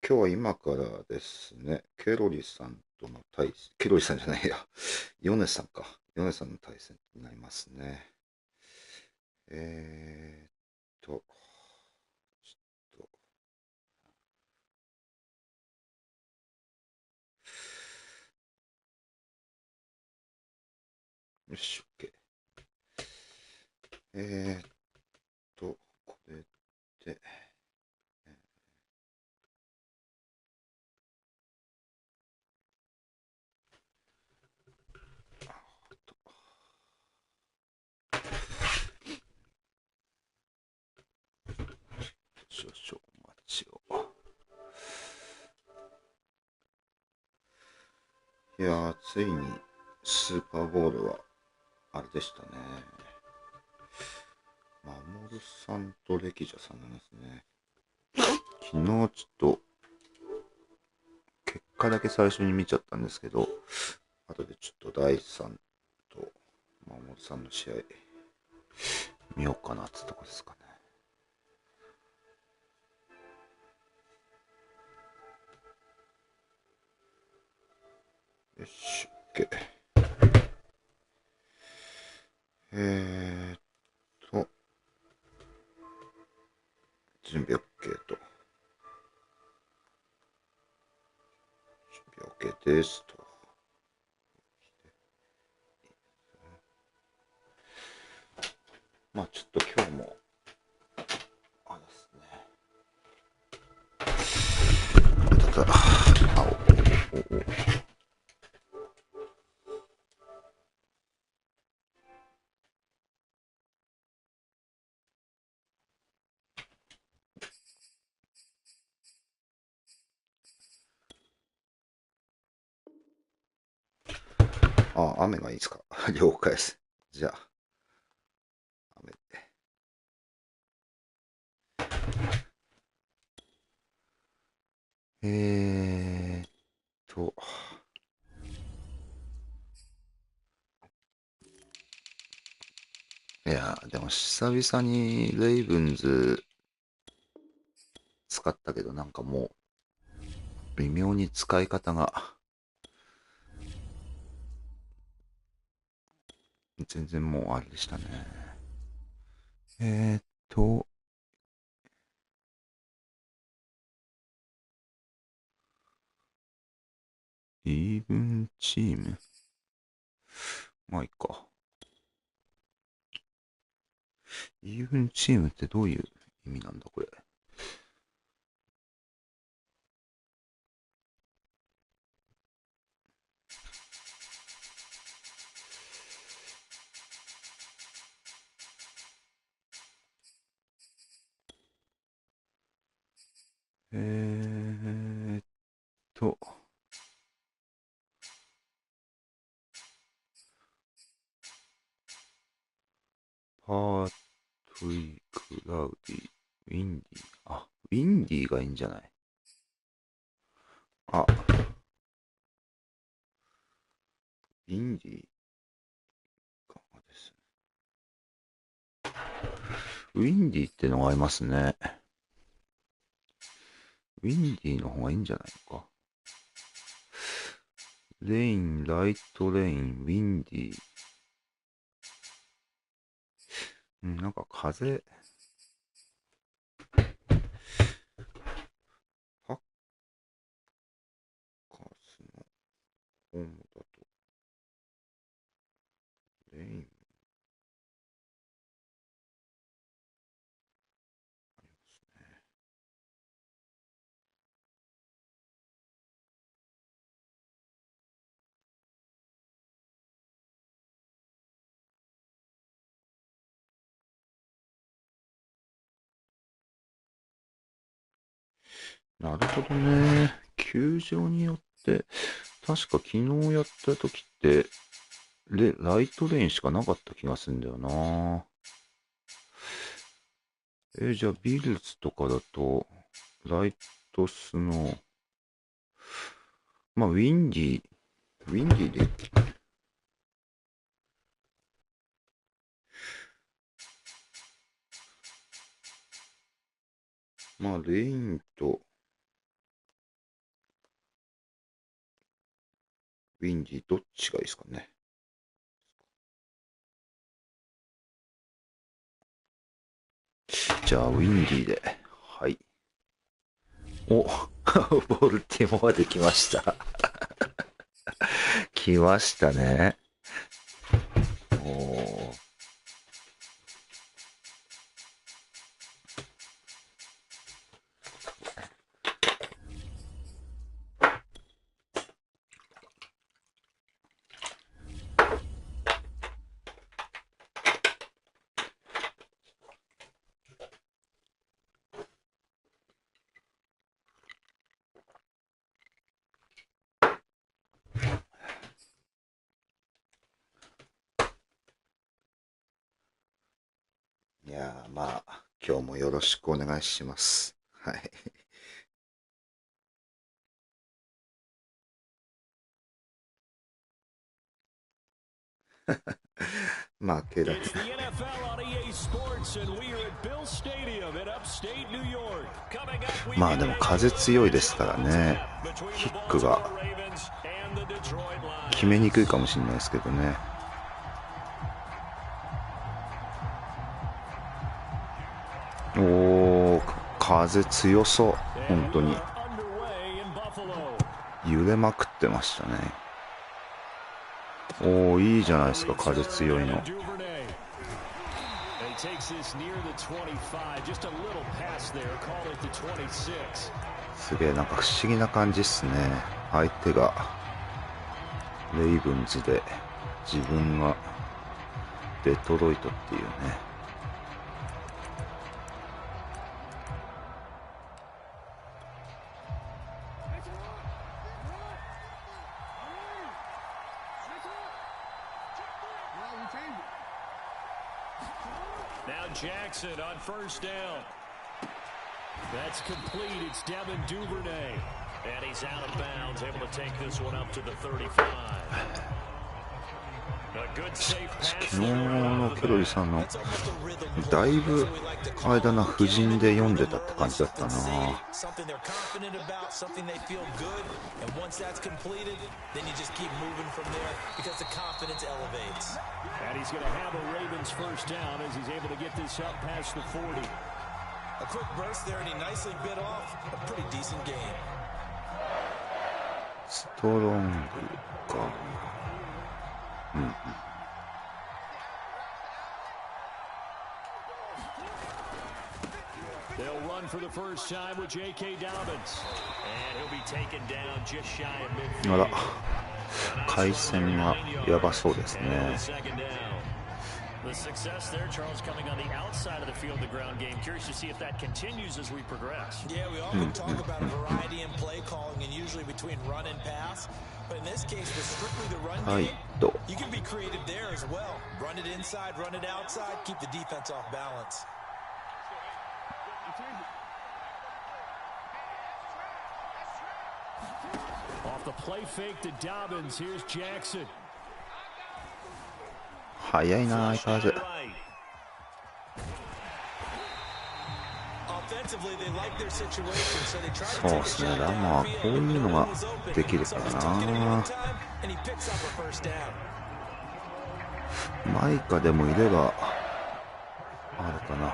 今日は今からですね、ケロリさんとの対戦、ケロリさんじゃないや、ヨネさんか。ヨネさんの対戦になりますね。えーっと、ちょっと、よし、OK。えーっこれで、少々お待ちを。いやー、ついにスーパーボールは、あれでしたね。守さんと歴女さんなんですね。昨日ちょっと結果だけ最初に見ちゃったんですけど、後でちょっと第3と守さんの試合見ようかなってとこですかね。よし、OK。えーっと、準備 OK と。準備 OK ですと。ちょっと今日も、あれですね。ただ、雨がいいですか。了解です。じゃあ、雨で。えーっと、いや、でも久々にレイブンズ使ったけど、なんかもう、微妙に使い方が、全然もうあれでしたね。えーっと、イーブンチーム、まあいいか。イーブンチームってどういう意味なんだこれ。えーっと、パートリー、クラウディ、ウィンディ。ウィンディがいいんじゃない。あ、ウィンディかですね。ウィンディってのがありますね。ウィンディの方がいいんじゃないのか。レイン、ライトレイン、ウィンディ。なんか風、パッカースのホームだと、レインありますね。なるほどね。球場によって、確か昨日やった時って、ライトレインしかなかった気がするんだよな。じゃあビルズとかだと、ライトスノー。ウィンディ、ウィンディで、レインと、ウィンディどっちがいいですかね。じゃあ、ウィンディで。はい。お、ボルティモまで来ました。来ましたね。おー。いやー、まあ、今日もよろしくお願いします。はい。負けだけ。まあでも風強いですからね。キックが決めにくいかもしれないですけどね。おー、風強そう。本当に。揺れまくってましたね。おー、いいじゃないですか、風強いの。すげえ、なんか不思議な感じっすね。相手がレイブンズで自分がデトロイトっていうね。Now Jackson on first down. That's complete. It's Devin Duvernay. And he's out of bounds, able to take this one up to the 35. A good safe pass. 昨日のケロリさんのだいぶあれだな、夫人で読んでたって感じだったな。And he's going to have a Ravens first down as he's able to get this up past the 40. A quick burst there, and he nicely bit off a pretty decent game. ストロングか。うん。They'll run for the first time with J.K. Dobbins. And he'll be taken down just shy of midfield. あら、回線がやばそうですね。The success there, Charles, coming on the outside of the field, the ground game. Curious to see if that continues as we progress. Yeah, we often talk about variety in play calling and usually between run and pass. But in this case, with strictly the run game, you can be creative there as well. Run it inside, run it outside, keep the defense off balance. Off the play fake to Dobbins, here's Jackson. 早いな、相変わらず。そうですね、ラマはこういうのができるからな。マイカでもいればあるかな。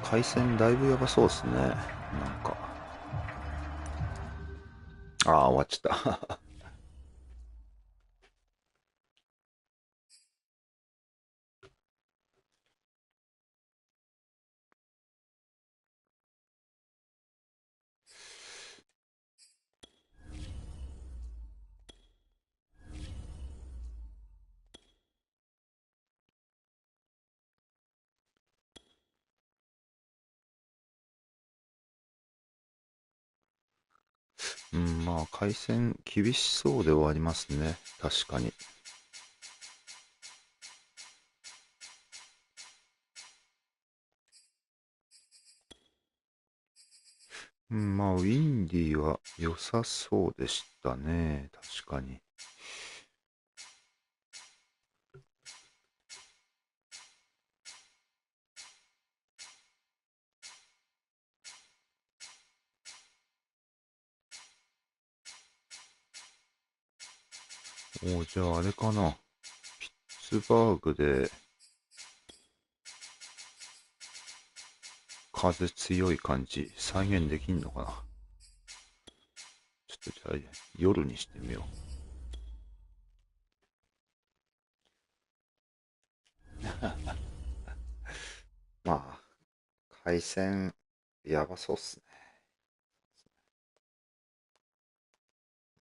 回線だいぶやばそうですね。なんか終わっちゃったうん、まあ回線厳しそうではありますね。確かに。うん、まあウィンディは良さそうでしたね。確かに。じゃああれかな。ピッツバーグで風強い感じ再現できんのかな。ちょっとじゃあ夜にしてみよう。まあ、回線やばそうっすね。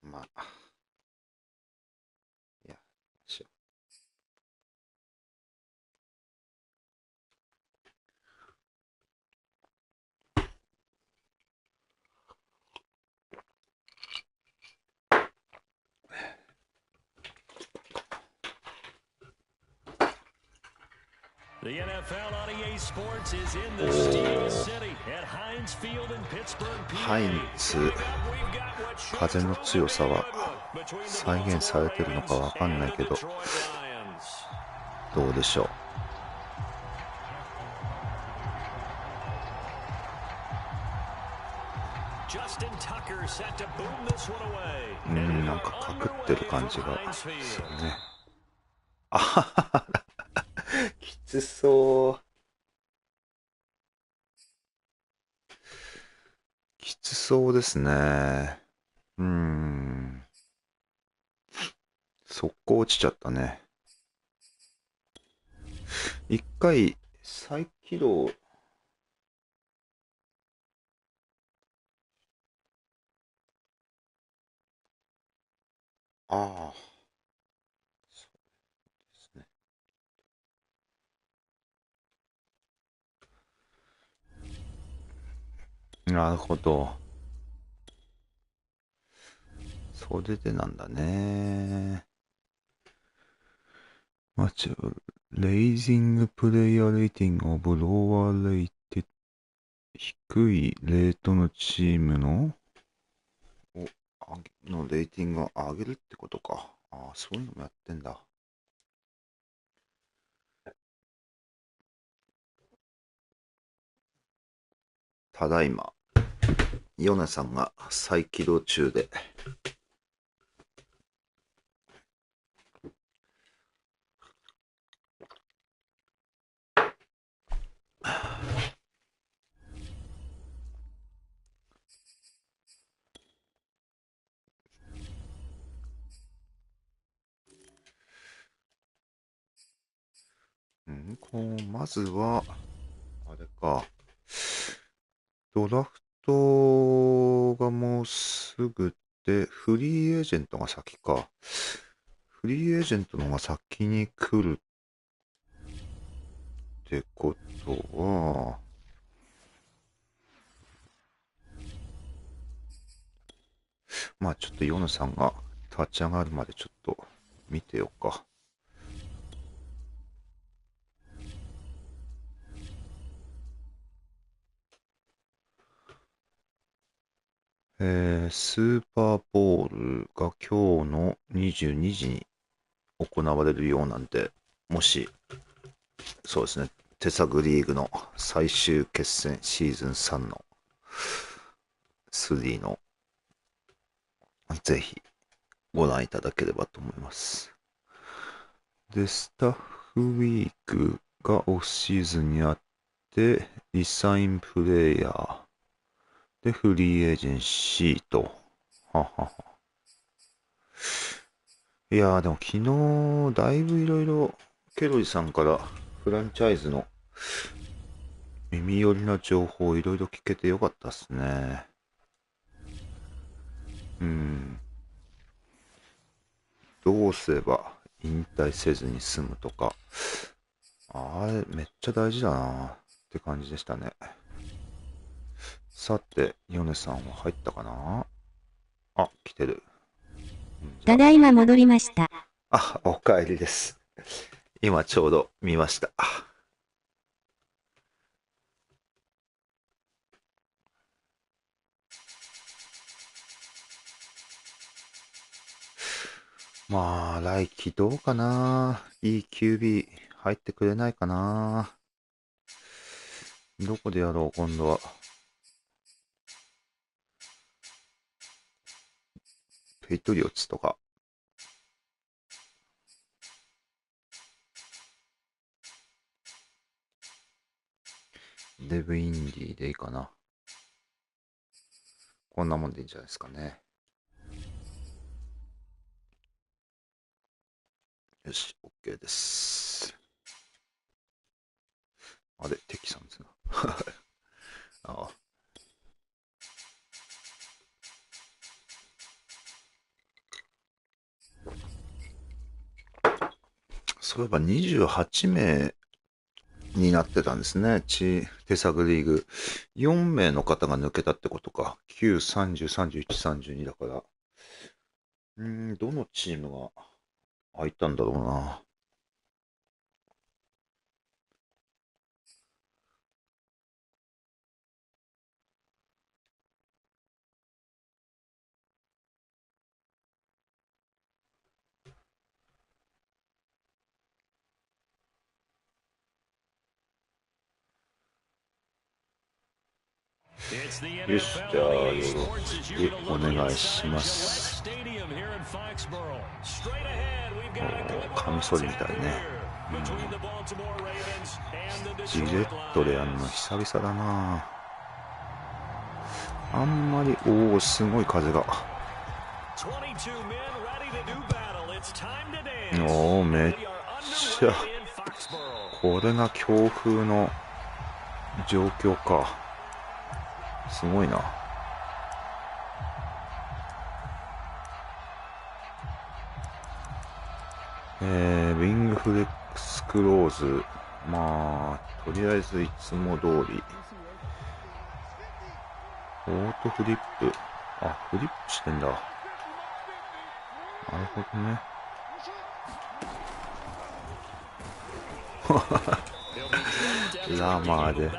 まあ、いや、しよThe NFL on EA Sports is in the Steel City at Heinz Field in Pittsburgh, ハイン PA. ツ、風の強さは再現されてるのかわかんないけど、どうでしょう。なんかかくってる感じがするね。あはははきつそう。きつそうですね。速攻落ちちゃったね。一回再起動。ああ、そうですね。なるほど。それでなんだね。Match Raising Player Rating of Lower Rated 低いレートのチームのレーティングを上げるってことか。ああ、そういうのもやってんだ。ただいま、ヨネさんが再起動中で。まずは、あれか。ドラフトがもうすぐで、フリーエージェントが先か。フリーエージェントの方が先に来るってことは、まあちょっとヨネさんが立ち上がるまでちょっと見てよっか。スーパーボールが今日の22時に行われるようなんで、もし、そうですね、手探りリーグの最終決戦シーズン3の3のぜひご覧いただければと思います。で、スタッフウィークがオフシーズンにあって、リサインプレイヤーでフリーエージェンシーと、ははは。いやーでも昨日だいぶいろいろケロリさんからフランチャイズの耳寄りな情報をいろいろ聞けてよかったっすね。どうすれば引退せずに済むとか、あれめっちゃ大事だなって感じでしたね。さて、ヨネさんは入ったかなあ、来てる。ただいま戻りました。あ、お帰りです。今ちょうど見ました。まあ、来季どうかないい QB 入ってくれないかな。どこでやろう、今度は。ペイトリオッツとか。デブインディーでいいかな。こんなもんでいいんじゃないですかね。よし、OK です。あれ、敵さんですな。ああ。そういえば28名になってたんですね。手探りリーグ。4名の方が抜けたってことか。9、30、31、32だから。どのチームが空いたんだろうな。よし、じゃあよろしくお願いします。カミソリみたいね。ジレットでやるの久々だな。あんまり、すごい風が。めっちゃ、これが強風の状況か。すごいな。ウィングフレックスクローズ。まあ、とりあえずいつも通り。オートフリップ。あ、フリップしてんだ。なるほどね。ラマーで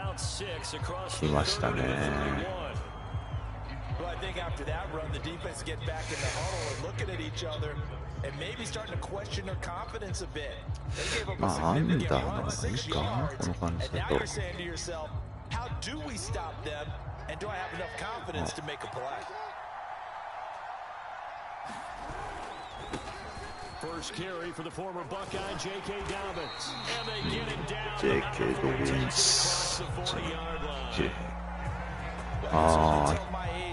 来ましたね。まあ、アンダーの方がいいか、この感じだと。First carry for the former Buckeye J.K. Dobbins. And they get him down. J.K. Dobbins.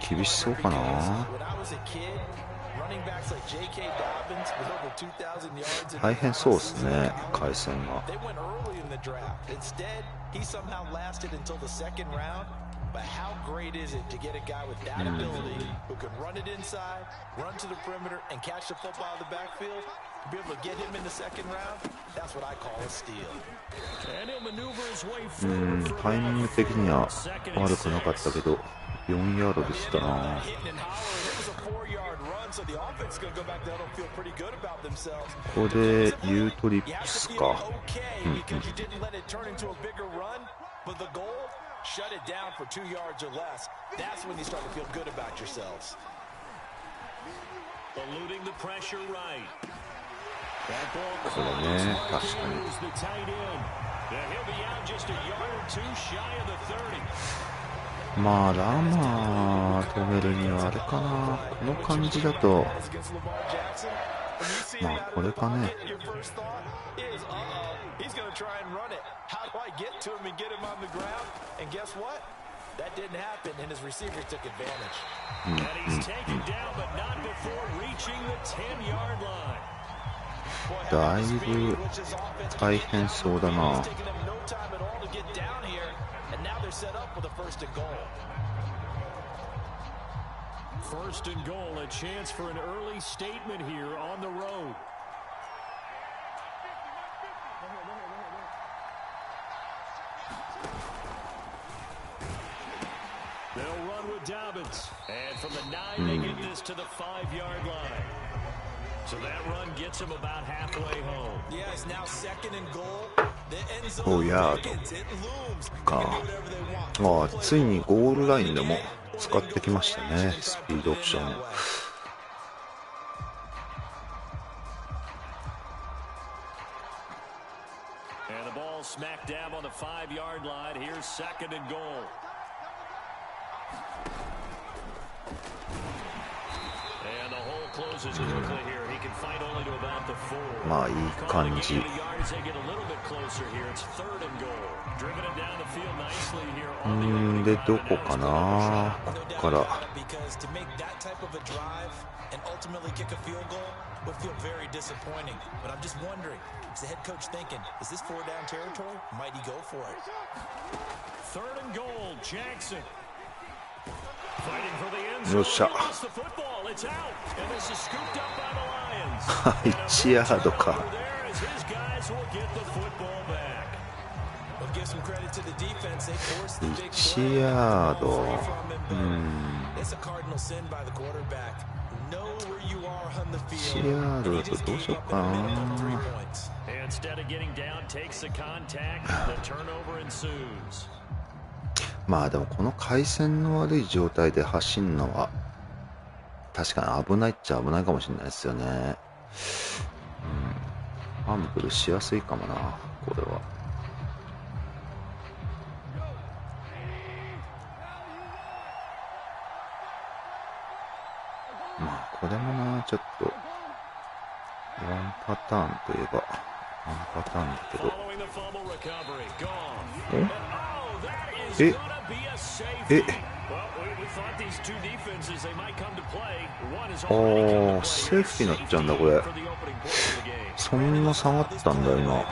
厳しそうかな。大変そうですね、回戦が。But how great is it to get a guy with that ability who can run it inside, run to the perimeter, and catch the football in the backfield? To be able to get him in the second round, that's what I call a steal. And he'll maneuver his way forward. タイミング的には悪くなかったけど、4ヤードでしたな。ここで U トリップスか。Shut it down for 2 yards or less. That's when you start to feel good about yourselves. Eluding the pressure right. これね、確かに。まあ、ラマー止めるにはあれかな。この感じだと、まあ、これかね。He's going to try and run it. How do I get to him and get him on the ground? And guess what? That didn't happen, and his receiver took advantage. And he's taken down, but not before reaching the 10-yard line. だいぶ大変そうだな。First and goal, a chance for an early statement here on the road. They'll run with Dobbins. And from the 9, they get this to the 5-yard line. So that run gets him about halfway home. Yeah, it's now second and goal. The end zone 5ヤードか。ついにゴールラインでも使ってきましたね、スピードオプション。And the ball smack dab on the 5-yard line. Here's second and goal. And the hole closes まあいい感じ。でどこかな、こっから。よっしゃ。1ヤードか。1ヤード。1ヤードだとどうしようかな。まあでもこの回線の悪い状態で走るのは確かに危ないっちゃ危ないかもしれないですよね。ファンブルしやすいかもな、これは。まあこれもな、ちょっとワンパターンといえばワンパターンだけど。セーフティーになっちゃうんだこれ。そんな下がったんだ今。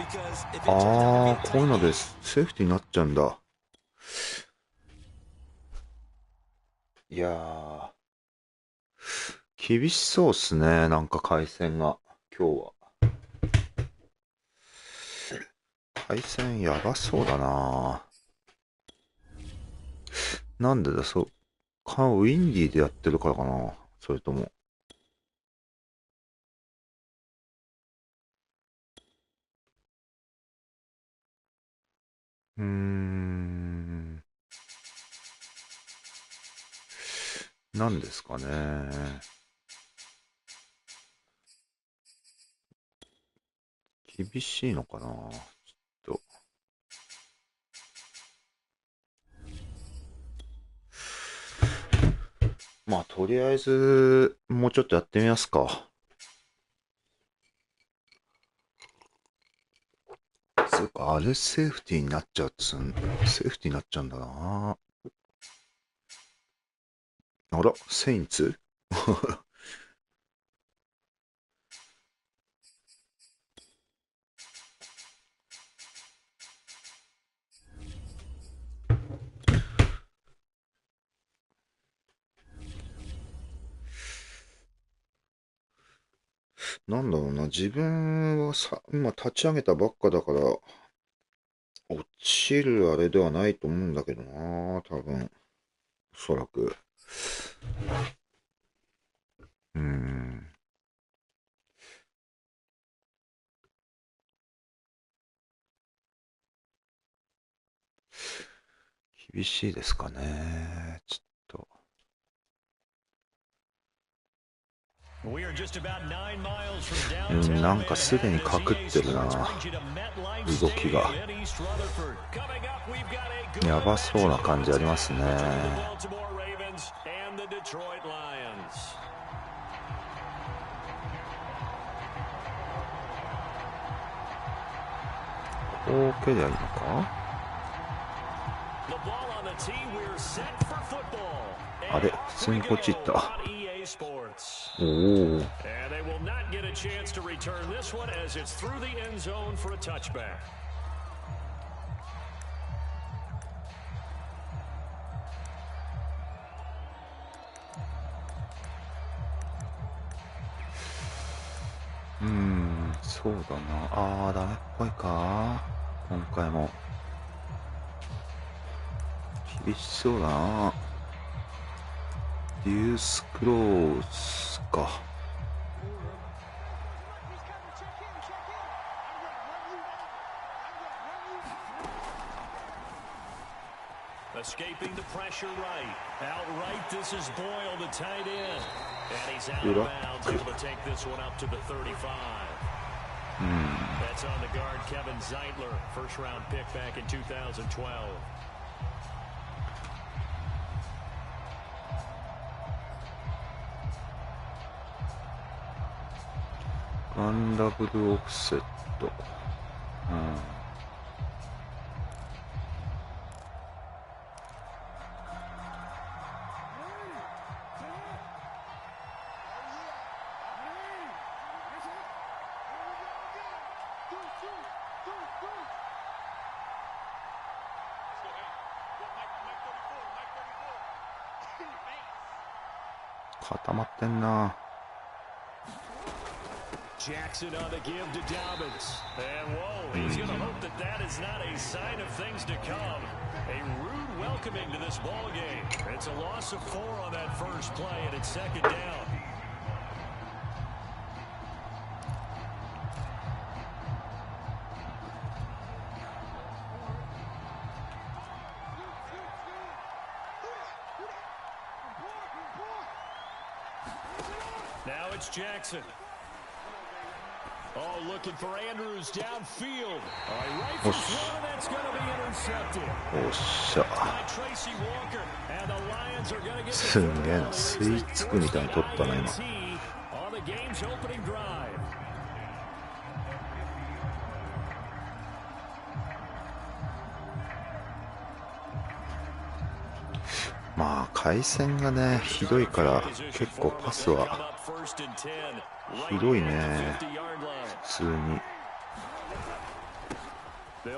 こういうのでセーフティーになっちゃうんだ。いやー厳しそうっすね、なんか回線が今日は。回線やばそうだな。なんでだ、ウィンディーでやってるからかな、それとも。なんですかね。厳しいのかな、ちょっと。まあとりあえずもうちょっとやってみますか。そうか、あれセーフティーになっちゃうセーフティーになっちゃうんだな。あら、セインツなんだろうな、自分は今立ち上げたばっかだから落ちるあれではないと思うんだけどな、多分おそらく。厳しいですかね、ちょっと。なんかすでにかくってるな、動きが。やばそうな感じありますね。OK ではいいのか。あれ、普通にこっち行った。そうだな。ダメっぽいか、今回も。厳しそうだな。デュースクローズか。Escaping the pressure right. Outright, this is Boyle, the tight end. And he's out of bounds, able to take this one up to the 35. That's on the guard, Kevin Zeitler, first round pick back in 2012. ワンダブルオフセット。固まってんな。Jackson on the give to Dobbins. And whoa, he's going to hope that that is not a sign of things to come. A rude welcoming to this ball game. It's a loss of 4 on that first play, and it's second down. Now it's Jackson. Oh, looking for Andrews downfield. All right, right for throw, that's going to be intercepted. By Tracy Walker, and the Lions are going to get the first on the game's opening drive. まあ回線がねひどいから結構パスはひどいね普通に。いい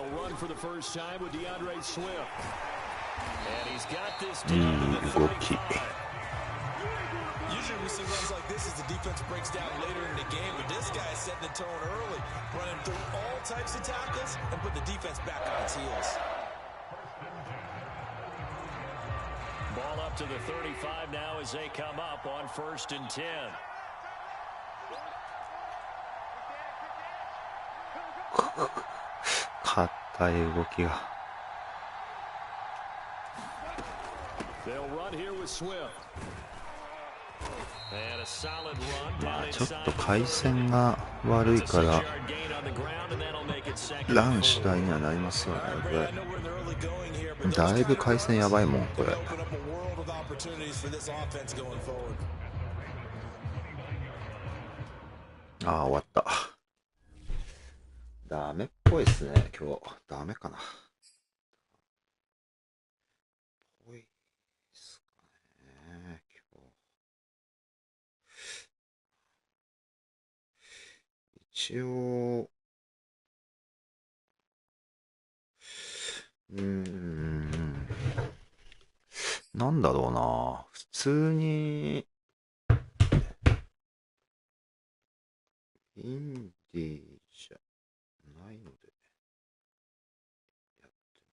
動き。Usually we see runs like this as the defense breaks down later in the game, but this guy is setting the tone early, running through all types of tackles and put the defense back on its heels. Ball up to the 35 now as they come up on 1st and 10. 硬い動きが。まあちょっと回線が悪いからラン主体にはなりますよね。これだいぶ回線やばいもんこれ。ああ終わった。ダメっぽいですね今日。ダメかな。ぽいですかね今日。一応なんだろうな、普通にインディーじゃないのでやってみ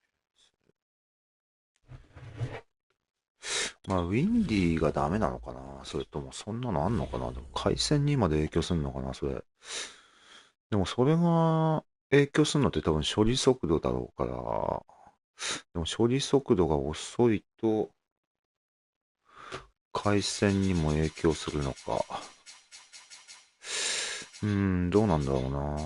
ます。まあウィンディーがダメなのかな、それともそんなのあんのかな。でも回線にまで影響するのかなそれ。でもそれが影響するのって多分処理速度だろうから、でも処理速度が遅いと回線にも影響するのか。どうなんだろうな。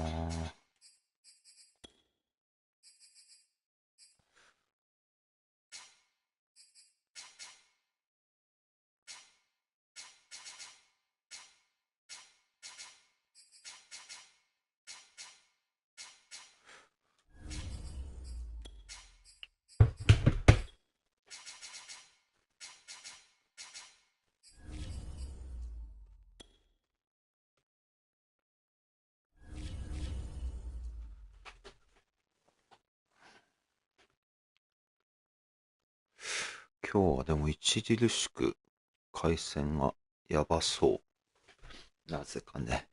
今日はでも著しく回線がやばそう。なぜかね。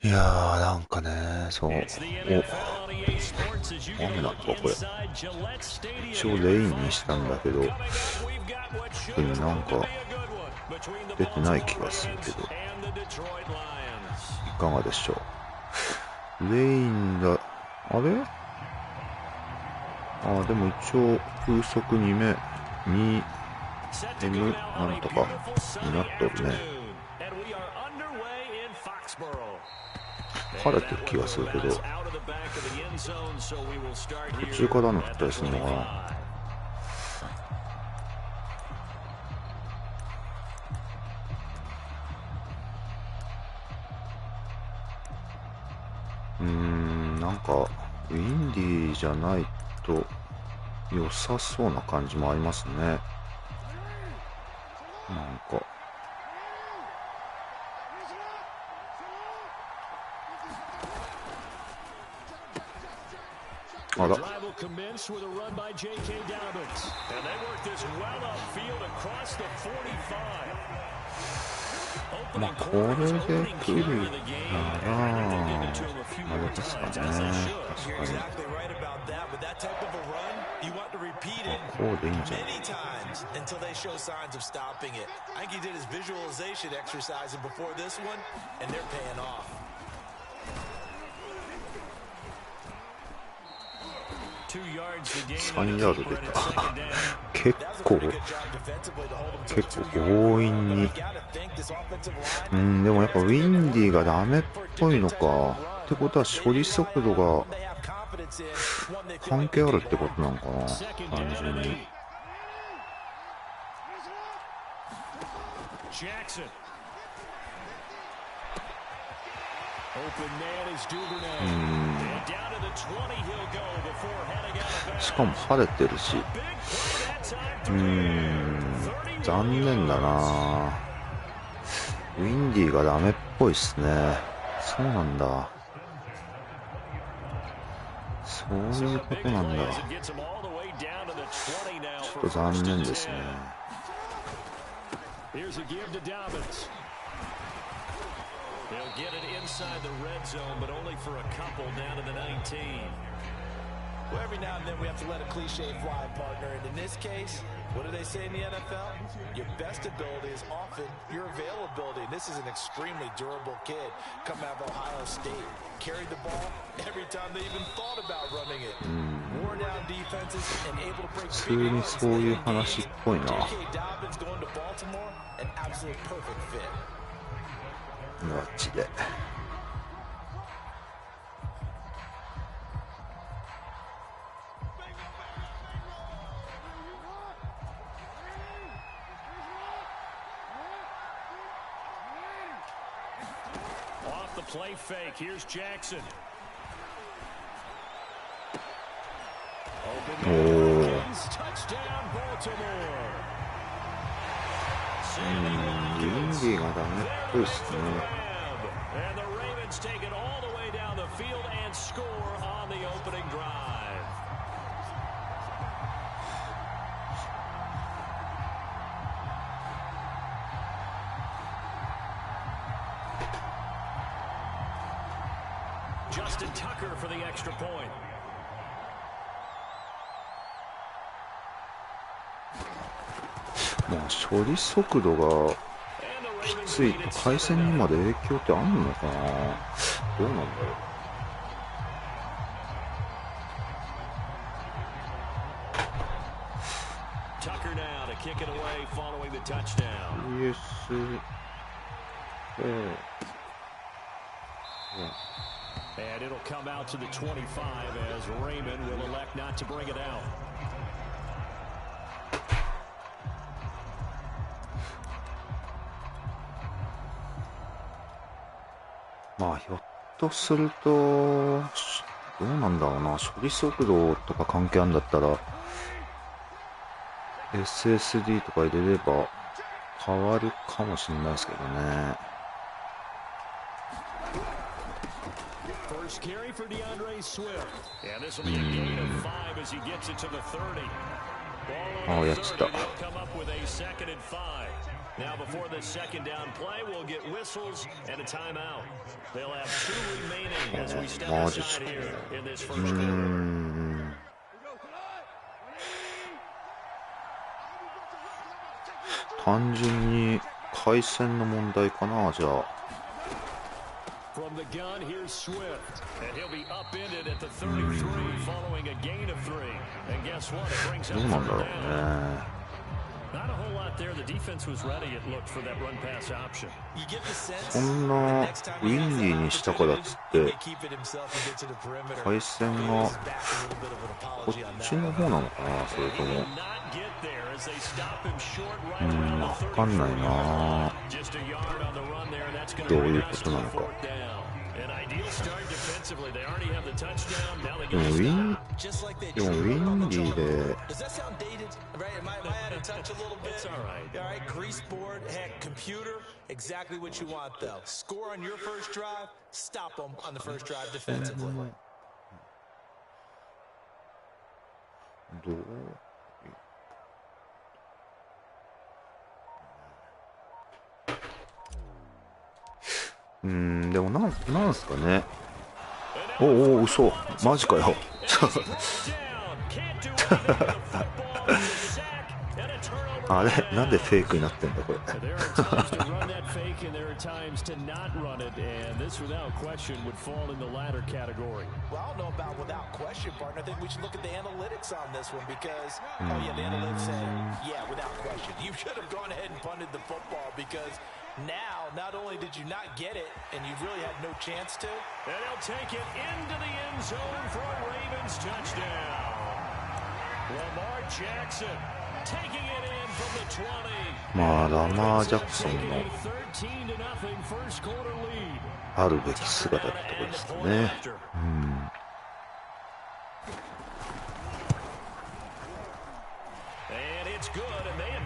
いやーなんかね、そう。雨なんとかこれ。一応レインにしたんだけど、特になんか出てない気がするけど、いかがでしょう。レインだ、あれ？でも一応風速2メ、2M なんとかになっとるね。晴れてる気がするけど、途中から雨降ったりするのかな。なんかウィンディーじゃないと良さそうな感じもありますね。なんかあら、まあこれで来るならあれですかね。確かにこうでいいんじゃない。3ヤード出た。結構強引に。でもやっぱウィンディがダメっぽいのか。ってことは処理速度が関係あるってことなのかな、単純に。しかも晴れてるし、残念だな。ウィンディがダメっぽいっすね。そうなんだ。そういうことなんだ。ちょっと残念ですね。They'll get it inside the red zone, but only for a couple down to the 19. Well, every now and then we have to let a cliche fly, partner. And in this case, what do they say in the NFL? Your best ability is often your availability. And this is an extremely durable kid coming out of Ohio State. Carried the ball every time they even thought about running it. Wore down defenses and able to break big runs. J.K. Dobbins going to Baltimore, an absolute perfect fit. マジで。Off the play fake, here's Jackson. Open touchdown Baltimore. ウィンディがダメっぽいっすね。And the Ravens take it all the way down the field and score on the opening drive. Justin Tucker for the extra point. まあ処理速度がきついと回線にまで影響ってあんのかな。どうなんだろう。Tucker now to kick it away following the touchdown. And it'll come out to the 25 as Raymond will elect not to bring it out. まあひょっとするとどうなんだろうな。処理速度とか関係あるんだったら SSD とか入れれば変わるかもしれないですけどね。ああ、やっちゃった。Now before this second down play, we'll get whistles and a timeout. They'll have 2 remaining as we step aside here in this first quarter. 単純に回線の問題かな、じゃあ。From the gun, here's Swift, and he'll be upended at the 33 following a gain of 3. And guess what? It brings up どうなんだろうね。そんなウィンディーにしたからっつって回線がこっちの方なのかな、それともわかんないな、どういうことなのか。でもウィンディーでどうでもなんすかね。おお、嘘、マジかよ。あれ、なんでフェイクになってんだこれ。Now, not only did you not get it, and you really had no chance to, and he'll take it into the end zone for a Ravens touchdown. Lamar Jackson taking it in from the 20. まあラマー・ジャクソンのあるべき姿ってとこですかね。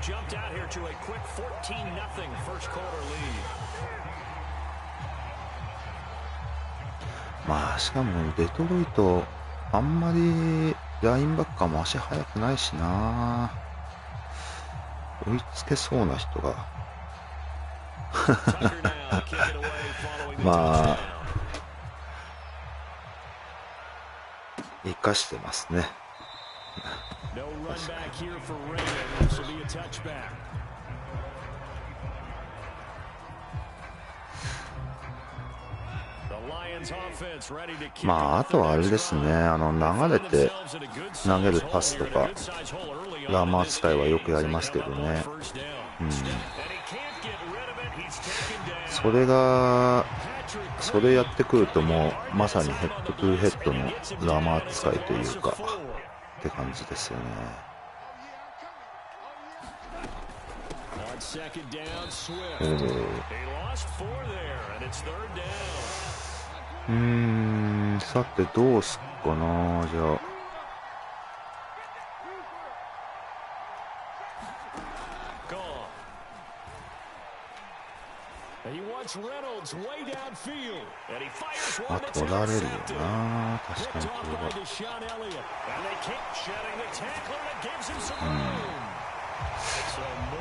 Jumped out here to a quick 14-0 first quarter lead. まあしかもデトロイトあんまりラインバッカーも足速くないしな、追いつけそうな人がまあ生かしてますね。No run back here for Ravens. This will be a touchback. まああとはあれですね、流れて投げるパスとかラマー伝いはよくやりますけどね。それやってくるともうまさにヘッドトゥーヘッドのラマー使いというかって感じですよね。さてどうすっかな、じゃあ取られるよな、確かにこれは。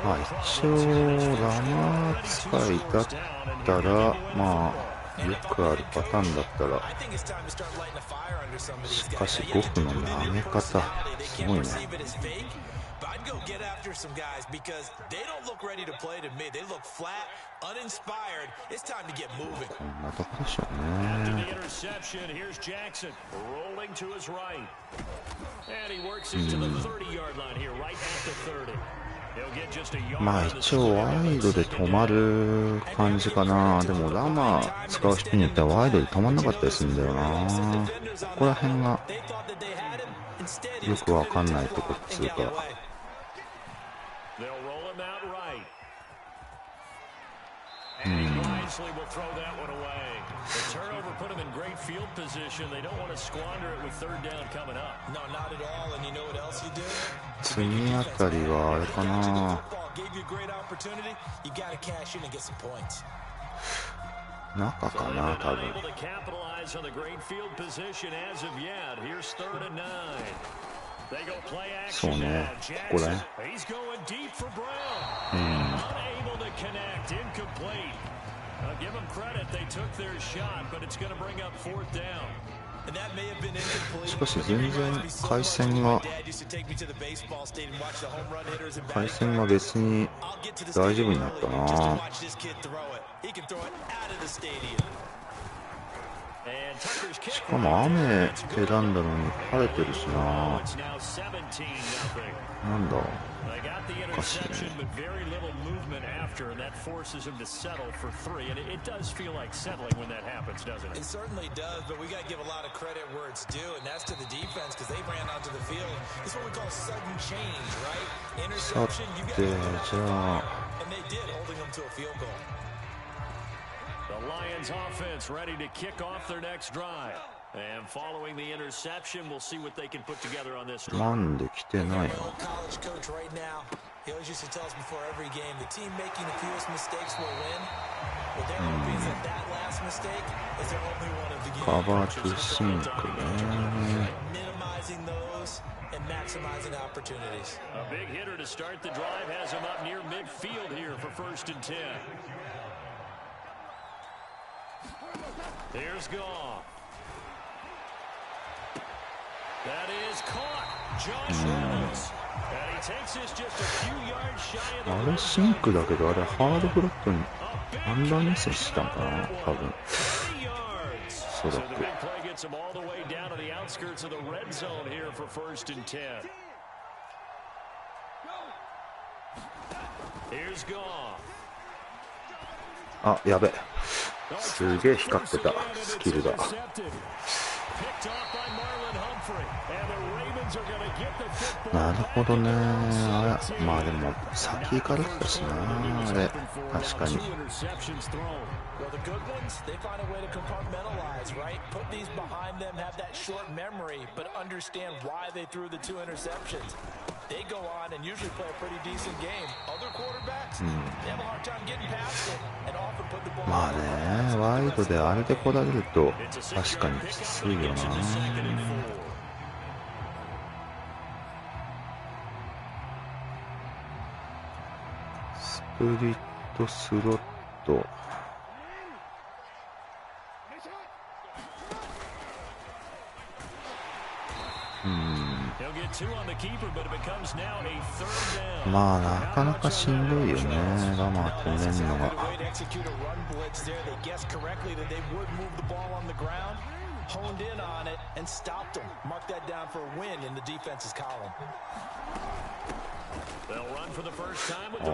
まあ一応ラマー使いだったらまあよくあるパターンだったら、しかし5分の投げ方すごいね。I'd go get after some guys because they don't look ready to play to me. They look flat, uninspired. It's time to get moving. こんなとこでしょうね。 Interception. Here's Jackson rolling to his right. And he works into the 30-yard line here, right at the 30. まあ一応ワイドで止まる感じかな。でもラマー使う人によってはワイドで止まんなかったりするんだよな。ここら辺がよくわかんないとこっつうか。次あたりはあれかな、中かな多分。そうね、ここだね。しかし全然回線が別に大丈夫になったな。しかも雨選んだのに晴れてるしな。なんだおかしいね。さて、じゃあThe Lions offense ready to kick off their next drive. And following the interception, we'll see what they can put together on this drive. なんで来てないの。College coach right now. He always used to tell us before every game, the team making the fewest mistakes will win. But their hope is that that last mistake is their only one of the game. カバーとシンクね。Minimizing those and maximizing opportunities. A big hitter to start the drive has him up near midfield here for 1st and 10. Here's Goff. That is caught. Josh Reynolds. And he takes this just a few yards shy of the あれシンクだけど、あれハードフラットにアンダーミスしたんかな多分。おそら So the big play gets him all the way down to the outskirts of the red zone here for 1st and 10. Here's Goff. あ、やべ。すげえ光ってた、スキルが。なるほどね。あれ、まあでも、先行かれてたしな、あれ。確かに。Well, the good ones, they find a way to compartmentalize, right? Put these behind them, have that short memory, but understand why they threw the 2 interceptions. They go on and usually play a pretty decent game. Other quarterbacks, they have a hard time getting past it and often put the ball. まあね、ワイドであれで来られると、確かにきついよな。スプリットスロット。まあなかなかしんどいよね、ラマー止めんのが。あ、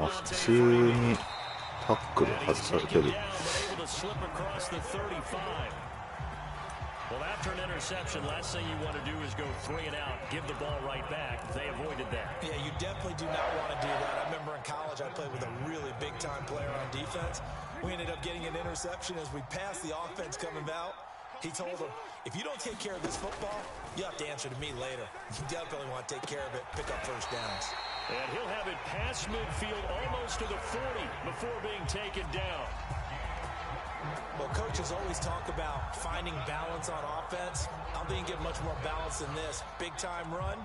普通にタックル外されてる。Well, after an interception, last thing you want to do is go 3 and out, give the ball right back. They avoided that. Yeah, you definitely do not want to do that. I remember in college I played with a really big-time player on defense. We ended up getting an interception as we passed the offense coming out. He told him, if you don't take care of this football, you have to answer to me later. You definitely want to take care of it, pick up first downs. And he'll have it past midfield almost to the 40 before being taken down. Well, coaches always talk about finding balance on offense. I don't think you get much more balance than this. Big time run,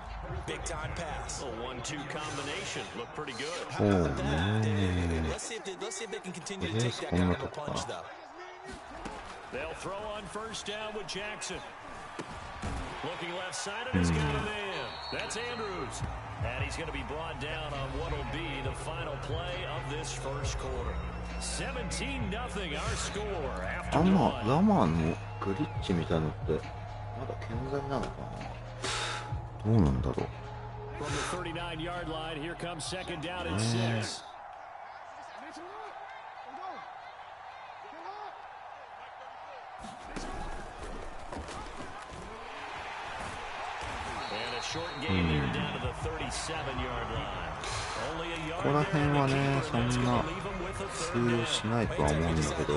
big time pass. A 1-2 combination looked pretty good. How about that? Let's see if they can continue to take that kind of a punch, though. They'll throw on 1st down with Jackson. Looking left side, and he's got a man. That's Andrews. And he's going to be brought down on what will be the final play of this 1st quarter. 17-0 our score after ラマーのグリッチみたいのってまだ健在なのかな。どうなんだろう。From the 39-yard line, here comes 2nd down and 6. And a short gain here down to the 37-yard line. ここら辺はね、そんな通用しないとは思うんだけど。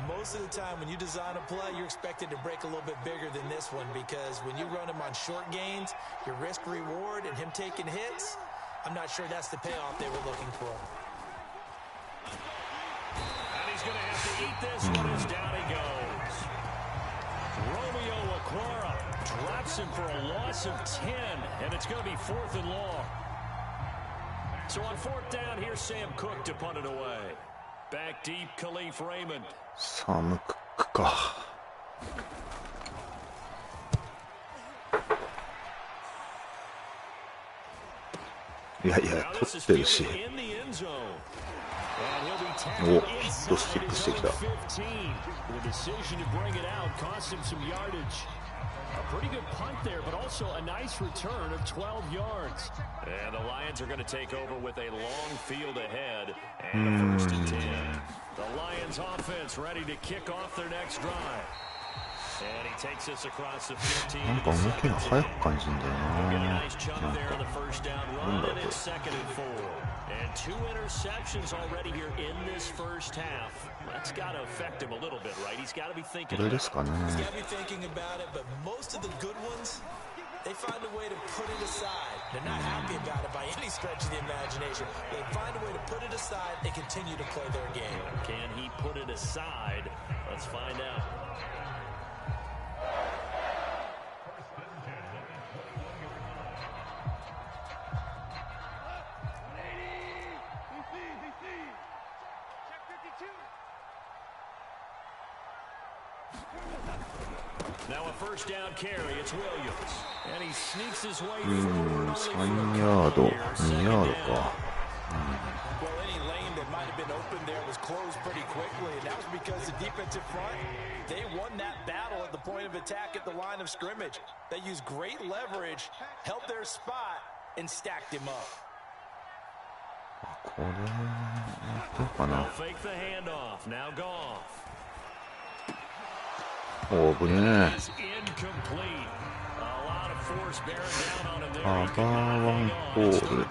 Most of the time when you design a play, you're expected to break a little bit bigger than this one because when you run him on short gains, your risk reward and him taking hits, I'm not sure that's the payoff they were looking for. And he's going to have to eat this one as down he goes. Romeo Aquara drops him for a loss of 10, and it's going to be 4th and long. So on 4th down, here's Sam Cook to punt it away. Back deep, Khalif Raymond. サムクックか。いやいや、取ってるし。お、ヒットスティックしてきた。A pretty good punt there, but also a nice return of 12 yards. And the Lions are going to take over with a long field ahead and a 1st and 10. The Lions offense ready to kick off their next drive. And he takes us across the 15. なんか動きが早く感じるんだよな。なんか、なんだろう。 And 2 interceptions already here in this first half. That's got to affect him a little bit, right? He's got to be thinking. これですかね。 He's got to be thinking about it, but most of the good ones, they find a way to put it aside. They're not happy about it by any stretch of the imagination. They find a way to put it aside and continue to play their game. Can he put it aside? Let's find out. Now a first down carry, it's Williams. And he sneaks his way forward. 3ヤード、2ヤードか。Well, any lane that might have been open there was closed pretty quickly, and that was because the defensive front, they won that battle at the point of attack at the line of scrimmage. They used great leverage, held their spot, and stacked him up. これ、どうかな。 Fake the handoff. Now Goff. おぶねえ。 アバーワンホール。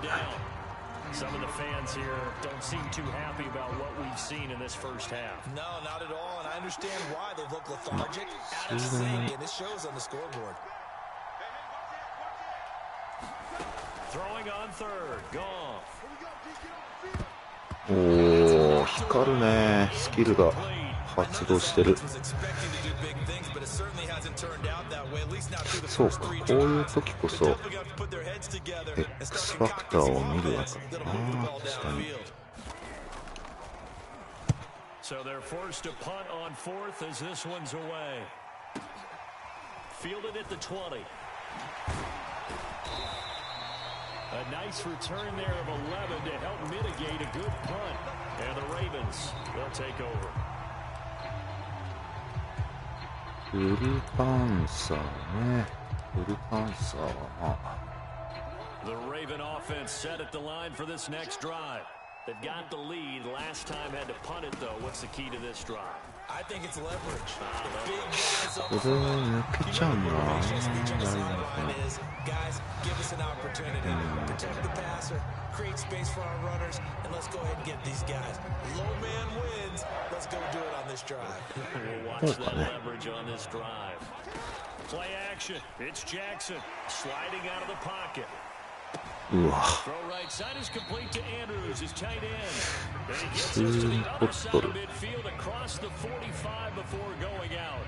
Some of the fans here don't seem too happy about what we've seen in this first half. No, not at all, and I understand why. They look lethargic, out of sync, and it shows on the scoreboard. Throwing on third, Goff. おお、光るね。スキルが発動してる。そうか、こういう時こそ X ファクターを見るわけだな。確かに。 So they're forced to punt on 4th as this one's away. Fielded at the 20. A nice return there of 11 to help mitigate a good punt. And the Ravens, they'll take over. フルパンサーね。フルパンサーはまあ。 The Raven offense set at the line for this next drive. They've got the lead. Last time had to punt it though. What's the key to this drive? I think it's leverage. The big guys up これ抜けちゃうな。 Guys, give us an opportunity. Protect the passer, create space for our runners, and let's go ahead and get these guys. Low man wins. Let's go do it on this drive. We'll watch that leverage on this drive. Play action. It's Jackson sliding out of the pocket. うわ。 Throw right side is complete to Andrews, his tight end. And he gets us to the other side of midfield across the 45 before going out.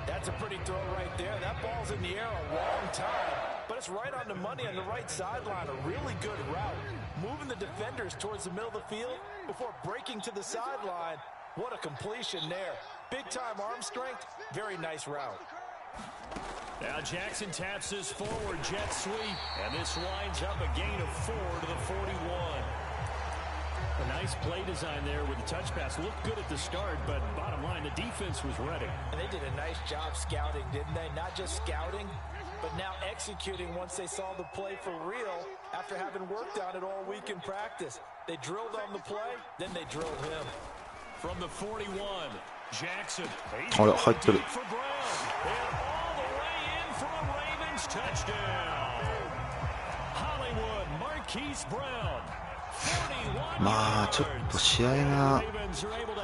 That's a pretty throw right there. That ball's in the air a long time, but it's right on the money on the right sideline. A really good route. Moving the defenders towards the middle of the field before breaking to the sideline. What a completion there. Big time arm strength. Very nice route. Now Jackson taps this forward jet sweep, and this winds up a gain of 4 to the 41. A nice play design there with the touch pass. Looked good at the start, but bottom line, the defense was ready. And they did a nice job scouting, didn't they? Not just scouting, but now executing once they saw the play for real after having worked on it all week in practice. They drilled on the play, then they drilled him. From the 41, Jackson. あれ、入ってる。 For Brown. And all the way in for a Ravens touchdown. Hollywood Marquise Brown. まあちょっと試合が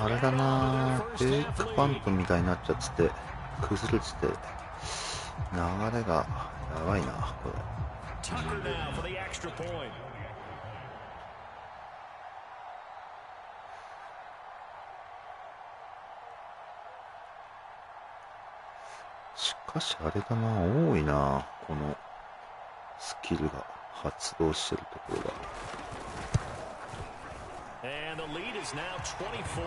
あれだな。フェイクパントみたいになっちゃってて崩れてて流れがやばいなこれ。 Tucker now for the extra point. しかしあれだな、多いな、このスキルが発動してるところが。 And the lead is now 24.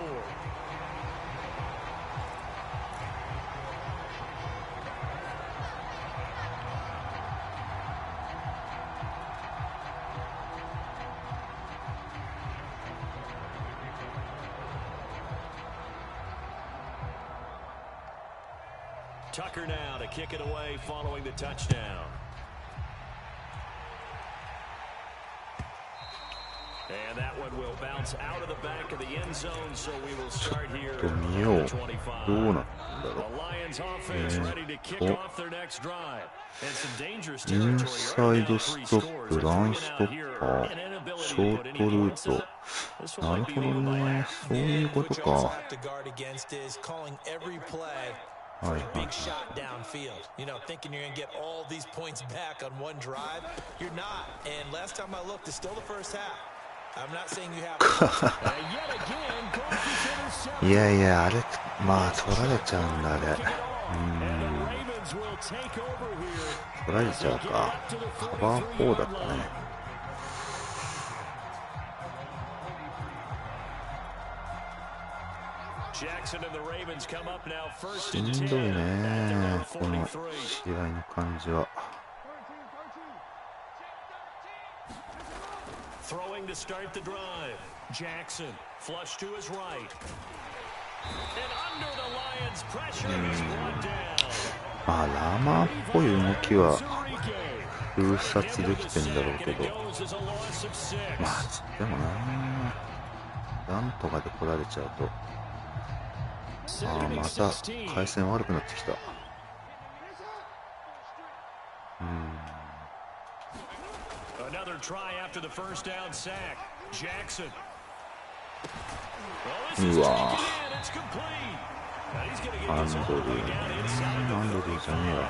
Tucker now to kick it away following the touchdown. And that one will bounce out of the back of the end zone, so we will start here at the 25. The Lions offense ready to kick off their next drive. And some dangerous territory. インサイドストップ、ランストッパー、ショートルート。なるほどね。そういうことか。はいはい。Big shot downfield. You know, thinking you're going to get all these points back on one drive. You're not. And last time I looked, it's still the first half. I'm not saying you have. いやいや、あれ、まあ、取られちゃうんだ、あれ。取られちゃうか。カバー4だったね。しんどいね、この試合の感じは。Throwing to start the drive. Jackson flush to his right. And under the Lions pressure is brought down. まあラマーっぽい動きは封殺できてんだろうけど、まあでもな、なんとかで来られちゃうと、ああまた回線悪くなってきた。Another try after the first down sack. Jackson. うわアンドリー、アンドリーじゃねえや。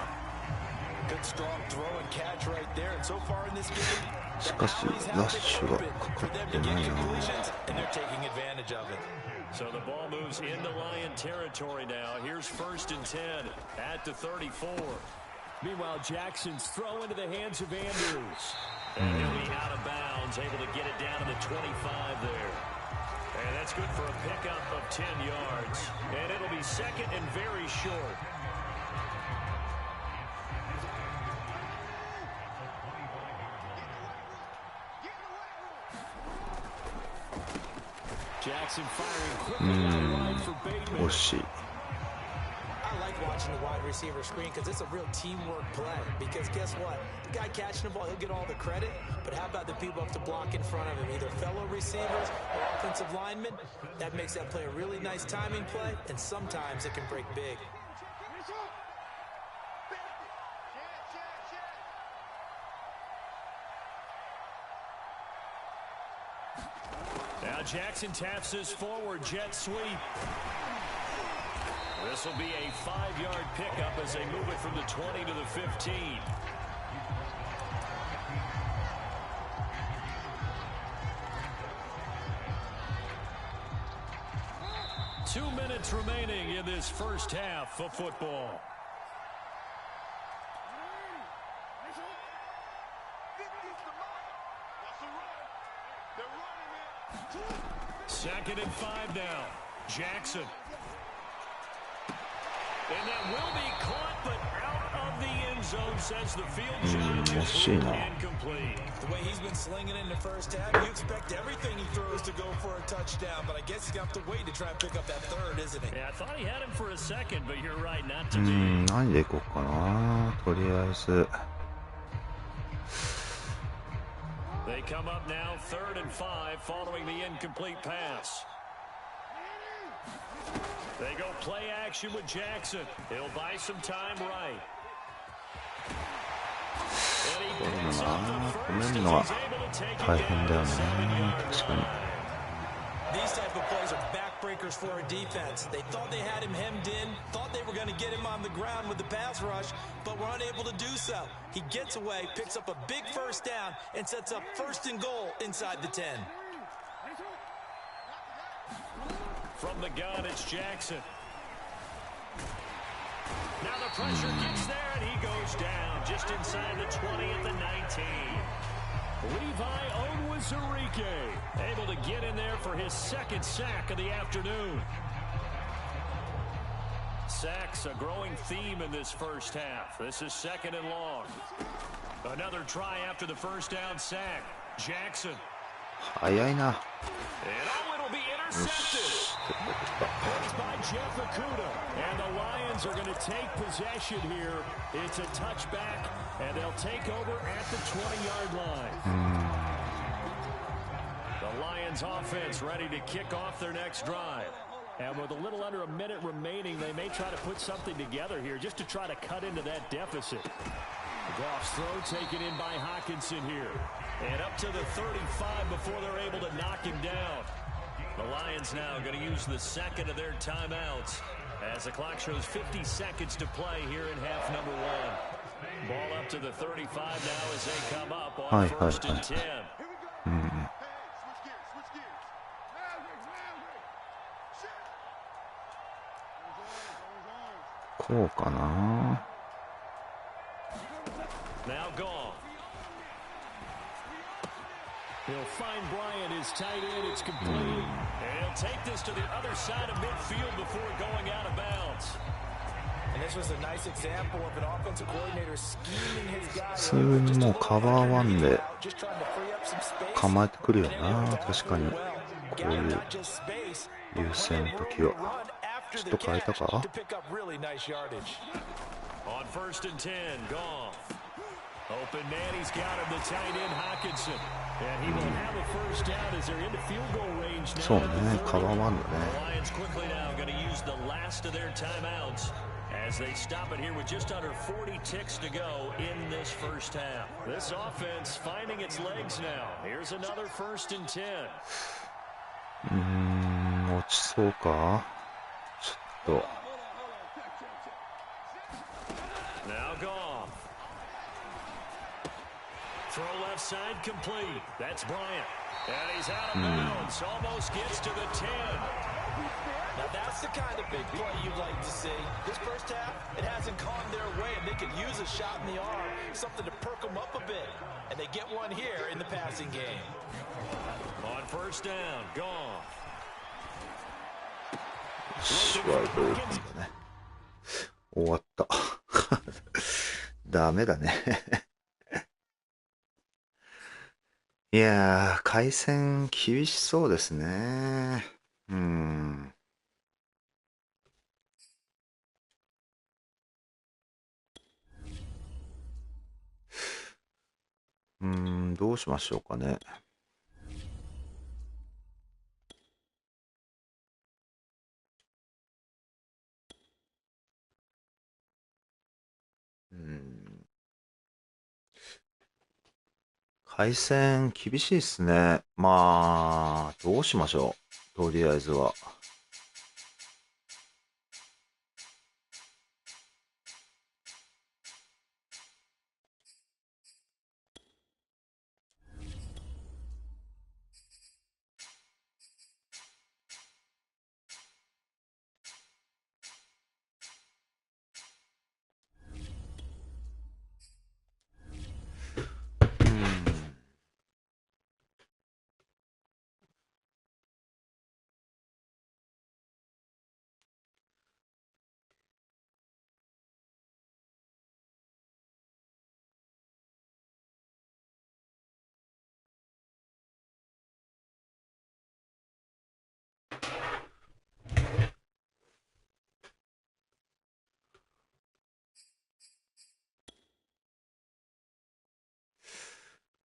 しかしラッシュがかかってないな。So the ball moves into Lion territory now. Here's 1st and 10 at the 34. Meanwhile, Jackson's throw into the hands of Andrews. And he'll be out of bounds, able to get it down to the 25 there. And that's good for a pickup of 10 yards. And it'll be second and very short. Jackson firing quickly for Bateman. 惜しい。I like watching the wide receiver screen because it's a real teamwork play. Because guess what? The guy catching the ball, he'll get all the credit. But how about the people up to block in front of him? Either fellow receivers or offensive linemen. That makes that play a really nice timing play. And sometimes it can break big. Now Jackson taps this forward jet sweep. This will be a 5-yard pickup as they move it from the 20 to the 15. Two minutes remaining in this first half of football. Second and 5 now. Jackson. And that will be caught, but out of the end zone, says the field judge. Is incomplete. The way he's been slinging in the first half, you expect everything he throws to go for a touchdown, but I guess he's got to wait to try and pick up that third, isn't he? Yeah, I thought he had him for a second, but you're right, not to be. 何でいこうかな、とりあえず。They come up now, 3rd and 5, following the incomplete pass. They go play action with Jackson. He'll buy some time right. And he picks up the first as he's able to take it down to 7 yards. These type of plays are backbreakers for a defense. They thought they had him hemmed in, thought they were going to get him on the ground with the pass rush, but were unable to do so. He gets away, picks up a big first down, and sets up 1st and goal inside the 10. From the gun, it's Jackson. Now the pressure gets there, and he goes down just inside the 20 at the 19. Levi Onwuzurike able to get in there for his 2nd sack of the afternoon. Sacks a growing theme in this first half. This is 2nd and long. Another try after the first down sack. Jackson. 早いな。And oh, it'll be intercepted. Points by And the Lions are going to take possession here. It's a touchback, and they'll take over at the 20-yard line. The Lions offense ready to kick off their next drive. And with a little under a minute remaining, they may try to put something together here just to try to cut into that deficit. Goff's throw taken in by Hawkinson here. And up to the 35 before they're able to knock him down. The Lions now going to use the second of their timeouts as the clock shows 50 seconds to play here in half number one. Ball up to the 35 now as they come up on first and 10. こうかな。Now Goff. He'll find Bryant, his tight end. It's complete. And he'll take this to the other side of midfield before going out of bounds. And this was a nice example of an offensive coordinator scheming his guy. 普通にもうカバーワンで構えてくるよな。確かにこういう優先の時は。ちょっと変えたか。On first and 10, Goff. Open man, he's got him, the tight end Hawkinson. And he will have a first down as they're into field goal range now. そうね、カバーワンだね。 The Lions quickly now going to use the last of their timeouts as they stop it here with just under 40 ticks to go in this first half. This offense finding its legs now. Here's another first and 10. 落ちそうか。ちょっと。Now Goff. Throw left side complete. That's Bryant. And he's out of bounds. Almost gets to the 10. Now that's the kind of big play you'd like to see. This first half, it hasn't gone their way, and they could use a shot in the arm, something to perk them up a bit. And they get one here in the passing game. On first down, Goff. シュワイブルだね。終わった。ダメだね。いやー、回線厳しそうですね。どうしましょうかね。回線厳しいっすね。まあ、どうしましょう。とりあえずは。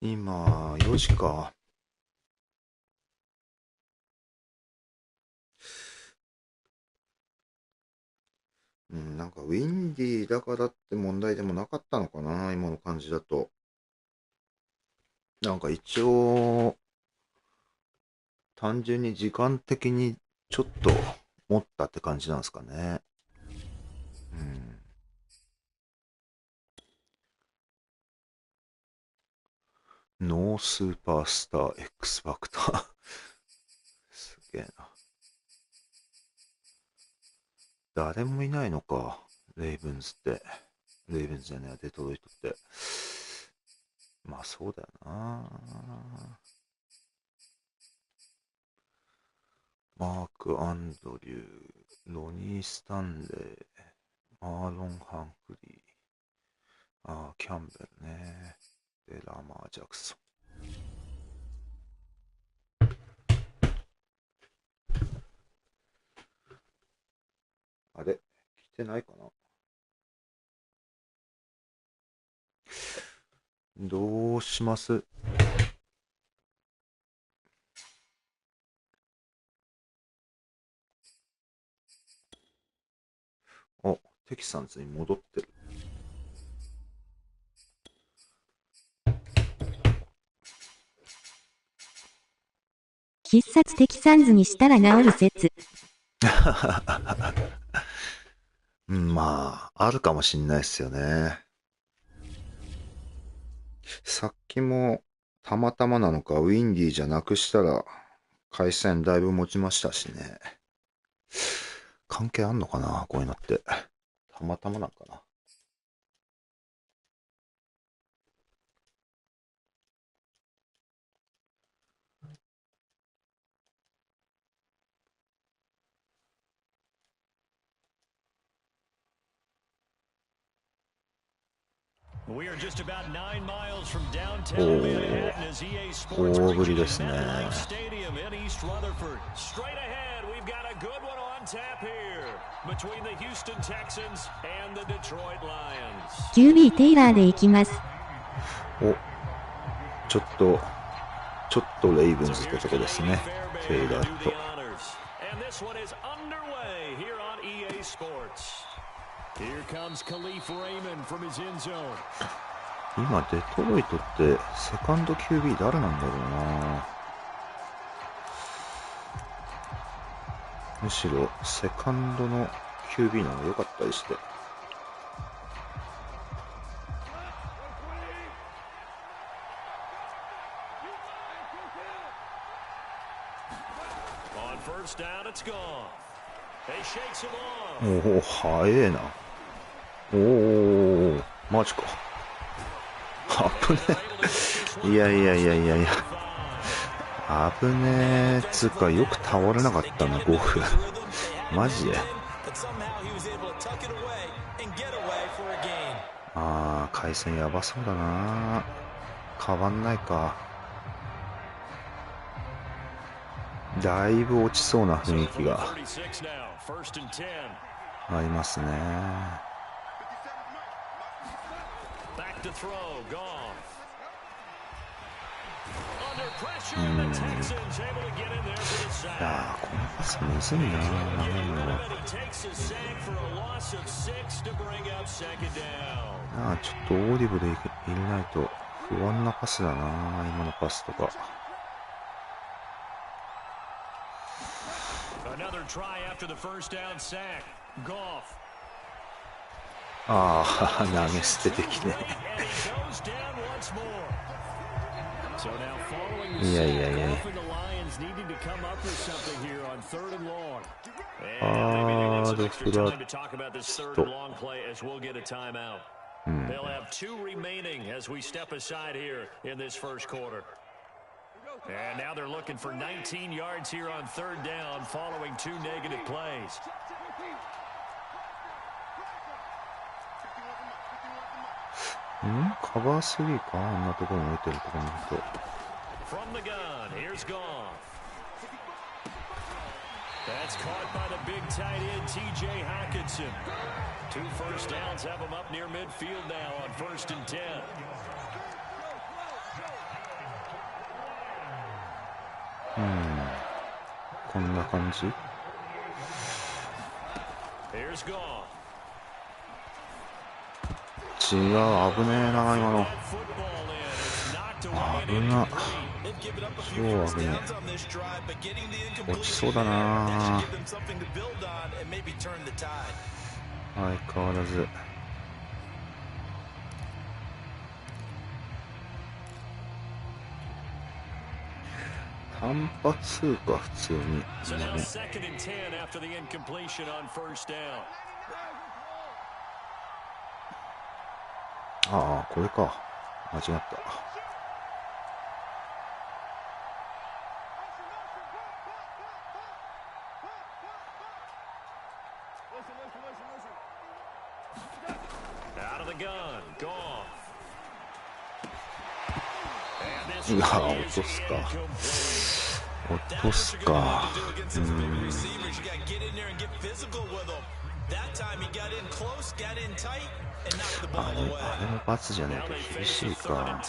今、4時か。なんかウィンディーだからって問題でもなかったのかな、今の感じだと。なんか一応、単純に時間的にちょっと持ったって感じなんですかね。ノースーパースター X ファクター。すげえな。誰もいないのか、レイブンズって。レイブンズじゃねえ、デトロイトって。まあそうだよな。マーク・アンドリュー、ロニー・スタンレー、マーロン・ハンクリー、キャンベルね。で、ラマー・ジャクソン。あれ来てないかな。どうします？あ、テキサンズに戻ってる。必殺テキサンズにしたら治る説。うん、まあ、あるかもしんないっすよね。さっきもたまたまなのかウィンディーじゃなくしたら回線だいぶ持ちましたしね。関係あんのかなこういうのって。たまたまなんかな。We are just about 9 miles from downtown Manhattan as EA Sports reaches MetLife Stadium in East Rutherford. Straight ahead, we've got a good one on tap here between the Houston Texans and the Detroit Lions. QB テイラーで行きます。お、ちょっとレイブンズってとこですね。テイラーと。And this one is underway here on EA Sports. Here comes Khalif Raymond from his end zone. 今デトロイトってセカンド QB 誰なんだろうな。むしろセカンドの QB の方が良かったりして。On first down, it's gone. He shakes him off. おお、早えな。おお、マジか。危ねえ。いや。危ねえ。つうか、よく倒れなかったな、5分。マジで。あー、回線やばそうだな。変わんないか。だいぶ落ちそうな雰囲気がありますね。いやー、このパスむずいな、長いのは。ちょっとオーディブで入れないと不安なパスだな、今のパスとか。ああ、投げ捨て的ね。いや。あー、レフラット。They'll have 2 remaining as we step aside here in this first quarter. And now they're looking for 19 yards here on third down following 2 negative plays. Cover 3か、あんなところに置いてるところにいると。From the gun, here's Goff. That's caught by the big tight end TJ Hawkinson. 2 first downs have him up near midfield now on 1st and 10. こんな感じ。Here's Goff. 違う、危ねえな、今の。危な。超危ねえ。落ちそうだな。相変わらず。単発か、普通に。ああ、これか。間違った。うわ、落とすか。落とすか。あれも罰じゃねえと厳しいか。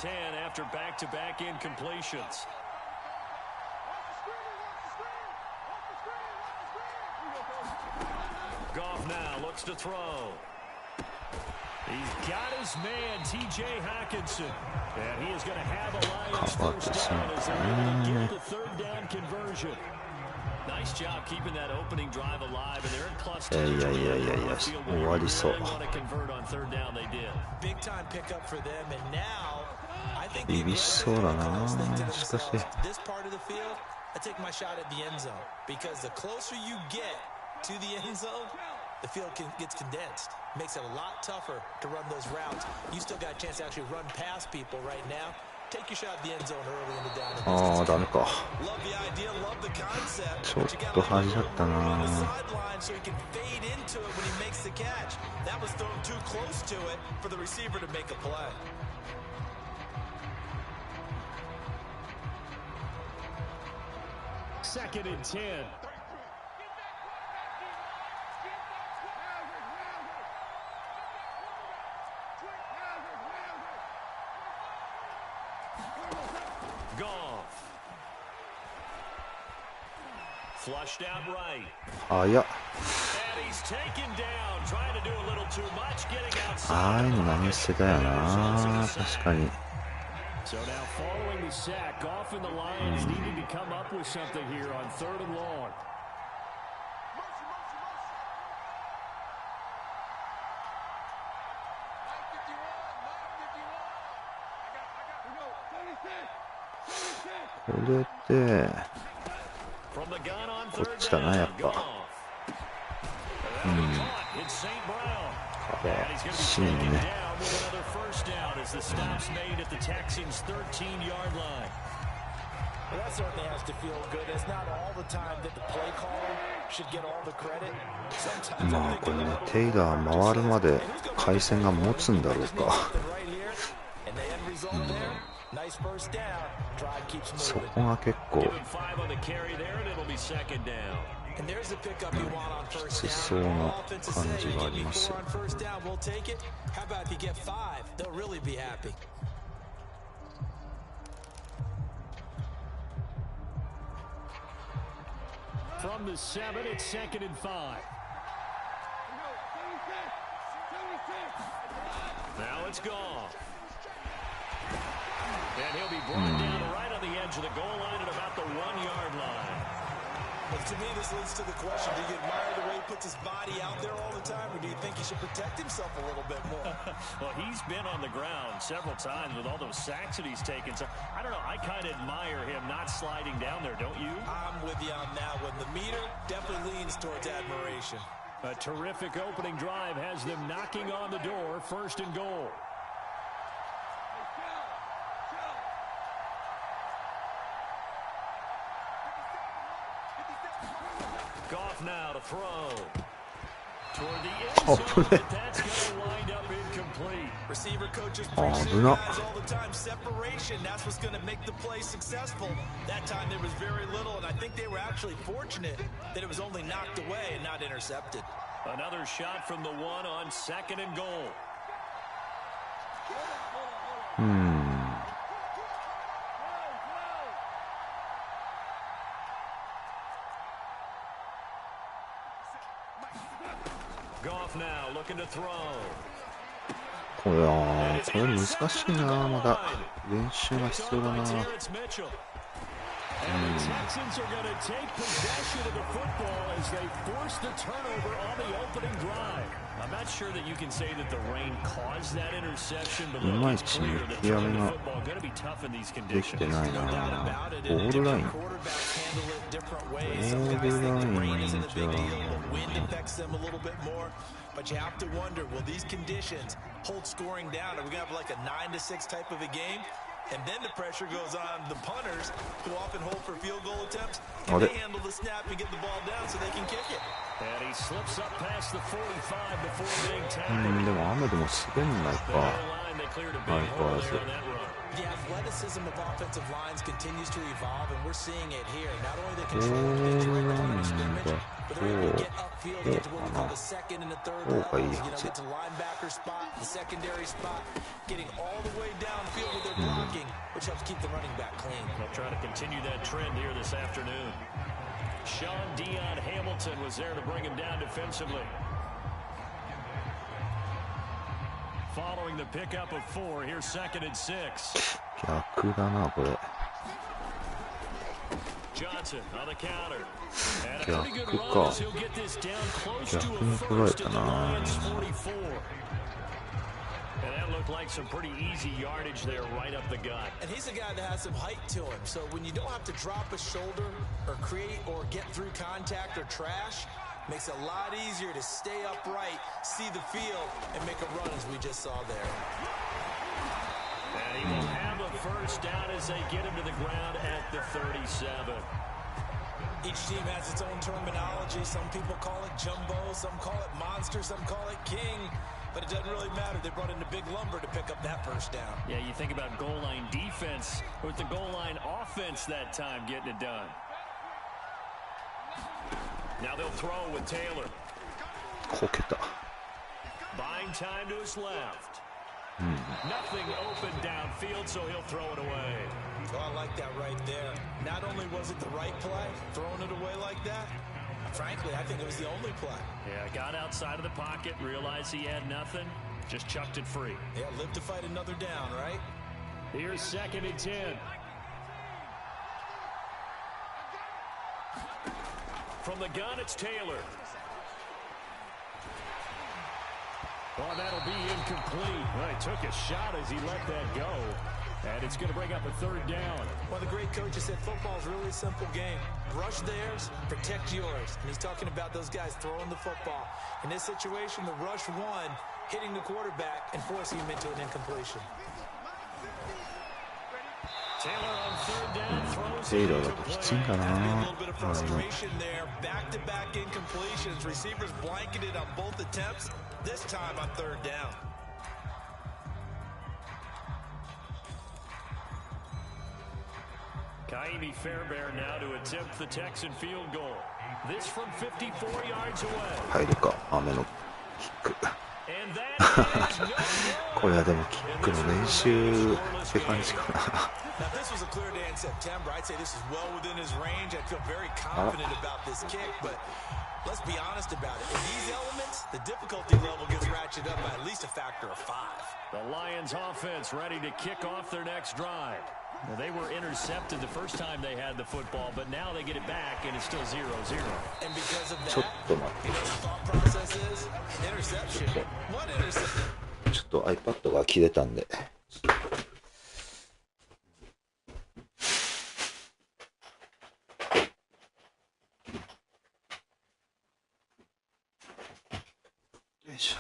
He's got his man, TJ Hawkinson, and he is going to have a Lions first down as they get the third down conversion. Nice job keeping that opening drive alive, and they're in plus two. 終わりそう。厳しそうだな。しかし。I take my shot at the end zone because the closer you get to the end zone, the field gets condensed. Makes it a lot tougher to run those routes. You still got a chance to actually run past people right now. Take your shot at the end zone early in the down. ああ、ダメか。Love the idea, love the concept. ちょっと端だったな。So he can fade into it when he makes the catch. That was thrown too close to it for the receiver to make a play. Second and 10. Flushed out right. あ、いや。 And he's taken down, trying to do a little too much, getting outside. ああいうの何してたよな。確かに。So now following the sack, off in the Lions needing to come up with something here on third and long.こっちだな、やっぱ。シーンね。まあこれね、テイラー回るまで回線が持つんだろうか。そこが結構きつそうな感じがありますよ。From the 7, it's 2nd and 5. Now it's gone. And he'll be brought down right on the edge of the goal line at about the 1-yard line. But to me, this leads to the question, do you admire the way he puts his body out there all the time, or do you think he should protect himself a little bit more? Well, he's been on the ground several times with all those sacks that he's taken. So, I don't know, I kind of admire him not sliding down there, don't you? I'm with you on that one. The meter definitely leans towards admiration. A terrific opening drive has them knocking on the door, 1st and goal. Goff now to throw. Toward the end zone, but that's going to wind up incomplete. Receiver coaches preach to guys all the time. Separation, that's what's going to make the play successful. That time there was very little, and I think they were actually fortunate that it was only knocked away and not intercepted. Another shot from the 1 on 2nd and goal. Goff now looking to throw. これ難しいな。まだ練習が必要だな。And the Texans are going to take possession of the football as they force the turnover on the opening drive. I'm not sure that you can say that the rain caused that interception, but look, it's clear that throwing the football is going to be tough in these conditions. No doubt about it. And different quarterbacks handle it different ways. Sometimes think the rain isn't a big deal. The wind affects them a little bit more. But you have to wonder, will these conditions hold scoring down? Are we going to have like a 9-6 type of a game? And then the pressure goes on the punters, who often hold for field goal attempts. Can they handle the snap and get the ball down so they can kick it? And he slips up past the 45 before being tackled. でも雨でも滑んないか。相変わらず。The athleticism of offensive lines continues to evolve, and we're seeing it here. Not only the control of the line of scrimmage, but they're able to get upfield, get to what we call the second and the third levels. Get to linebacker spot, the secondary spot, getting all the way downfield with their blocking, which helps keep the running back clean. They'll try to continue that trend here this afternoon. Sean Dion Hamilton was there to bring him down defensively. Following the pickup of 4, here's 2nd and 6. 逆だなこれ。 Johnson on the counter. And a pretty good 逆 run か。 as he'll get this down close to 逆 a に捉え first た at the な。 Lions 44. And that looked like some pretty easy yardage there right up the gut. And he's a guy that has some height to him. So when you don't have to drop a shoulder or create or get through contact or trash, makes it a lot easier to stay upright, see the field, and make a run as we just saw there. And he will have a first down as they get him to the ground at the 37. Each team has its own terminology. Some people call it jumbo, some call it monster, some call it king. But it doesn't really matter. They brought in the big lumber to pick up that first down. Yeah, you think about goal line defense with the goal line offense that time getting it done. Now they'll throw with Taylor. こけた。 Buying time to his left. Nothing open downfield, so he'll throw it away. Oh, I like that right there. Not only was it the right play, throwing it away like that, frankly, I think it was the only play. Yeah, got outside of the pocket, realized he had nothing, just chucked it free. Yeah, live to fight another down, right? Here's 2nd and 10. From the gun, it's Taylor. Oh, that'll be incomplete. Well, he took a shot as he let that go. And it's going to bring up a 3rd down. One of the great coaches said football is really a simple game. Rush theirs, protect yours. And he's talking about those guys throwing the football. In this situation, the rush one, hitting the quarterback and forcing him into an incompletion. Taylor on 3rd down, throws テイラーだときついんだな。 A little bit of frustration there. Back-to-back incompletions. Receivers blanketed on both attempts. This time on 3rd down. Kaimi Fairbairn now to attempt the Texan field goal. This from 54 yards away. 入るか、雨のキック。 And that is no これはでもキックの練習って感じかな。 Now, this was a clear day in September. I'd say this is well within his range. I feel very confident about this kick, but let's be honest about it. In these elements, the difficulty level gets ratcheted up by at least a factor of 5. The Lions offense ready to kick off their next drive. Now, they were intercepted the first time they had the football, but now they get it back and it's still 0-0. And because of ちょっ that, と待って。 you know, the thought process is interception. What interception? ちょっと iPad が切れたんで。よいしょ。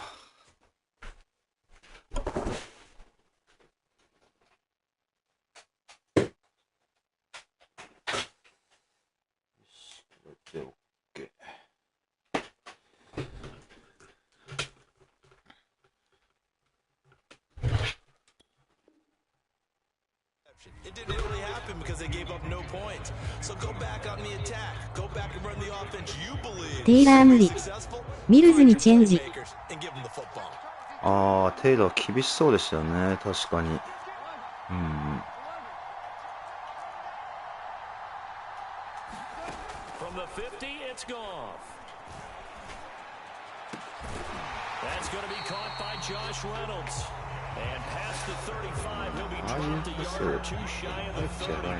これで OK。It didn't really happen because they gave up no points. So go back on the attack. Go back and run the offense you believe. テイラー無理。ミルズにチェンジ。 And give them the football. ああ、テイラー厳しそうでしたよね、確かに。うん。 From the 50, it's Goff. That's going to be caught by Josh Reynolds. And past the 35, he'll be dropped a yard or two shy of the 30.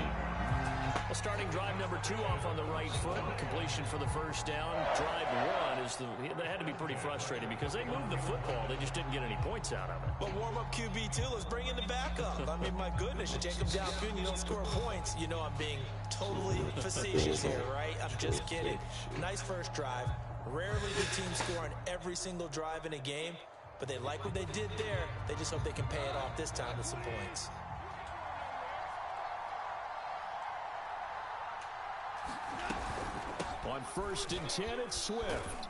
Well, starting drive number 2 off on the right foot. Completion for the first down. Drive 1 is that had to be pretty frustrating because they moved the football. They just didn't get any points out of it. But warm-up QB2, let's bring in the backup. I mean, my goodness, you take them downfield and you don't score points. You know I'm being totally facetious here, right? I'm just kidding. Nice first drive. Rarely do teams score on every single drive in a game, but they like what they did there. They just hope they can pay it off this time with some points. On 1st and 10, it's Swift.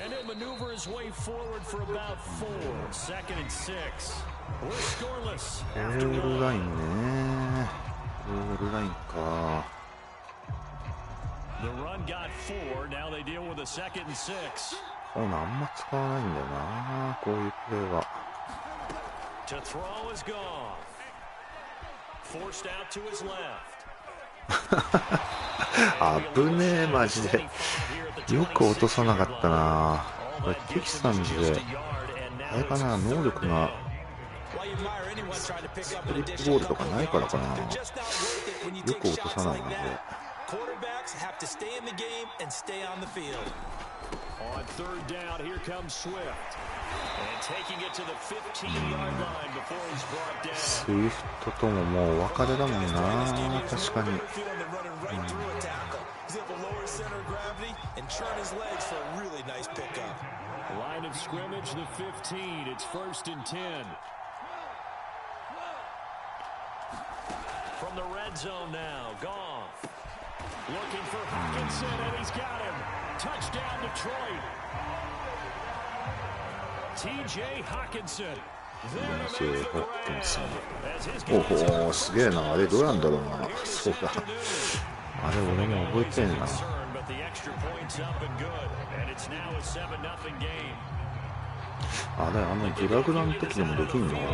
And he'll maneuver his way forward for about 4. 2nd and 6. We're scoreless ゴ after ールライ 1. ンね。ゴールラインか。The run got 4. Now they deal with a 2nd and 6. こういうのあんま使わないんだよな、こういうプレーは。To throw is gone. Forced out to his left. 危ねえマジで。よく落とさなかったな。これテキサンズであれかな、能力がスプリットボールとかないからかな。よく落とさないなこれ。On 3rd down, here comes Swift. And taking it to the 15-yard line before he's brought down. スイフトとももうお別れだもんな、確かに。Line of scrimmage, the 15. It's 1st and 10. From the red zone now, Goff. Looking for Hawkinson, and he's got him. Touchdown, Detroit. TJ Hawkinson. おお、すげえな。あれどうなんだろうな。そうだ、あれ俺も覚えてんな。あれ、あのグラグラの時でもできんのかな。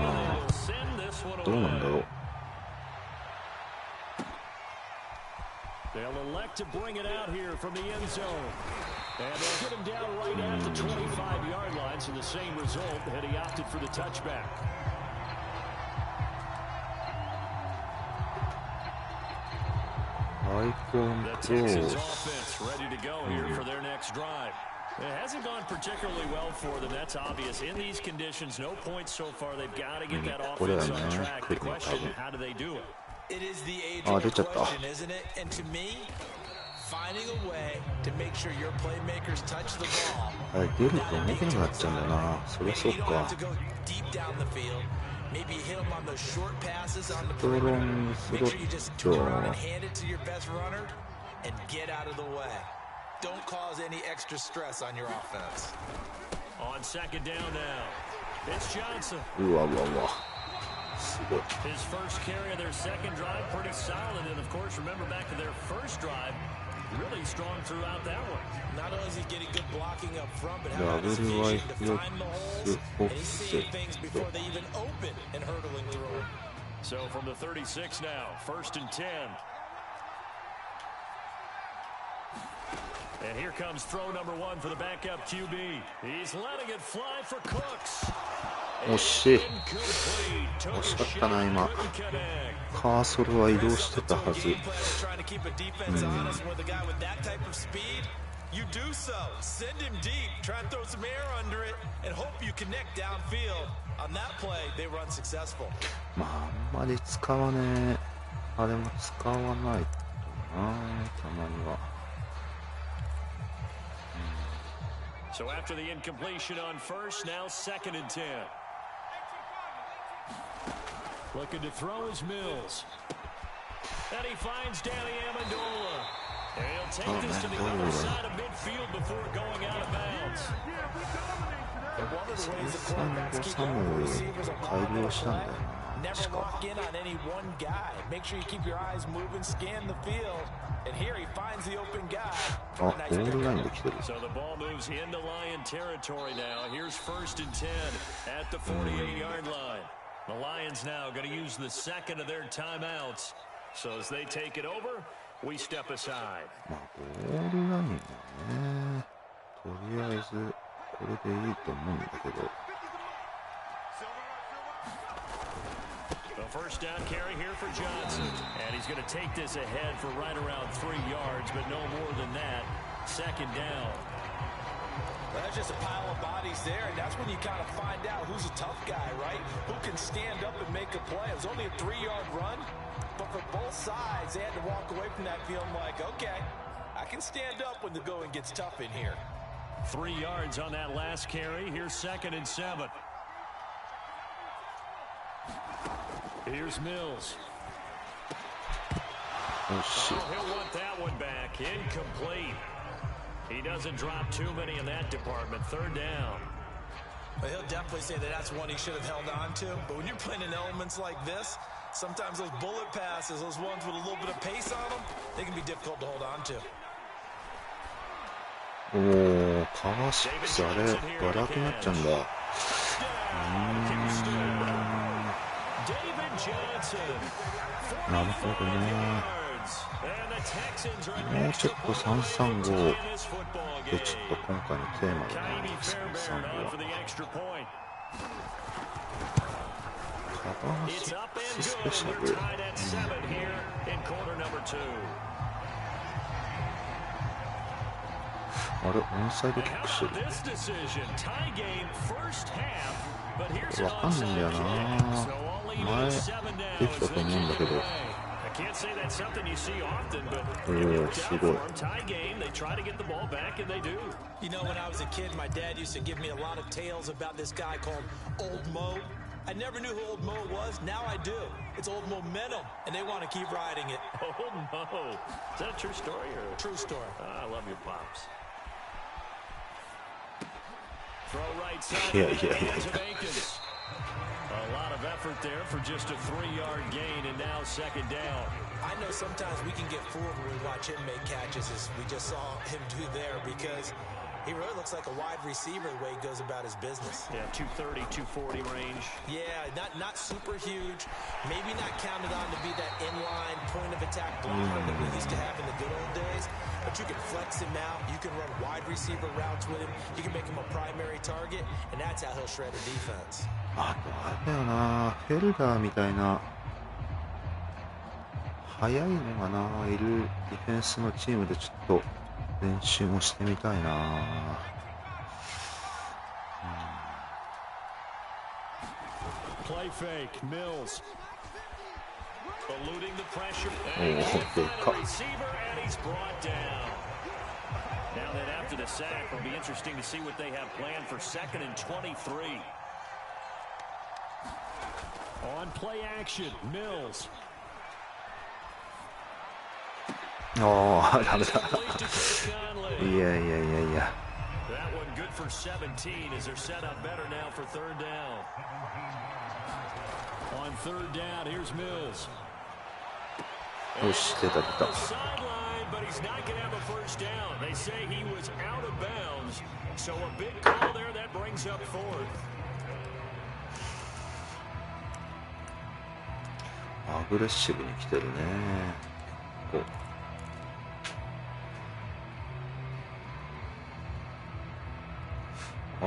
どうなんだろう。They'll elect to bring it out here from the end zone. And they'll get him down right at the 25-yard line, so the same result had he opted for the touchback. The Texans offense ready to go here for their next drive. It hasn't gone particularly well for them, that's obvious. In these conditions, no points so far. They've got to get that offense on track. The question, how do they do it? It is the age-old question, isn't it? And to me, finding a way to make sure your playmakers touch the ball. あれ出ると動けなくなっちゃうんだよな。そりゃそうか。Maybe hit him on those short passes on the perimeter. Make sure you just turn around and hand it to your best runner and get out of the way. Don't cause any extra stress on your offense. On 2nd down now, it's Johnson. うわうわうわ。すごい。 His first carry of their 2nd drive, pretty solid. And of course, remember back to their 1st drive, really strong throughout that one. Not only is he getting good blocking up front, but how about his vision to find the holes, and he's seeing things before they even open and hurtlingly roll. So from the 36 now, 1st and 10. And here comes throw number 1 for the backup QB. He's letting it fly for Cooks. 惜しい。惜しかったな今。カーソルは移動してたはず。You do so. Send him deep. Try and throw some air under it and hope you connect downfield. On that play, they were unsuccessful. まああんまり使わねえ。あれも使わないとな、たまには。So after the incompletion on 1st, now 2nd and 10. Looking to throw his Mills. And he finds Danny Amendola. And he'll take this to the other side of midfield before going out of bounds. One of the ways the quarterbacks keep their receivers apart. Never lock in on any one guy. Make sure you keep your eyes moving, scan the field. And here he finds the open guy. So the ball moves into Lion territory now. Here's 1st and 10 at the 48-yard line. The Lions now going to use the 2nd of their timeouts. So as they take it over, we step aside. まあゴールラインだね。とりあえずこれでいいと思うんだけど。The 1st down carry here for Johnson, and he's going to take this ahead for right around 3 yards, but no more than that. 2nd down. That's just a pile of bodies there, and that's when you kind of find out who's a tough guy, right? Who can stand up and make a play. It was only a 3-yard run, but for both sides, they had to walk away from that feeling like, okay, I can stand up when the going gets tough in here. 3 yards on that last carry. Here's 2nd and 7. Here's Mills. Oh, shit. Oh, he'll want that one back. Incomplete. He doesn't drop too many in that department. 3rd down. Well, he'll definitely say that that's one he should have held on to. But when you're playing in elements like this, sometimes those bullet passes, those ones with a little bit of pace on them, they can be difficult to hold on to. おー、カー6、あれ、バラ空きになっちゃうんだ。なるほどね。もうちょっと335で、ちょっと今回のテーマだな、335は。カバー6スペシャル。あれ、オンサイドキックしてる。わかんないんだよな。前できたと思うんだけど。おお、すごい。I never knew who Old Mo was. Now I do. It's Old Momentum, and they want to keep riding it. Old Mo. Is that a true story or? True story. I love your pops. Throw right side. Yeah. A lot of effort there for just a 3-yard gain, and now second down. I know sometimes we can get fooled when we watch him make catches, as we just saw him do there, because he really looks like a wide receiver the way he goes about his business. Yeah, 230, 240 range. Yeah, not super huge. Maybe not counted on to be that inline point of attack blocker that we used to have in the good old days. But you can flex him out. You can run wide receiver routes with him. You can make him a primary target, and that's how he'll shred a defense. あとあれだよな、ヘルダーみたいな速いのがな、いるディフェンスのチームでちょっと練習もしてみたいな。Play fake, Mills. Eluding the pressure. おお、でかっ。 Now that after the sack, it'll be interesting to see what they have planned for 2nd and 23. On play action, Mills. おー、ダメだ。いや。That one good for 17 as they're set up better now for 3rd down. On 3rd down, here's Mills. よし、出た。Sideline, but he's not going to have a 1st down. They say he was out of bounds, so a big call there that brings up 4th. アグレッシブに来てるね。こう。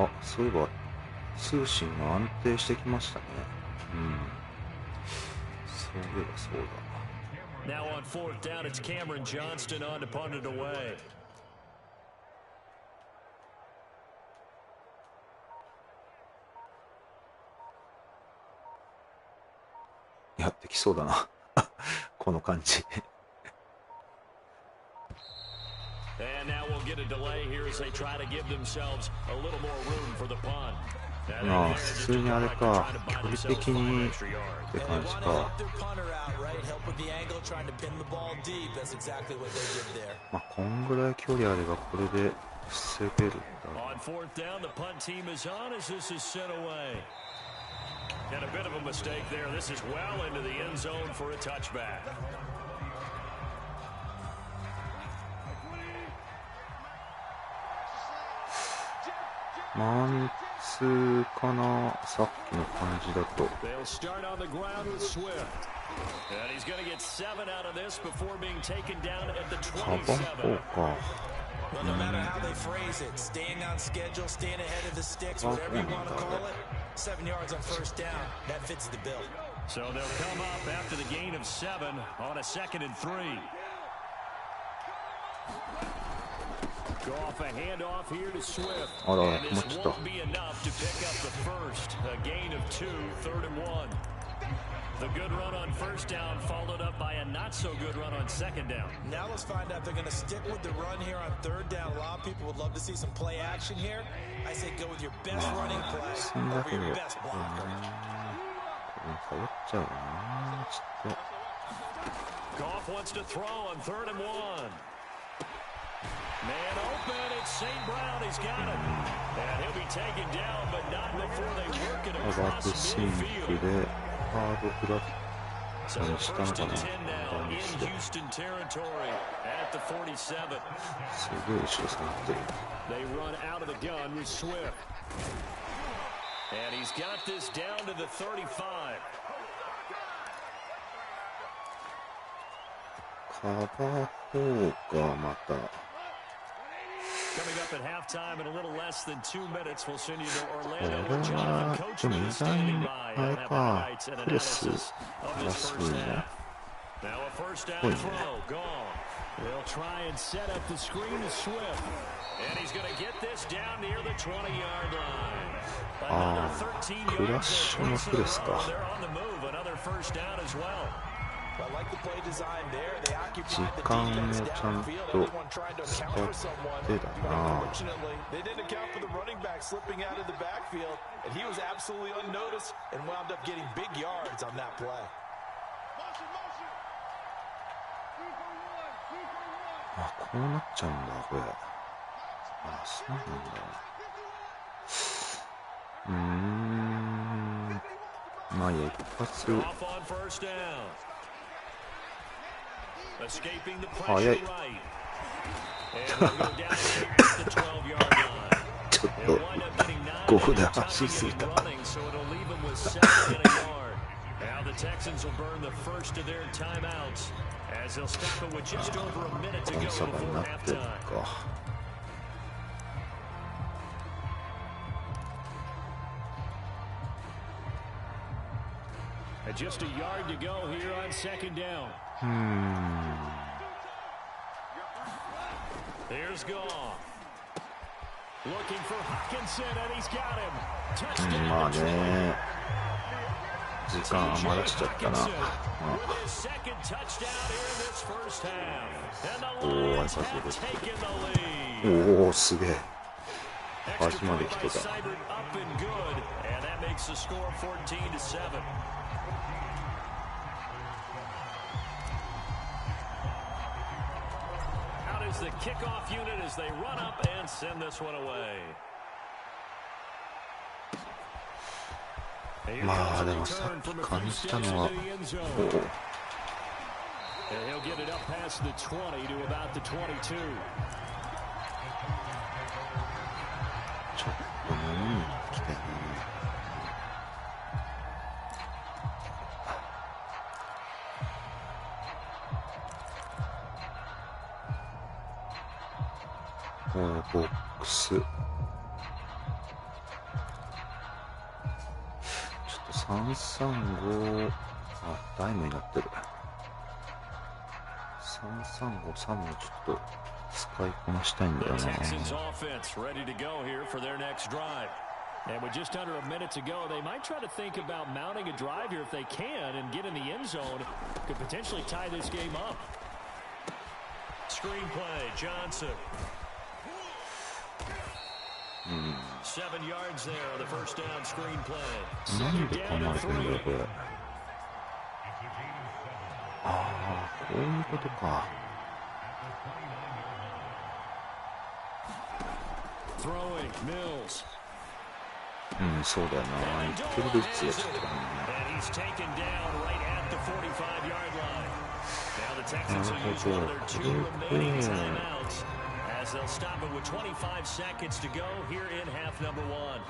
あ、そういえば通信が安定してきましたね。そういえばそうだ。Now on 4th down, it's Cameron Johnston on to punt it away. やってきそうだな。この感じ。And now we'll get a delay here as they try to give themselves a little more room for the punt. まあ普通にあれか、距離的にって感じか。まあこんぐらい距離あればこれで防げるんだ。On 4th down, the punt team is on as this is sent away. And a bit of a mistake there. This is well into the end zone for a touchback. マンツーかな、さっきの感じだと。They'll start on the ground with Swift. And he's going to get 7 out of this before being taken down at the 27. Well, no matter how they phrase it, staying on schedule, staying ahead of the sticks, whatever you want to call it, 7 yards on 1st down, that fits the bill. So they'll come up after the gain of 7 on a 2nd and 3. Go off a handoff here to Swift. And this won't be enough to pick up the first. A gain of 2, 3rd and 1. The good run on 1st down followed up by a not-so-good run on 2nd down. Now let's find out if they're going to stick with the run here on 3rd down. A lot of people would love to see some play action here. I say go with your best running play over your best blocker. Goff wants to throw on 3rd and 1. Man open, it's St. Brown, he's got it. And he'll be taken down, but not before they work it across midfield. ハードフラッ So a first and 10 now in Houston territory at the 47. すごい後ろ下がってる。 They run out of the gun with Swift. And he's got this down to the 35. カバー4がまた。 Coming up at halftime in a little less than 2 minutes, we'll send you to こ Orlando れ where は Jonathan で Coachman も意 is 外 standing に by あ and れ have か highlights and プレス analysis of ら this しい first ね。 half. Now a first down throw, gone. They'll try and set up the screen to Swift. And he's going to get this down near the 20-yard line. Another 13 yards and puts it around. They're on the move. Another first down as well. I like the play design there. They 時 occupied the 間を defense ちゃん downfield. と Everyone tried to 使 account っ for someone. てだ But な。 unfortunately, they didn't account for the running back slipping out of the backfield, and he was absolutely unnoticed and wound up getting big yards on that play. あ、こうなっちゃうんだ、これ。あ、そうなんだ。まあいいや、一発。早い。ちょっと、ここで走りすぎた。Now the Texans will burn the first of their timeouts as they'll stop it with just over a minute to go before halftime. And just a yard to go here on second down. Here's Goff. Looking for Hawkinson, and he's got him. Touchdown. まあね。時間余らしちゃったな。おお、挨拶です。おお、すげえ。端まで来てた。Out is the kickoff unit as they run up and send this one away. まあでもさっき感じたのは、おお。He'll get it up past the 20 to about the 22. ちょっと飲みに来てね。ボックス。ちょっと335、あ、ダイムになってる。3353もちょっと使いこなしたいんだよな。And with just under a minute to go, they might try to think about mounting a drive here if they can and get in the end zone. Could potentially tie this game up. Screenplay, Johnson. 7 yards there on the first down screenplay. なんで構えてんだよこれ。ああ、こういうことか。Throwing, Mills. うん、そうだよな。言ってる率がちょっとね。And he's taken down right at the 45-yard line. Now the Texans will use one of their 2 remaining timeouts as they'll stop it with 25 seconds to go here in half number 1.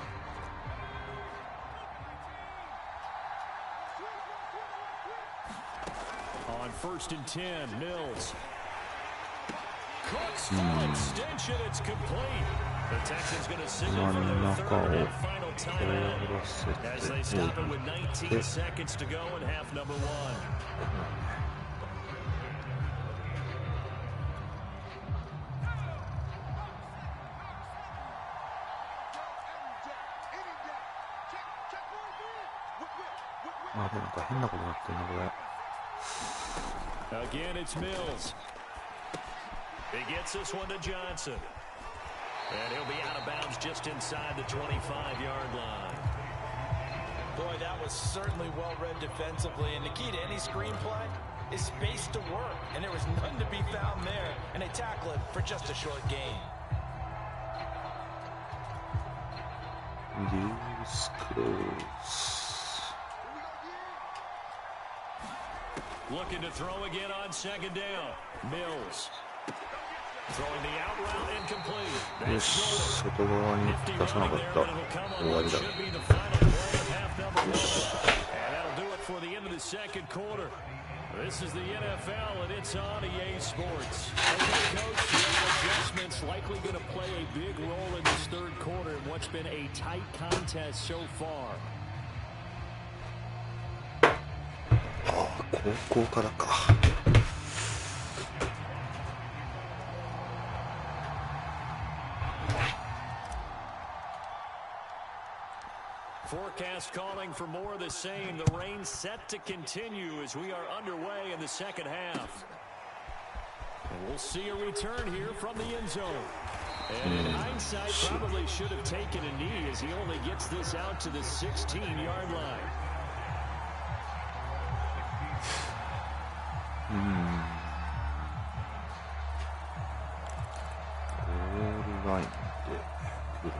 On first and 10, Mills. Cooks full extension, it's complete. The Texans going to signal for their third and final timeout as they stop it with 19 seconds to go in half number 1. あ、でもなんか変なことになってんなこれ。Again, it's Mills. He gets this one to Johnson. And he'll be out of bounds just inside the 25-yard line. Boy, that was certainly well-read defensively. And the key to any screenplay is space to work. And there was none to be found there. And they tackle it for just a short gain. Loose close. Looking to throw again on second down. Mills. Throwing the out route incomplete. よし、外側に出さなかった。終わりだ。よし。And that'll do it for the end of the second quarter. This is the NFL, and it's on EA Sports. Okay, Coach, the adjustments likely going to play a big role in this third quarter in what's been a tight contest so far. 高校からか。Forecast calling for more of the same. The rain set to continue as we are underway in the second half. And we'll see a return here from the end zone. And in hindsight, probably should have taken a knee as he only gets this out to the 16-yard line. ゴールラインで来るな。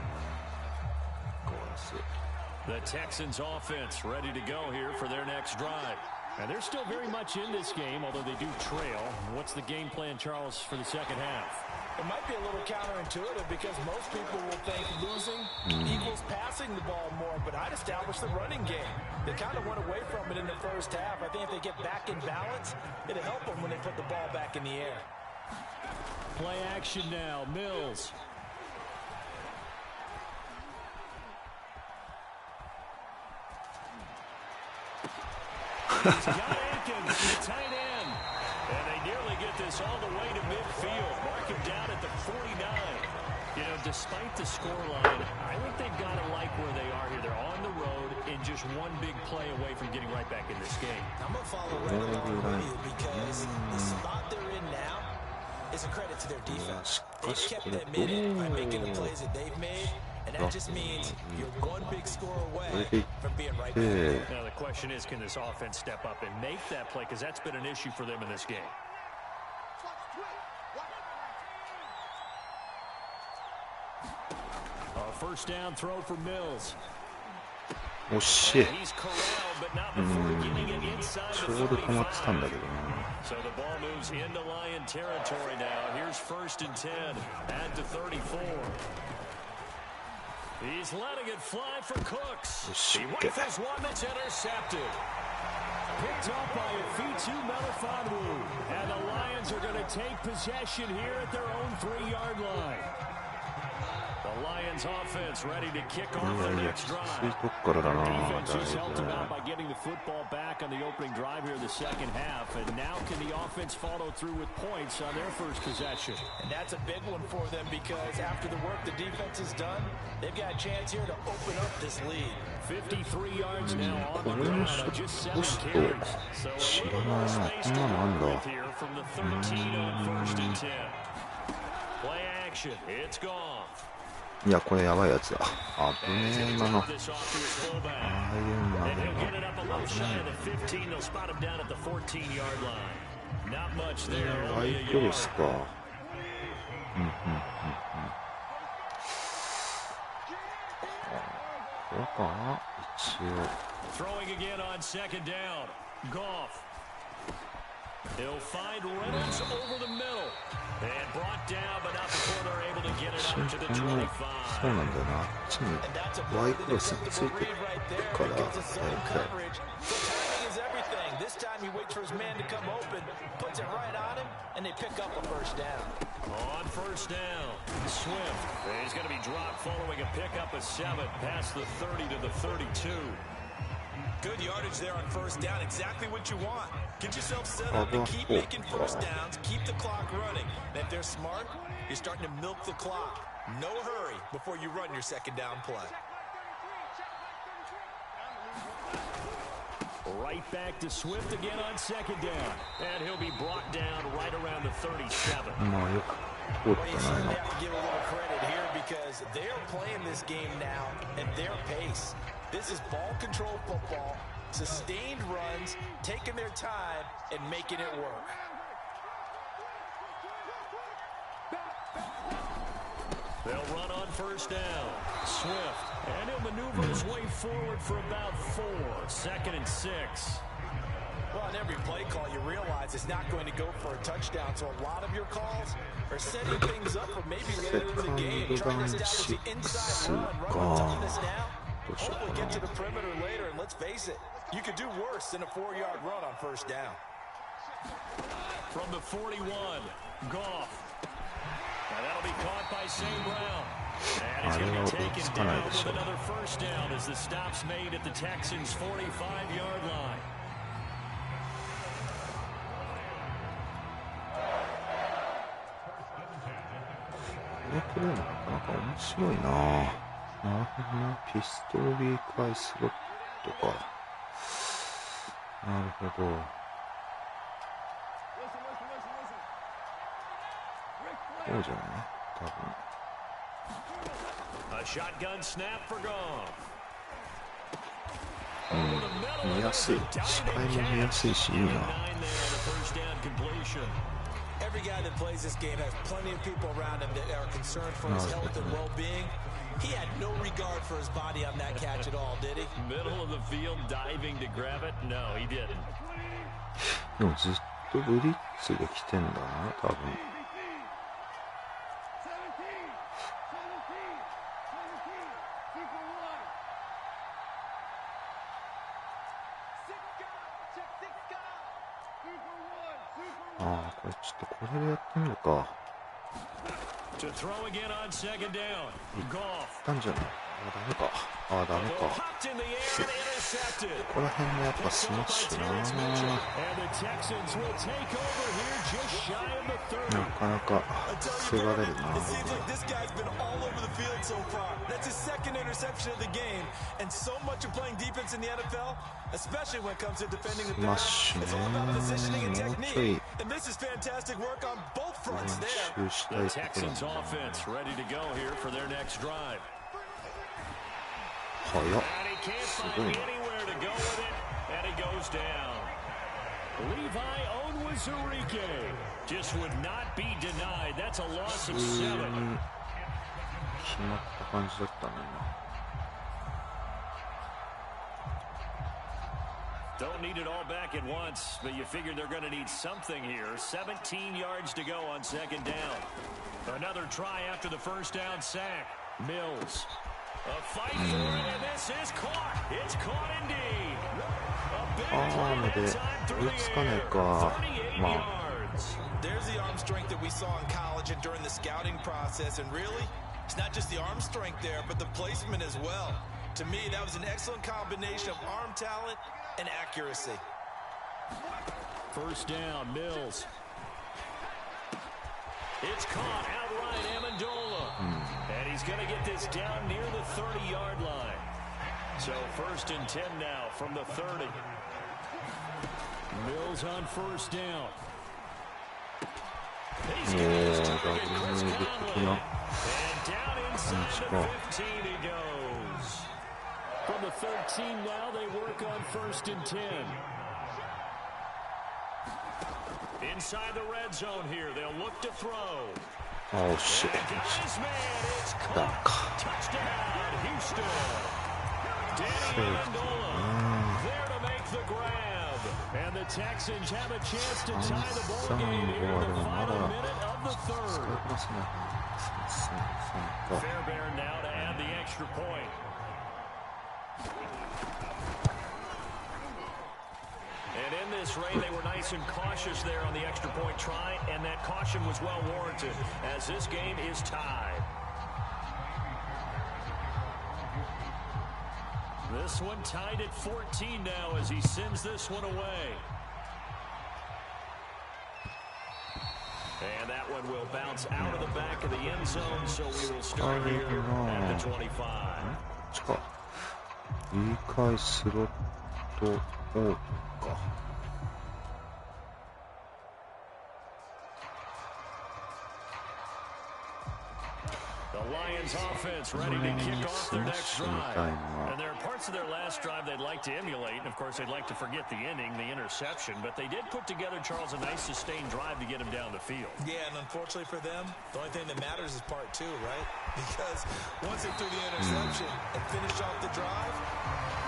The Texans offense ready to go here for their next drive. And they're still very much in this game, although they do trail. What's the game plan, Charles, for the second half? It might be a little counterintuitive because most people will think losing equals passing the ball more, but I'd establish the running game. They kind of went away from it in the first half. I think if they get back in balance, it'll help them when they put the ball back in the air. Play action now, Mills. He's got Akins, the tight end. And they nearly get this all the way to midfield. Mark him down at the 49. You know, despite the scoreline, I think they've got to like where they are here. They're on the road and just one big play away from getting right back in this game. I'm going to follow right along with you because the spot they're in now is a credit to their defense. They've kept them in it by making the plays that they've made. And that just means you're one big score away from being right back. Now the question is, can this offense step up and make that play? Because that's been an issue for them in this game. A first down throw for Mills. 惜しい。 He's corralled, but not before getting it inside the ちょうど止まってたんだけどな。 So the ball moves into Lion territory now. Here's first and 10 at the 34. He's letting it fly for Cooks. He rifles one that's intercepted. Picked up by Afitu Melifonwu. And the Lions are going to take possession here at their own 3-yard line. The Lions offense ready to kick off the next drive. Defense just helped them out by getting the football back on the opening drive here in the second half. And now can the offense follow through with points on their first possession? And that's a big one for them because after the work the defense has done, they've got a chance here to open up this lead. 53 yards now on the ground on just 7 carries. So a little more space to work with here from the 13 on first and 10. Play action. It's gone. いや、これやばいやつだ。危ねえ、今の。ああいうの危ない。相手ですか。これか一応。Throwing again on second down. Goff. He'll find Reynolds over the middle. And brought down, but not before they're able to get it out to the 25. そうなんだよな。あっちにワイクロスがついてるから大体。This time he waits for his man to come open, puts it right on him, and they pick up a first down. On first down, Swift. He's going to be dropped following a pickup of 7 past the 30 to the 32. Good yardage there on first down. Exactly what you want. Get yourself set up and keep making first downs. Keep the clock running. And if they're smart, you're starting to milk the clock. No hurry before you run your second down play. Right back to Swift again on second down. And he'll be brought down right around the 37. Well, you certainly have to give a little credit here because they're playing this game now at their pace. This is ball control football, sustained runs, taking their time and making it work. They'll run on first down. Swift. And he'll maneuver his way forward for about 4. Second and 6. Well, on every play call, you realize it's not going to go for a touchdown. So a lot of your calls are setting things up for maybe later in the game, trying to establish the inside run on toughness now. Hopefully get to the perimeter later, and let's face it, you could do worse than a 4-yard run on first down. From the 41, Goff. Now that'll be caught by St. Brown. And it's going to be taken down with another first down as the stop's made at the Texans' 45-yard line. This play なかなか面白いな。なるほどな。ピストルウィークアイスロットか。なるほど。こうじゃない多分。A shotgun snap for Goff. 見やすい。視界も見やすいしいいな。Every guy that plays this game has plenty of people around him that are concerned for his health and well-being. He had no regard for his body on that catch at all, did he? Middle of the field diving to grab it? No, he didn't. でもずっとブリッツで来てんだな、多分。ああ、これちょっとこれでやってみるか。To throw again on second down. たんじゃない？あ、ダメか。あ、ダメか。ここら辺もやっぱスマッシュな。なかなか防がれるな。スマッシュね。もうちょい練習したいところだな。早っ。すごいな。決まった感じだったね。Don't need it all back at once, but you figure they're going to need something here. 17 yards to go on second down. Another try after the first down sack. Mills. A fight for it, and this is caught. It's caught indeed. A big play that time through the air. 38 yards. There's the arm strength that we saw in college and during the scouting process, and really, it's not just the arm strength there, but the placement as well. To me, that was an excellent combination of arm talent and accuracy. First down, Mills. It's caught outright, Amendola. And he's going to get this down near the 30-yard line. So first and 10 now from the 30. Mills on first down. He's getting his target, Chris Conley. And down inside the 15 he goes. From the 13 now, they work on first and 10. Inside the red zone here, they'll look to throw. Oh, shit. Touchdown, Houston. Danny Amendola there to make the grab. And the Texans have a chance to tie the ball game here in the final minute of the third. Fairbairn now to add the extra point. And in this rain, they were nice and cautious there on the extra point try, and that caution was well warranted as this game is tied. This one tied at 14 now as he sends this one away. And that one will bounce out of the back of the end zone, so we will start here at the 25. いい回スロットオープンか。The Lions offense ready to kick off their next drive. And there are parts of their last drive they'd like to emulate. And, of course, they'd like to forget the inning, the interception. But they did put together, Charles, a nice sustained drive to get him down the field. Yeah, and unfortunately for them, the only thing that matters is part two, right? Because once they threw the interception and finished off the drive,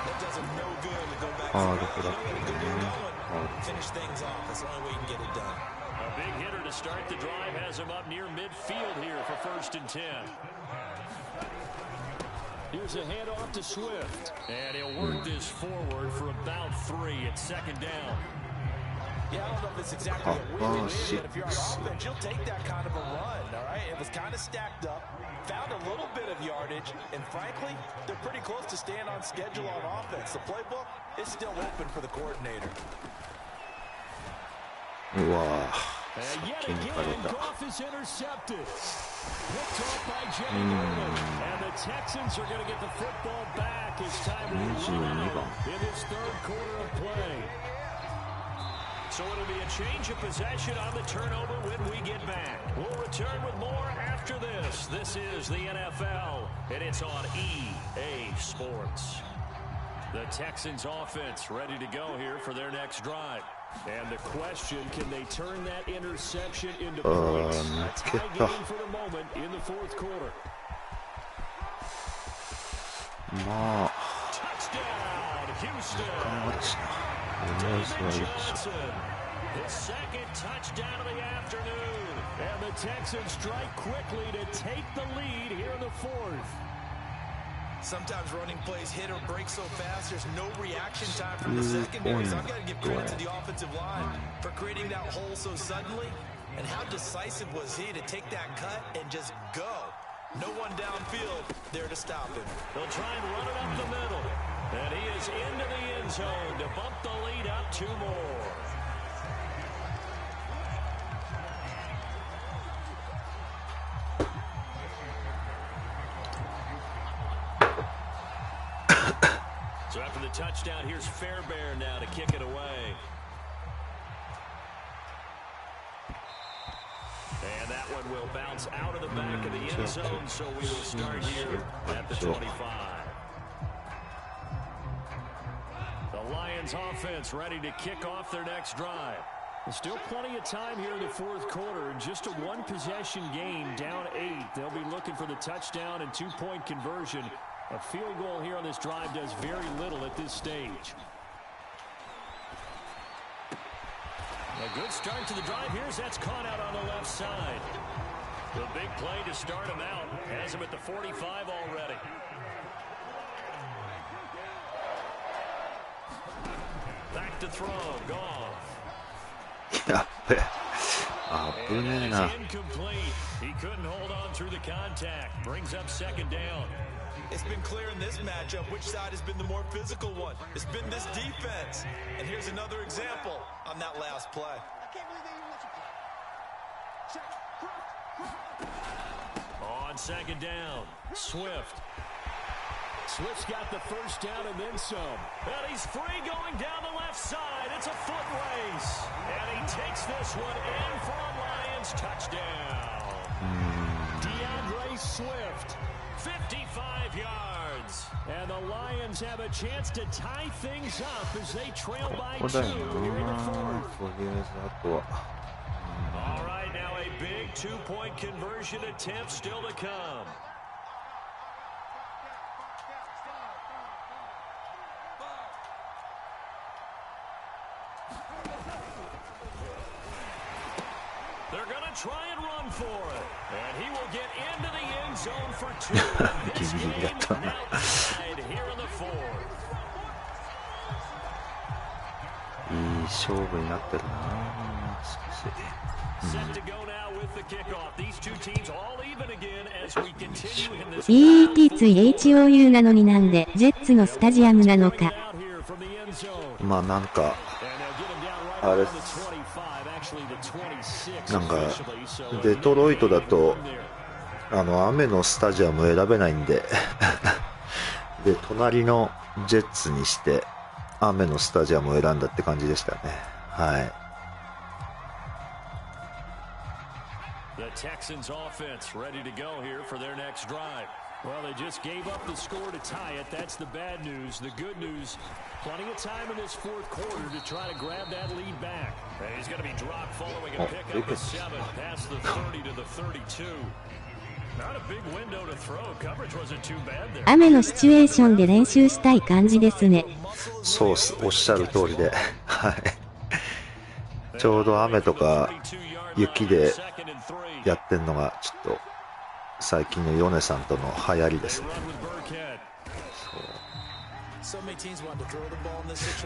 that does them no good to go back to the drive. You know, get a good one going. Finish things off. That's the only way you can get it done. A big hitter to start the drive has him up near midfield here for 1st and 10. Here's a handoff to Swift. And he'll work this forward for about 3 at 2nd down. Yeah, I don't know if it's exactly a win-win, but if you're on offense, you'll take that kind of a run, all right? It was kind of stacked up, found a little bit of yardage, and frankly, they're pretty close to staying on schedule on offense. The playbook is still open for the coordinator. うわぁ、 And yet 先に行か again, れた。 Goff is intercepted. Picked off by Jenny Gordon. And the Texans are going to get the football back as time will run out in this 3rd quarter of play. So it'll be a change of possession on the turnover when we get back. We'll return with more after this. This is the NFL, and it's on EA Sports. The Texans offense ready to go here for their next drive. And the question, can they turn that interception into points? A tie game for the moment in the 4th quarter. まあ、 Touchdown, Houston. 頑張るしな。David Johnson, his 2nd touchdown of the afternoon. And the Texans strike quickly to take the lead here in the 4th. Sometimes running plays hit or break so fast, there's no reaction time from the secondary. So I've got to give credit to the offensive line for creating that hole so suddenly. And how decisive was he to take that cut and just go? No one downfield there to stop him. They'll try and run it up the middle. And he is into the end zone to bump the lead up 2 more. So after the touchdown, here's Fairbairn now to kick it away. And that one will bounce out of the back of the end zone, so we will start here at the 25. The Lions offense ready to kick off their next drive. There's still plenty of time here in the 4th quarter. Just a 1-possession game, down 8. They'll be looking for the touchdown and 2-point conversion. A field goal here on this drive does very little at this stage. A good start to the drive. Here's that's caught out on the left side. The big play to start him out. Has him at the 45 already. Back to throw. Goff. やっべ。危ねえな。 Incomplete. He couldn't hold on through the contact. Brings up 2nd down. It's been clear in this matchup which side has been the more physical one. It's been this defense. And here's another example on that last play. On 2nd down, Swift. Swift's got the 1st down and then some. And he's free going down the left side. It's a foot race. And he takes this one in for a Lions touchdown. DeAndre Swift. 55 yards. And the Lions have a chance to tie things up as they trail by 2 here in the 4th. All right, now a big 2-point conversion attempt still to come. They're going to try and run for it. And he will get into the end zone for 2. This game now tied here in the 4th. いい勝負になってるな。しかし。Set to go now with the kickoff. These two teams all even again as we continue in this. EET つい HOU なのになんでジェッツのスタジアムなのか。まあなんかあれなんかデトロイトだと雨のスタジアム選べないんでで隣のジェッツにして雨のスタジアムを選んだって感じでしたね。はい。The Texans offense ready to go here for their next drive. Well, they just gave up the score to tie it. That's the bad news. The good news, plenty of time in this 4th quarter to try to grab that lead back. And he's going to be dropped following a pickup of 7 past the 30 to the 32. Not a big window to throw. Coverage wasn't too bad there. 雨のシチュエーションで練習したい感じですね。そうっす。おっしゃる通りで。はい。ちょうど雨とか雪でやってんのがちょっと最近のヨネさんとの流行りですね。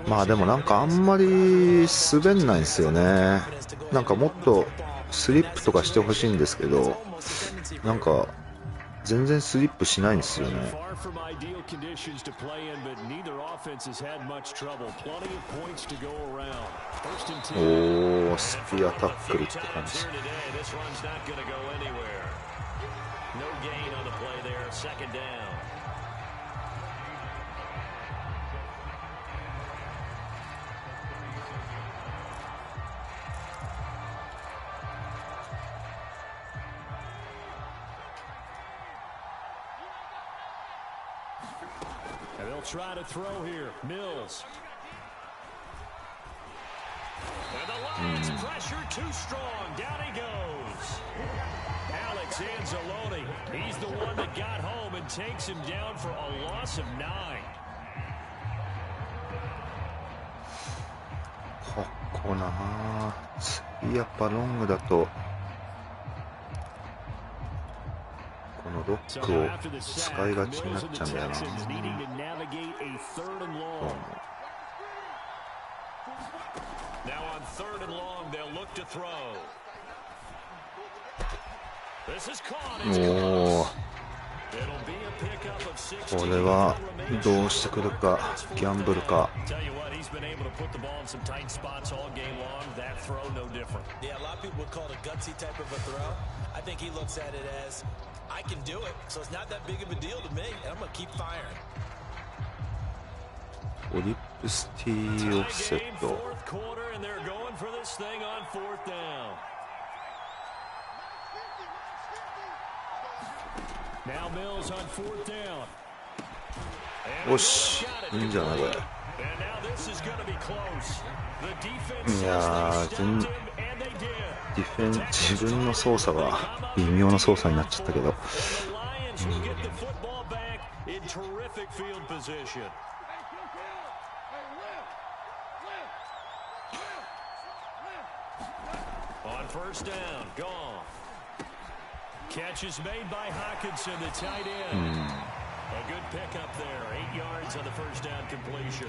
まあでもなんかあんまり滑んないんですよね。なんかもっとスリップとかしてほしいんですけど、なんか全然スリップしないんですよね。おー、スピアタックルって感じ。They'll try to throw here. Mills. And the Lions pressure too strong. Down he goes. Alex Anzalone. He's the one that got home and takes him down for a loss of 9. ここなあ、次やっぱロングだとこのロックを使いがちになっちゃうんだよな。おお、これはどうしてくるか、ギャンブルか。I can do it, so it's not that big of a deal to me, and I'm going to keep firing. オリップスティーオフセット。よし、いいんじゃないこれ。いやー、自分の操作が微妙な操作になっちゃったけど、Catch is made by Hawkinson, the tight end. A good pickup there, 8 yards on the first down completion.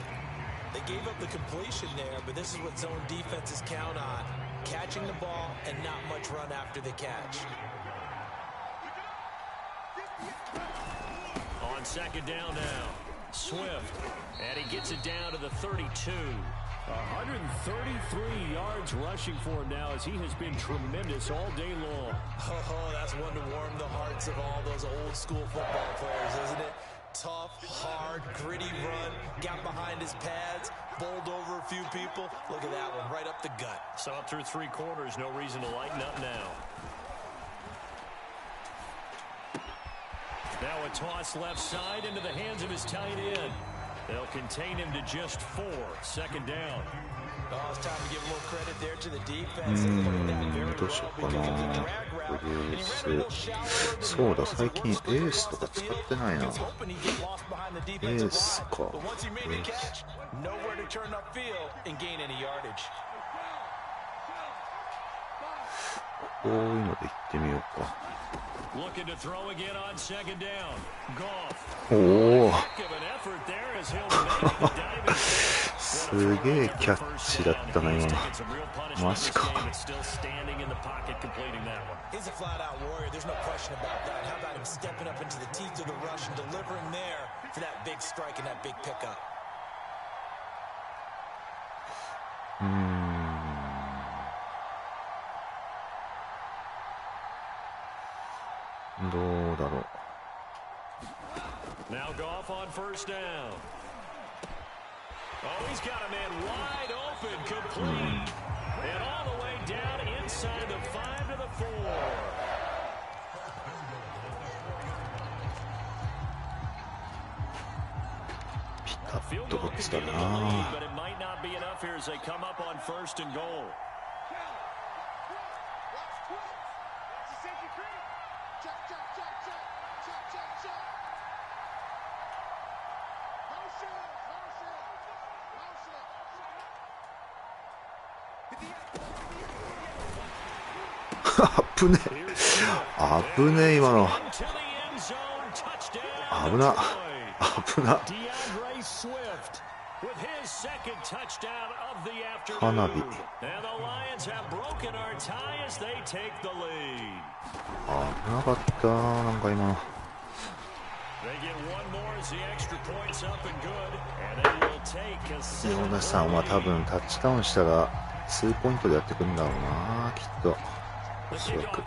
They gave up the completion there, but this is what zone defenses count on. Catching the ball and not much run after the catch. On second down now, Swift, and he gets it down to the 32. 133 yards rushing for him now as he has been tremendous all day long. Oh, that's one to warm the hearts of all those old school football players, isn't it? Tough, hard, gritty run, got behind his pads, bowled over a few people. Look at that one, right up the gut. So up through 3 quarters, no reason to lighten up now. Now a toss left side into the hands of his tight end. They'll contain him to just 4. Second down. Oh, it's time to give more credit there to the defense. どうしようかな。とりあえず、そうだ、最近エースとか使ってないな。エースか。こういうので行ってみようか。おおすげえキャッチだったな今の。マジか。どうだろう。Now Goff on first down. Oh, he's got a man wide open, complete. And all the way down inside the 5 to the 4. ピタッとこっちだな。But it might not be enough here as they come up on first and goal. 危ねえ。危ねえ、今の。危な。危な。花火。危なかったな、なんか今の。ヨネさんは多分タッチダウンしたら2ポイントでやってくるんだろうな、きっと。おそらく。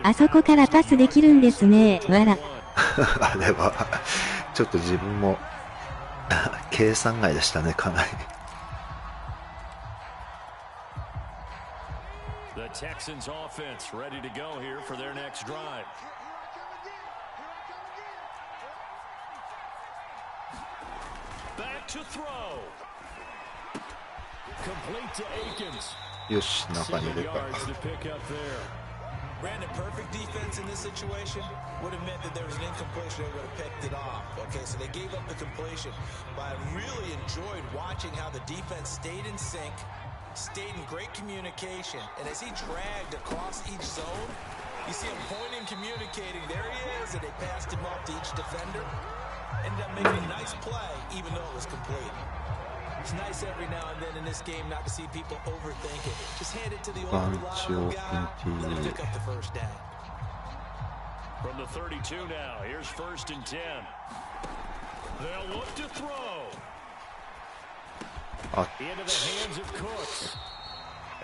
あそこからパスできるんですね、わら。あれはちょっと自分も計算外でしたね、かなり。The Texans offense ready to go here for their next drive. Back to throw. Complete to Akins. よし、中に入れた。Brandon, perfect defense in this situation would have meant that there was an incompletion. They would have picked it off. Okay, so they gave up the completion. But I really enjoyed watching how the defense stayed in sync, stayed in great communication, and as he dragged across each zone, you see him pointing, communicating. There he is, and they passed him off to each defender. Ended up making a nice play, even though it was complete. It's nice every now and then in this game not to see people overthink it. Just hand it to the old reliable guy, let him pick up the first down. From the 32 now, here's 1st and 10. They'll look to throw. Into the hands of Cooks.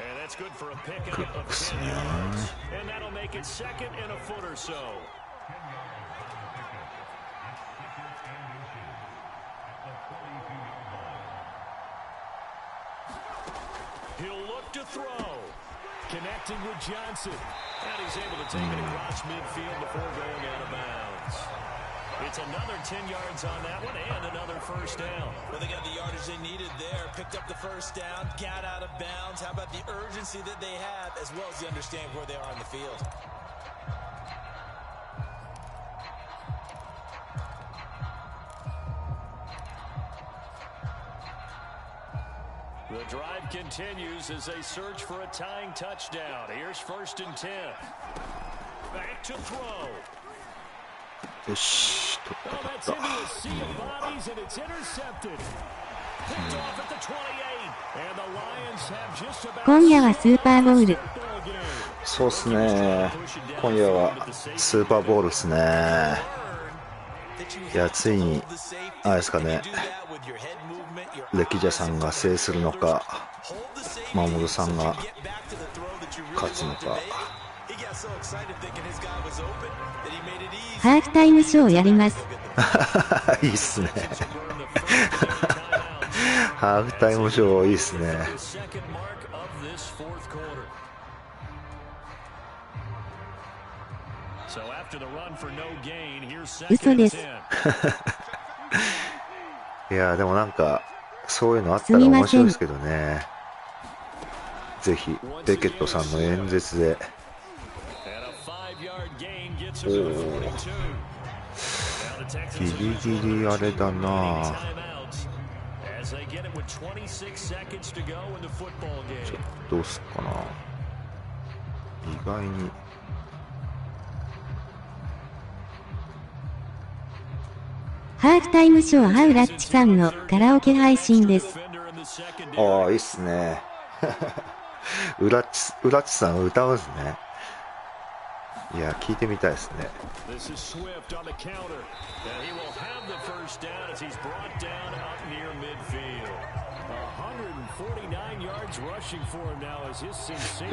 And that's good for a pickup of 10 yards. And that'll make it 2nd and a foot or so. He'll look to throw. Connecting with Johnson. And he's able to take it across midfield before going out of bounds. It's another 10 yards on that one and another first down. Well, they got the yardage they needed there. Picked up the first down, got out of bounds. How about the urgency that they have as well as the understanding where they are on the field? The drive continues as they search for a tying touchdown. Here's 1st and 10. Back to throw. よし、取った Oh, that's 取っ into a sea of bodies and it's intercepted. Picked off at the 28. And the Lions have just about 今夜はスーパーボウル。た。そうっすね。今夜はスーパーボールっすね。いや、ついに、あれですかね。歴者さんが制するのか、守さんが勝つのか。ハーフタイムショーやります。いいっすね。ハーフタイムショーいいっすね。嘘です。いやでもなんかそういうのあったら面白いですけどね。ぜひベケットさんの演説で。おお。ギリギリあれだな。ちょっとどうすっかな。意外に。ハーフタイムショーアウラッチさんのカラオケ配信です。ああ、いいっすね。ウラッチさん歌うんですね。いや、聞いてみたいですね。よ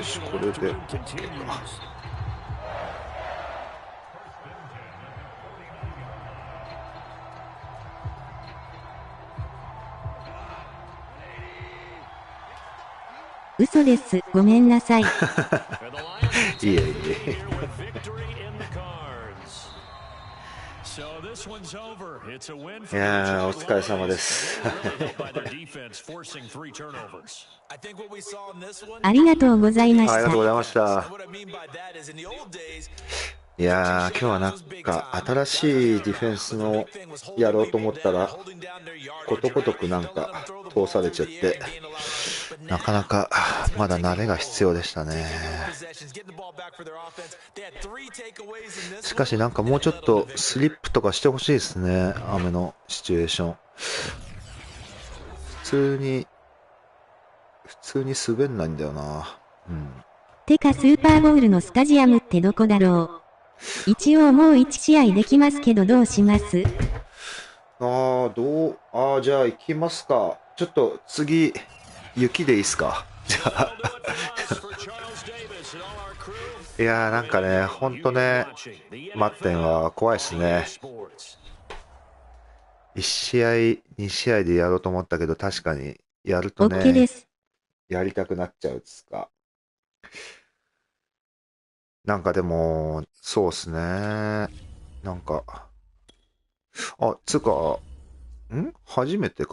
し、これで OK か。嘘です。ごめんなさい。いえいえ。いやー、お疲れ様です。ありがとうございました。ありがとうございました。いやー、今日はなんか新しいディフェンスのやろうと思ったらことごとくなんか通されちゃって、なかなかまだ慣れが必要でしたね。しかしなんかもうちょっとスリップとかしてほしいですね。雨のシチュエーション。普通に滑んないんだよな。てかスーパーボウルのスタジアムってどこだろう。一応もう1試合できますけどどうします？じゃあ行きますか。ちょっと次雪でいいっすか。じゃあいやー、なんかね、ほんとね、待ってんは怖いっすね。1試合2試合でやろうと思ったけど、確かにやると OK でね、す。やりたくなっちゃうっつか。なんかでもそうっすね。なんかつうか初めて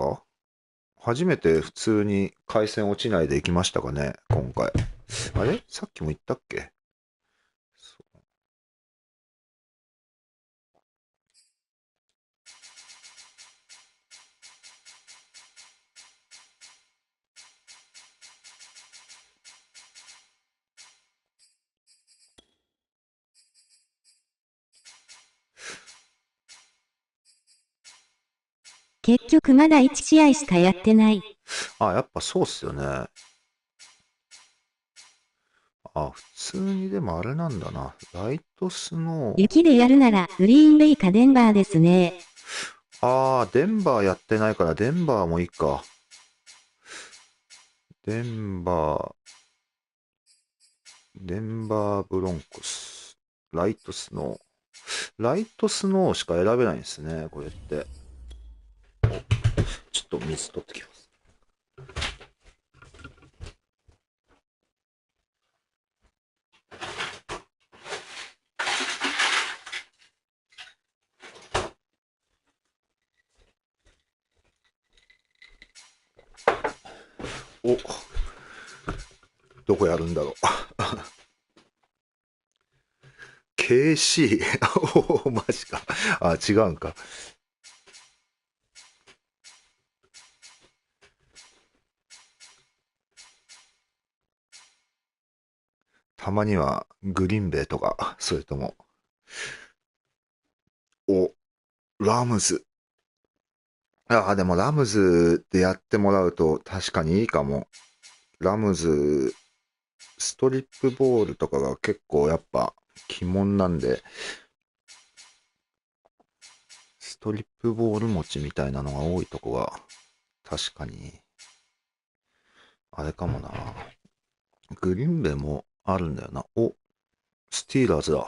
普通に回線落ちないで行きましたかね、今回。あれさっきも言ったっけ？結局まだ1試合しかやってない。やっぱそうっすよね。普通にでもあれなんだな。ライトスノー。雪でやるならグリーンベイかデンバーですね。デンバーやってないからデンバーもいいか。デンバーブロンコス。ライトスノーしか選べないんですね、これって。ちょっと水取ってきます。どこやるんだろう。KC マジか。違うんか。たまにはグリーンベイとか、それともラムズ。でもラムズでやってもらうと確かにいいかも。ラムズ、ストリップボールとかが結構やっぱ鬼門なんで、ストリップボール持ちみたいなのが多いとこが確かにあれかもな。グリーンベイもあるんだよな。スティーラーズだ。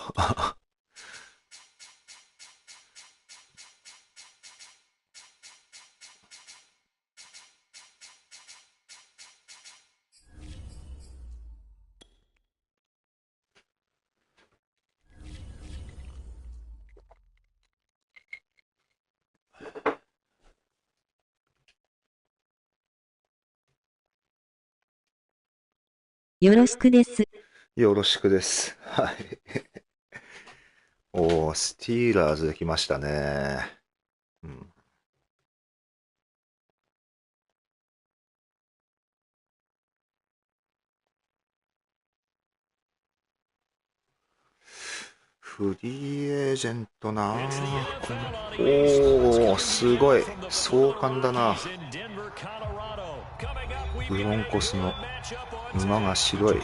よろしくです。よろしくです。はい。スティーラーズできましたね。フリーエージェントな。すごい壮観だな。ブロンコスの馬が白い。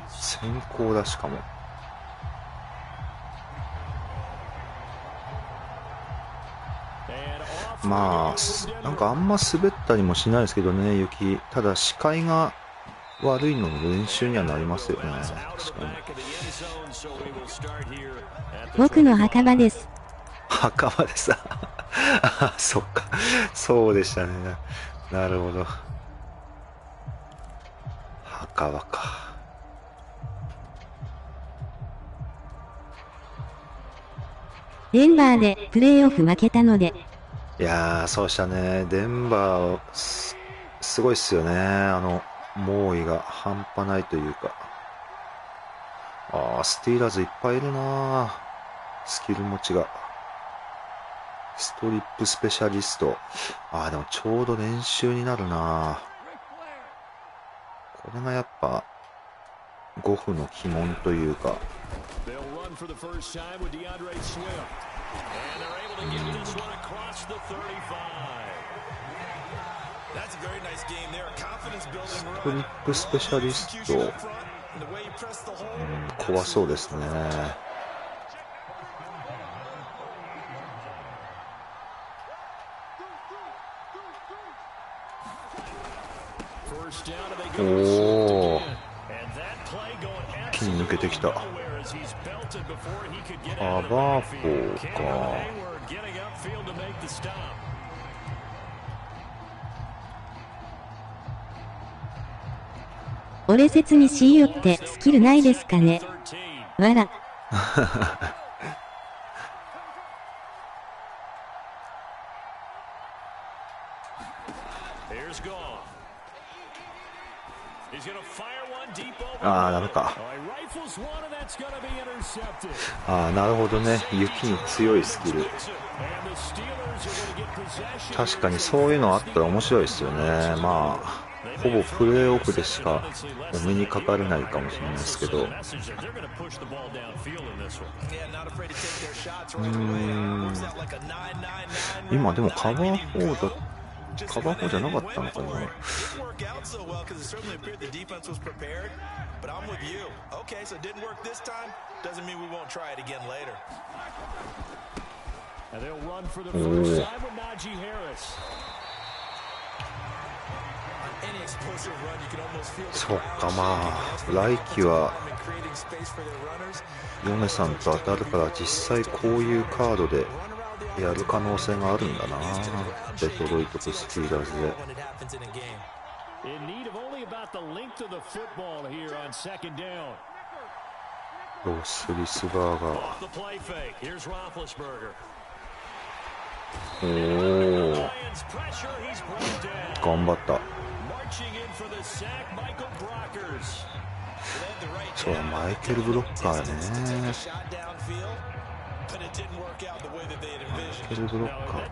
先行だしかも。なんかあんま滑ったりもしないですけどね、雪。ただ視界が悪いので練習にはなりますよね。確かに。僕の墓場です。墓場でさ。そっか。そうでしたね。なるほど。墓場か。デンバーでプレーオフ負けたので。いやー、そうしたね。デンバー、すごいっすよね。猛威が半端ないというか。スティーラーズいっぱいいるな。スキル持ちが。ストリップスペシャリスト。でもちょうど練習になるな。これがやっぱ、ゴフの鬼門というか。ストリップスペシャリスト、怖そうですね。おお、一気に抜けてきた。カバーフォーか。俺説にしよってスキルないですかね。わら。ダメか。なるほどね。雪に強いスキル。確かにそういうのあったら面白いですよね。ほぼプレーオフでしかお目にかかれないかもしれないですけど。今でもカバー4じゃなかったのかな。そっか、来季はヨネさんと当たるから実際こういうカードでやる可能性があるんだな。デトロイトとスティーラーズで。ロスリスバーガー。頑張った。そうだ、マイケル・ブロッカーね。マイケル・ブロッカーか。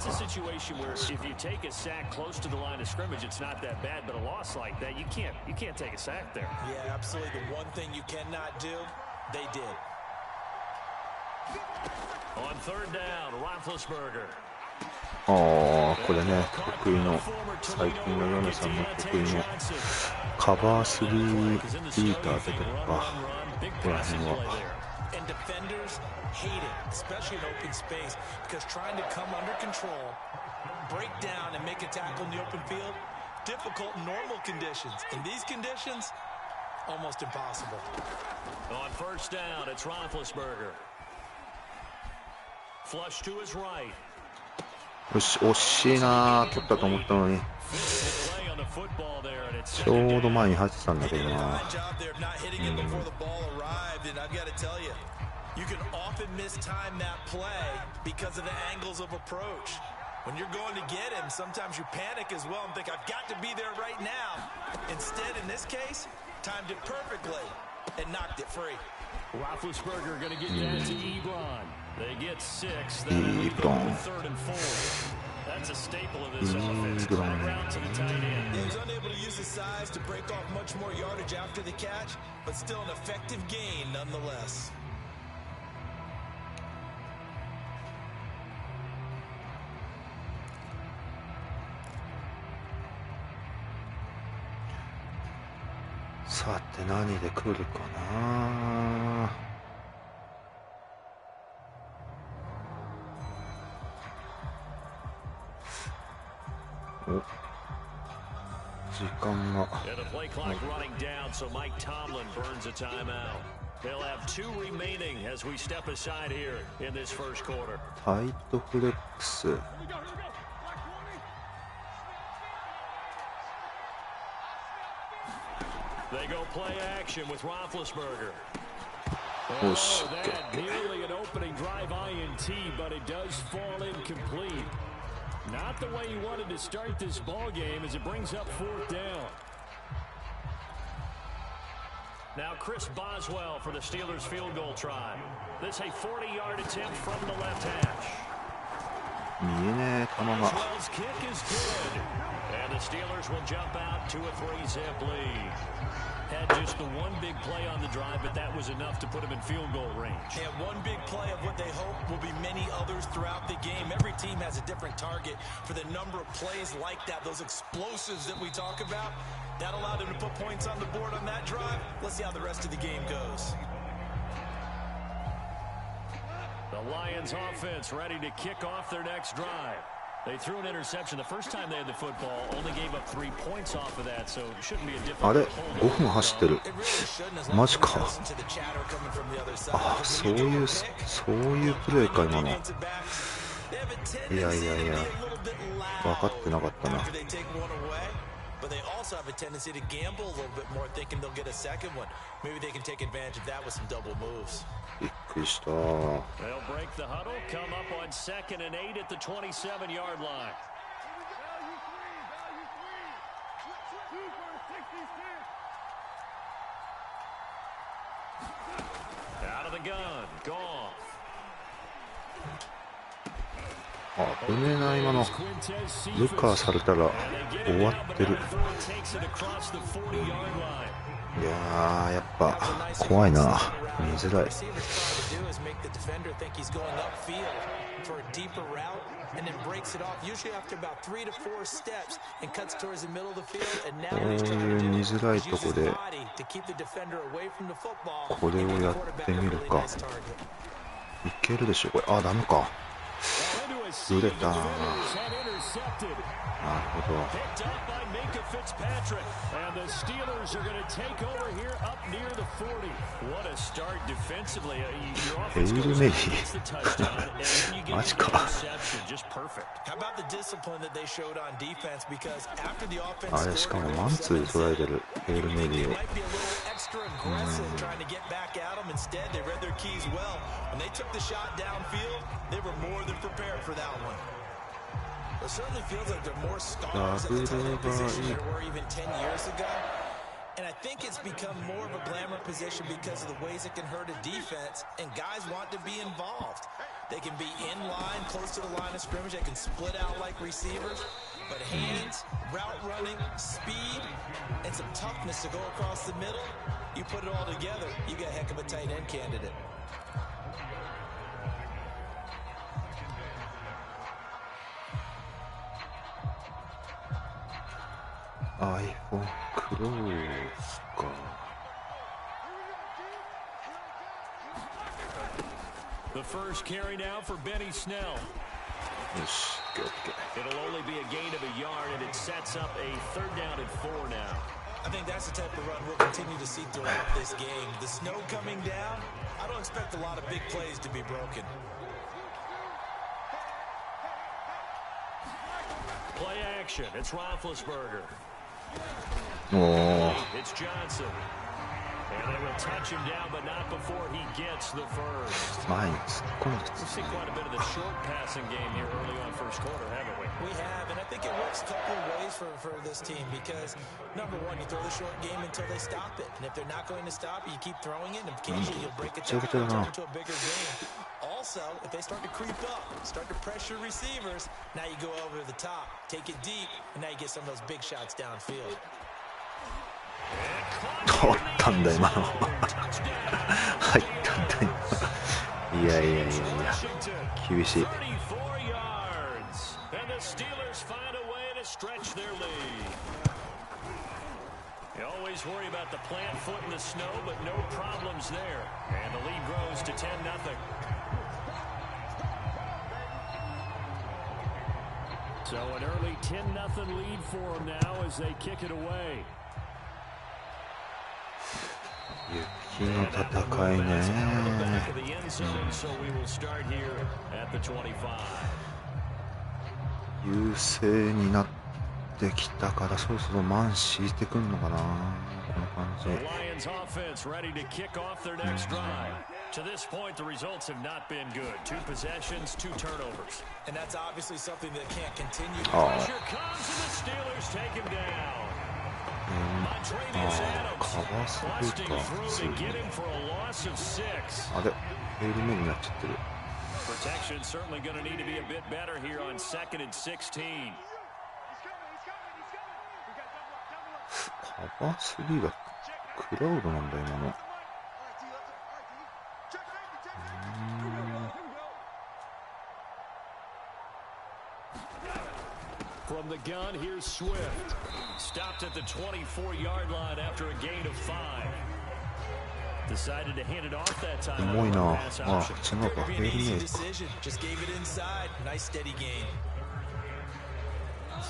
これね、得意の、最近のヨネさんの得意のカバー3ビーターってとこか、ここら辺は。よし、惜しいな。取ったと思ったのに。ちょうど前に入ってたんだけどな。さて何で来るかな。時間が。タイトフレックス。They go play action with Roethlisberger. よし、オッケーオッケー。 Nearly an opening drive INT, but it does fall incomplete. Not the way he wanted to start this ball game as it brings up fourth down. Now Chris Boswell for the Steelers field goal try. This a 40-yard attempt from the left hash. 見えねえ球が。 Boswell's kick is good. And the Steelers will jump out to a 3-zip lead. Had just the one big play on the drive, but that was enough to put him in field goal range. And one big play of what they hope will be many others throughout the game. Every team has a different target for the number of plays like that, those explosives that we talk about. That allowed them to put points on the board on that drive. Let's see how the rest of the game goes. The Lions offense ready to kick off their next drive. They threw an interception the first time they had the football, only gave up 3 points off of that, so it shouldn't be a difficult あれ、5 hold. 分走ってる。マジか。あ、そういうプレーか今の。いやいやいや、分かってなかったな。 But they also have a tendency to gamble a little bit more, thinking they'll get a second one. Maybe they can take advantage of that with some double moves. びっくりした。 They'll break the huddle, come up on 2nd and 8 at the 27-yard line. Out of the gun, gone. あ、危ねえな今の。ルカーされたら終わってる。いやー、やっぱ怖いな。見づらい。 And then breaks it off, usually after about 3 to 4 steps, and cuts towards the middle of the field. And now こういう見づらいとこでこれをやってみるか。いけるでしょこれ。あ、ダメか。ずれたな。なるほど。ヘイルメリーマジか。あれしかもマンツーで捉えてるヘイルメリーを。It certainly feels like they're more stars at the tight end position than they were even 10 years ago. And I think it's become more of a glamour position because of the ways it can hurt a defense, and guys want to be involved. They can be in line, close to the line of scrimmage. They can split out like receivers. But hands, route running, speed, and some toughness to go across the middle, you put it all together, you got a heck of a tight end candidate. iPhone クローズか。The first carry now for Benny Snell. よし、オッケー。 It'll only be a gain of a yard, and it sets up a 3rd down and 4 now. I think that's the type of run we'll continue to see throughout this game. The snow coming down, I don't expect a lot of big plays to be broken. Play action. It's Roethlisberger. Oh. It's Johnson. And they will touch him down, but not before he gets the first. We've seen quite a bit of the short passing game here early on first quarter, haven't we? We have, and I think it works a couple of ways for this team because, number one, you throw the short game until they stop it. And if they're not going to stop it, you keep throwing it, and occasionally you'll break it down and turn into a bigger game. Also, if they start to creep up, start to pressure receivers, now you go over the top, take it deep, and now you get some of those big shots downfield. 通ったんだ今の入ったんだ今。いやいやいやいや、厳しい。You always worry about the plant foot in the snow, but no problems there. And the lead grows to 10-0. So an early 10-0 lead for them now as they kick it away. 雪の戦いね。優勢になってきたからそろそろマン敷いてくんのかなこの感じ。To this point, the results have not been good. 2 possessions, 2 turnovers. And that's obviously something that can't continue. Pressure comes and the Steelers take him down. Montrevious Adams busting through to get him for a loss of 6. あれ、ヘイル目になっちゃってる。 Protection certainly going to need to be a bit better here on 2nd and 16. カバー3がクラウドなんだ今の。From the gun, here's Swift. Stopped at the 24-yard line after a gain of 5. Decided to hand it off that time. 重いな。あ、違うか。ヘイルメイか。 Just gave it inside. Nice steady gain.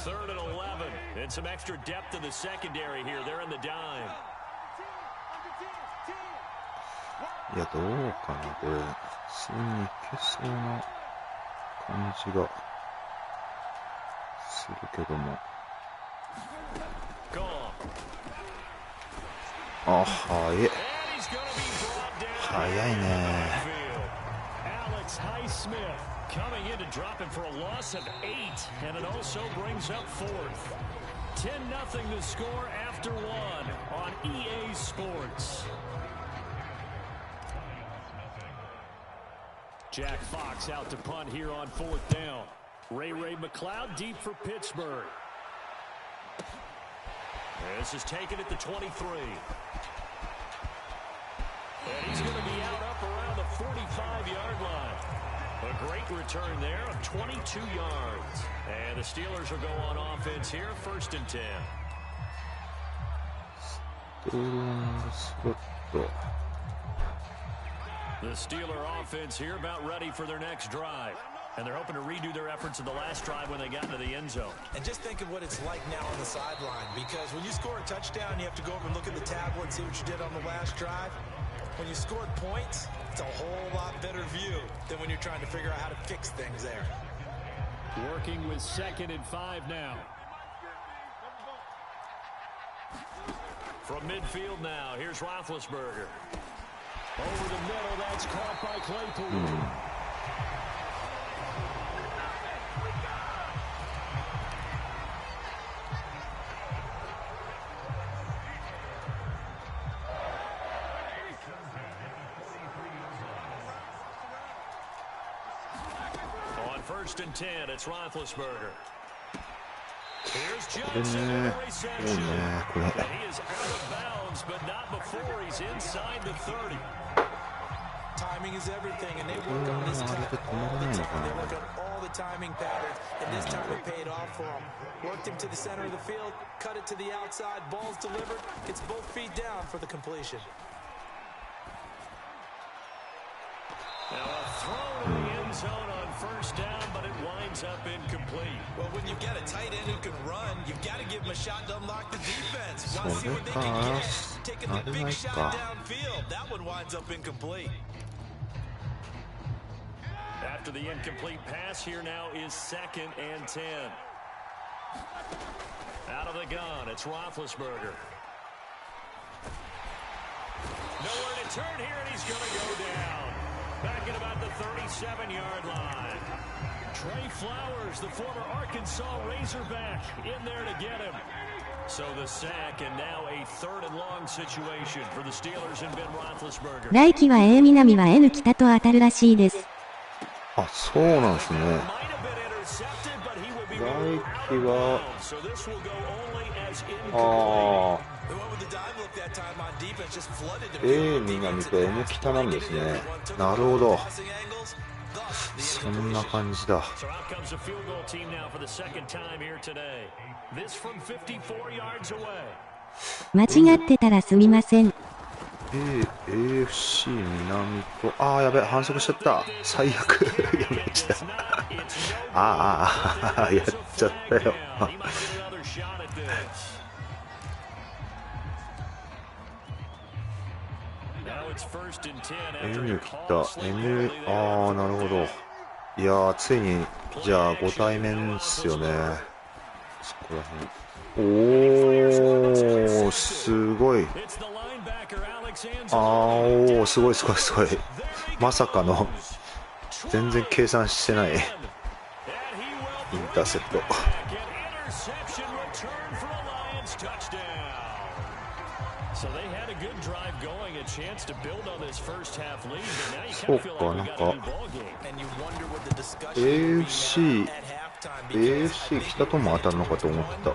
3rd and 11. And some extra depth in the secondary here. They're in the dime. いや、どうかな、これ。普通にいけそうな感じがするけども。あ、早い。早いね。Coming in to drop him for a loss of 8, and it also brings up 4th. 10-0 the score after 1 on EA Sports. Jack Fox out to punt here on 4th down. Ray McLeod deep for Pittsburgh. This is taken at the 23. And he's going to be out up around the 45-yard line. A great return there of 22 yards. And the Steelers will go on offense here, 1st and 10. The Steeler offense here about ready for their next drive. And they're hoping to redo their efforts in the last drive when they got into the end zone. And just think of what it's like now on the sideline. Because when you score a touchdown, you have to go over and look at the tablet and see what you did on the last drive. When you scored points, it's a whole lot better view than when you're trying to figure out how to fix things there. Working with 2nd and 5 now. From midfield now, here's Roethlisberger. Over the middle, that's caught by Claypool. On 1st and 10, it's Roethlisberger. Here's Johnson, reception. And he is out of bounds, but not before he's inside the 30. Timing is everything, and they work on this cut all the time. They work on all the timing patterns, and this time it paid off for him. Worked him to the center of the field, cut it to the outside, ball's delivered, gets both feet down for the completion. Now a throw in the end zone on 1st down, but it winds up incomplete. Well, when you've got a tight end who can run, you've got to give him a shot to unlock the defense. Want to see what they can get. Taking the big shot downfield. That one winds up incomplete. After the incomplete pass, here now is 2nd and 10. Out of the gun, it's Roethlisberger. Nowhere to turn here, and he's going to go down. Back at about the 37-yard line. Trey Flowers, the former Arkansas Razorback, in there to get him. So the sack, and now a 3rd and long situation for the Steelers and Ben Roethlisberger. 来季は A 南は N 北と当たるらしいです。あ、そうなんですね。来季は、ああ、A 南と N 北なんですね。なるほど。そんな感じだ。間違ってたらすみません。AFC 南と、ああ、やべ、反則しちゃった。最悪。やめちゃった。やっちゃったよ。N 来た。N、ああ、なるほど。いやー、ついに、じゃあ、ご対面っすよね。そこら辺。おー、すごい。おー、すごいすごいすごい。まさかの全然計算してないインターセプト。そうか、なんか AFC 北とも当たるのかと思ってた。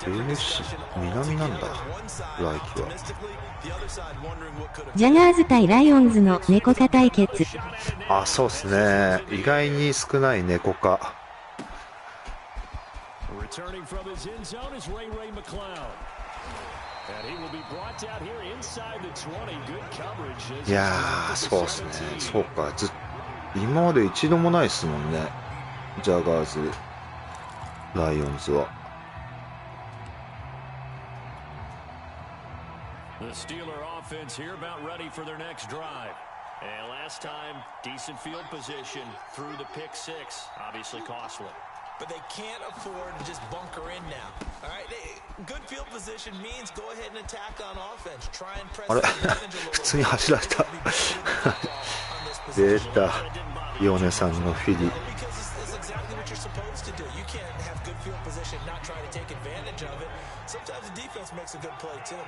AFC 南なんだ、来季は。ジャガーズ対ライオンズの猫化対決。あ、そうですね。意外に少ない猫化。いやー、そうですね。そうか、今まで一度もないですもんね、ジャガーズライオンズは。The Steeler offense here about ready for their next drive. And last time, decent field position through the pick six. Obviously costly. But they can't afford to just bunker in now. All right, good field position means go ahead and attack on offense. Try and press the advantage a little bit. 普通に走られた。出た。ヨネさんのフィリ。Because this is exactly what you're supposed to do. You can't have good field position, not try to take advantage of it. Sometimes the defense makes a good play too.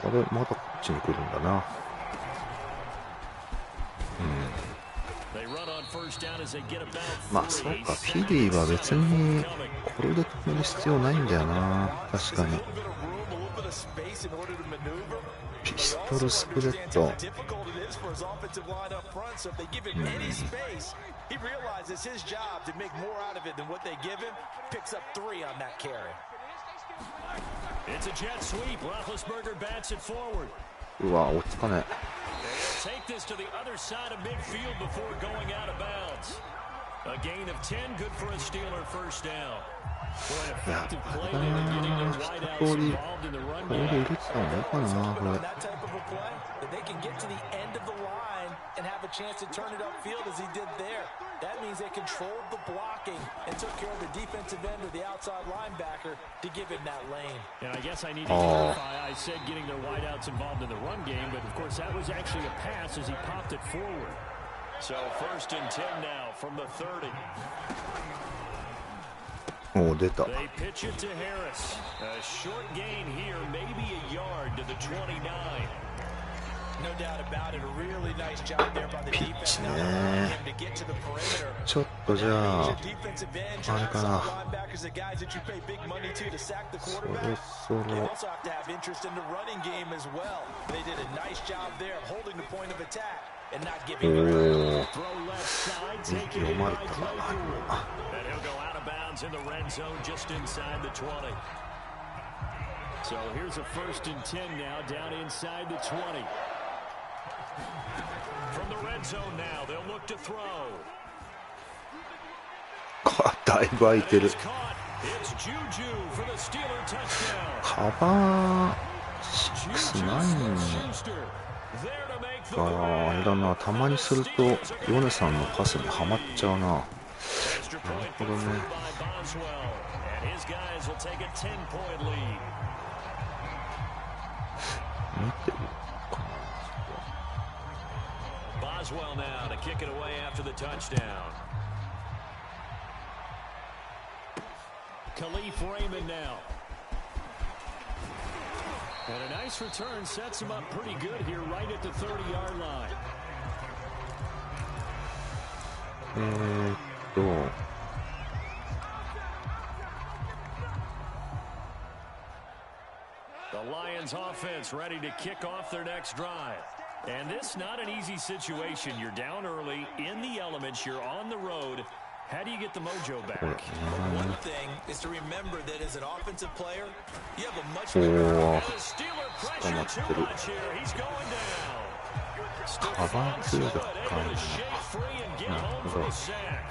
あれ、まだこっちに来るんだな。まあそうか、フィリーは別にこれで止める必要ないんだよな。確かにピストルスプレッド、うわ、追っつかねえ。Take this to the other side of midfield before going out of bounds. A gain of 10, good for a Steeler first down. Boy, effective play there, getting their wideouts involved in the run game. That type of a play, that they can get to the end of the line and have a chance to turn it upfield as he did there. That means they controlled the blocking and took care of the defensive end or the outside linebacker to give him that lane. And I guess I need to clarify, I said getting their wideouts involved in the run game, but of course that was actually a pass as he popped it forward. So 1st and 10 now from the 30. おー、出た。 They pitch it to Harris. A short gain here, maybe a yard to the 29. No doubt about it, a really nice job there by the defense. ちょっとじゃあ、あれかな。そろそろ。おー、読まれたな。In the red zone just inside the 20. So here's a 1st and 10 now down inside the 20. From the red zone now, they'll look to throw. だいぶ空いてる。カバー6-9があれだな、たまにするとヨネさんのパスにはまっちゃうな。なるほどね。見てるかな。Boswell now to kick it away after the touchdown. Khalif Raymond now. And a nice return sets him up pretty good here right at the 30-yard line. The Lions offense ready to kick off their next drive. And this not an easy situation. You're down early, in the elements, you're on the road. How do you get the mojo back? One thing is to remember that as an offensive player, you have a much bigger Steeler pressure too much here. He's going down. Steeler able to shake free and get home for a sack.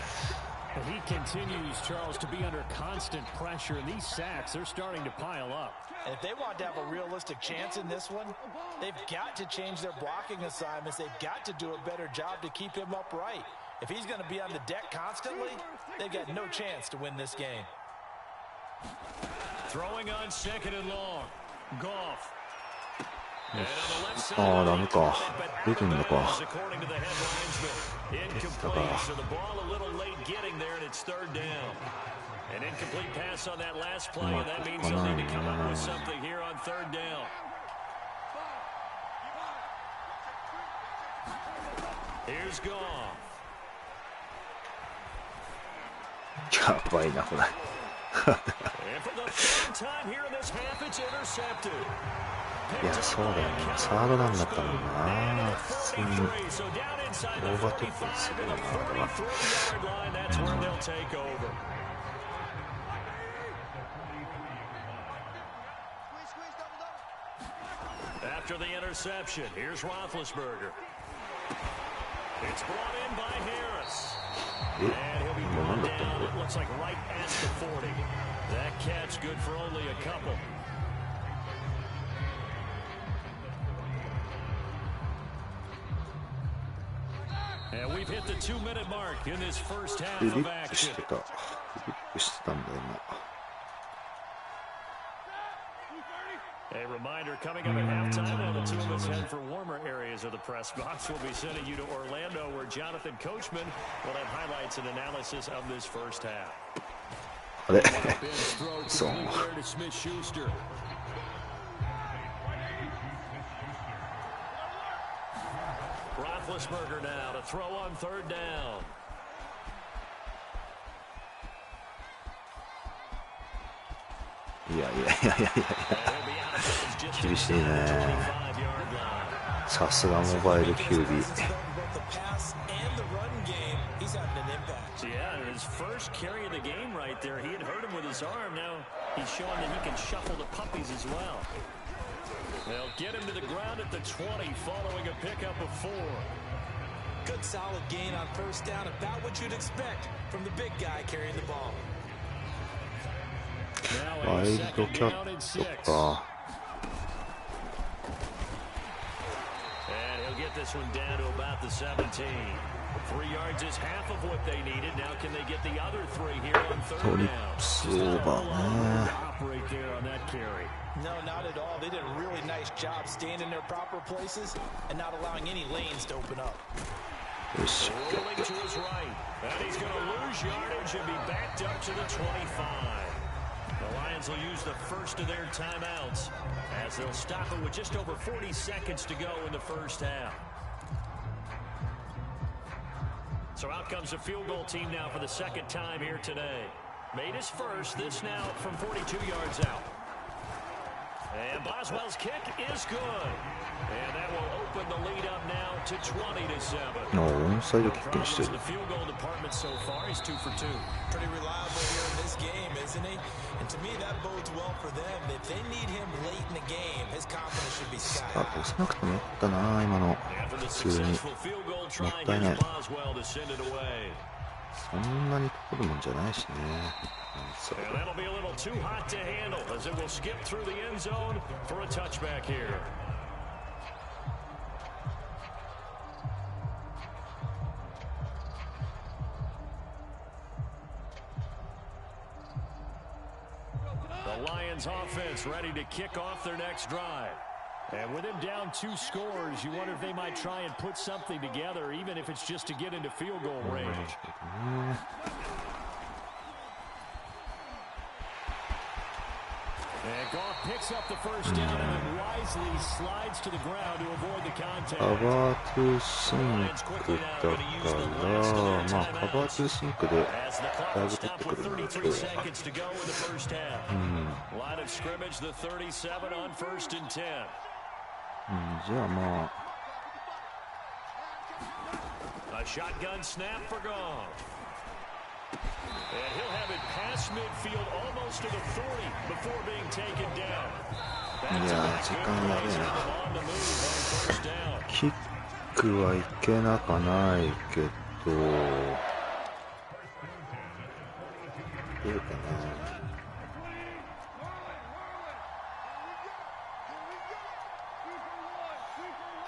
He continues, Charles, to be under constant pressure, and these sacks, they're starting to pile up. And if they want to have a realistic chance in this one, they've got to change their blocking assignments. They've got to do a better job to keep him upright. If he's going to be on the deck constantly, they've got no chance to win this game. ああ、ダメか。出てんのか。出てたか。An incomplete pass on that last play, and that means they'll need to come up with something here on third down. Here's Goff. やばいな、これ。And for the third time here in this half, it's intercepted. いや、そうだよな。サードダウンだったもんな。普通にオーバートップにするよな、これは。After the interception, here's Roethlisberger. It's brought in by Harris. And he'll be brought down, it looks like right at the 40. That catch good for only a couple. And we've hit the 2-minute mark in this first half of action. フリップしてたんだよな。A reminder coming up at halftime, while the two of us head for warmer areas of the press box, we'll be sending you to Orlando, where Jonathan Coachman will have highlights and analysis of this first half. あれそう。Roethlisberger now to throw on third down. いや厳しいね。さすがモバイル QB。 Yeah, his first carry of the game right there. He had hurt him with his arm. Now he's showing that he can shuffle the puppies as well. They'll get him to the ground at the 20 following a pickup of 4. Good solid gain on first down, about what you'd expect from the big guy carrying the ball. ワイルドキャットか。And he'll get this one down to about the 17. 3 yards is half of what they needed. Now can they get the other 3 here on third down? トリップスオーバーね。 Operate there on that carry. No, not at all. They did a really nice job staying in their proper places and not allowing any lanes to open up. よし。 Rolling to his right. And he's going to lose yardage and be backed up to the 25. The Lions will use the first of their timeouts as they'll stop it with just over 40 seconds to go in the first half. So out comes the field goal team now for the second time here today. Made his first, this now from 42 yards out. And Boswell's kick is good. And that will open the lead up now to 20-7. オンサイドキックにしてる。 The field goal department so far is 2 for 2. Pretty reliable here in this game, isn't he? And to me, that bodes well for them. If they need him late in the game, his confidence should be sky high. 押さなくてもよかったな、今の。普通に。もったいない。そんなに取るもんじゃないしね。And that'll be a little too hot to handle as it will skip through the end zone for a touchback here. The Lions offense ready to kick off their next drive. And with him down 2 scores, you wonder if they might try and put something together, even if it's just to get into field goal range. And Goff picks up the first down and wisely slides to the ground to avoid the contact. カバートゥーシンクだから、まあカバートゥーシンクでだいぶ取ってくるな、今日は。Line of scrimmage, the 37 on 1st and 10. じゃあまあ。 A shotgun snap for Goff. And he'll have it past midfield almost to the 40 before being taken down. いや時間やべえな。キックはいけなかないけど、どうか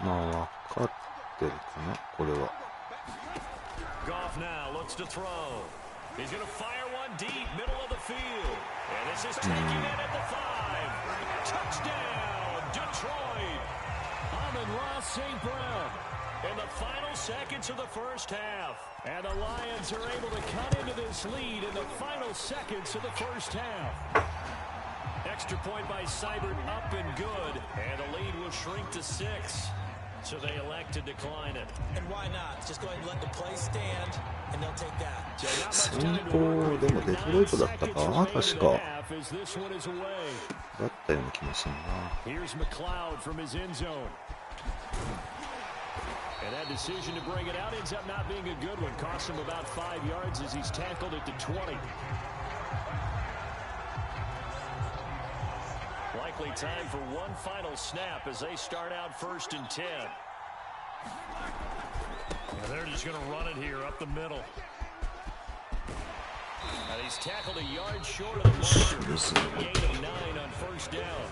な。まあ分かってるかな、これは。Goff now looks to throw. He's going to fire one deep, middle of the field. And this is taking it at the 5. Touchdown, Detroit. Amon-Ra St. Brown. In the final seconds of the first half. And the Lions are able to cut into this lead in the final seconds of the first half. Extra point by Seibert, up and good. And the lead will shrink to 6. So they elect to decline it. And why not? Just go ahead and let the play stand, and they'll take that. 先行でもデトロイトだったか確かだったような気もするな。 Here's McLeod from his end zone. And that decision to bring it out ends up not being a good one. Cost him about 5 yards as he's tackled it to 20. Likely time for one final snap as they start out 1st and 10. And they're just going to run it here up the middle. And he's tackled a yard short of the marker. Gain of 9 on 1st down.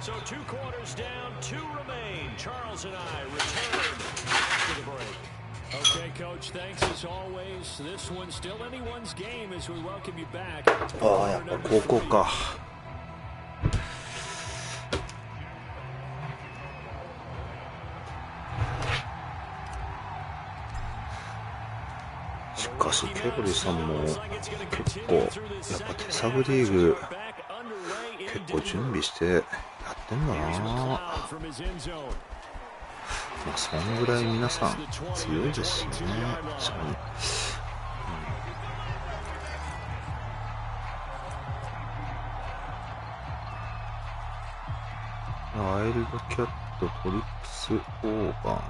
So 2 quarters down, 2 remain. Charles and I return to the break. Okay, Coach, thanks as always. This one's still anyone's game as we welcome you back. ああ、やっぱここか。しかしケロリさんも結構やっぱ手探りリーグ結構準備してやってんだな。まあそんぐらい皆さん強いですしね。確かに、ワイルドキャットトリップスオーバー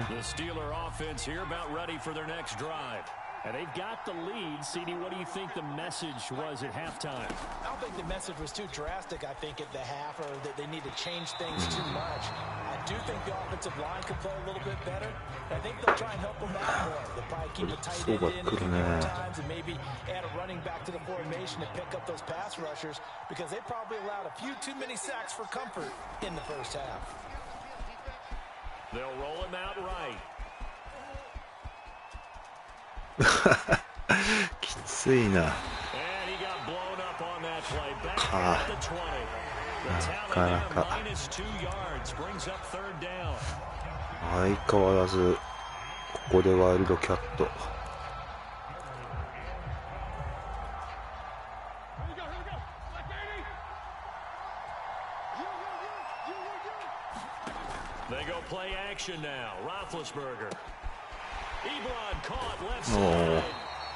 ね。The Steeler offense here about ready for their next drive. And they've got the lead. CD, what do you think the message was at halftime? I don't think the message was too drastic, I think, at the half, or that they need to change things too much. I do think the offensive line could play a little bit better. I think they'll try and help them out more. They'll probably keep a tight end in a few more times and maybe add a running back to the formation to pick up those pass rushers because they probably allowed a few too many sacks for comfort in the first half. They'll roll him out right. きついな。なかなか相変わらずここでワイルドキャット。They go play action now. Roethlisberger. Ebron caught left side.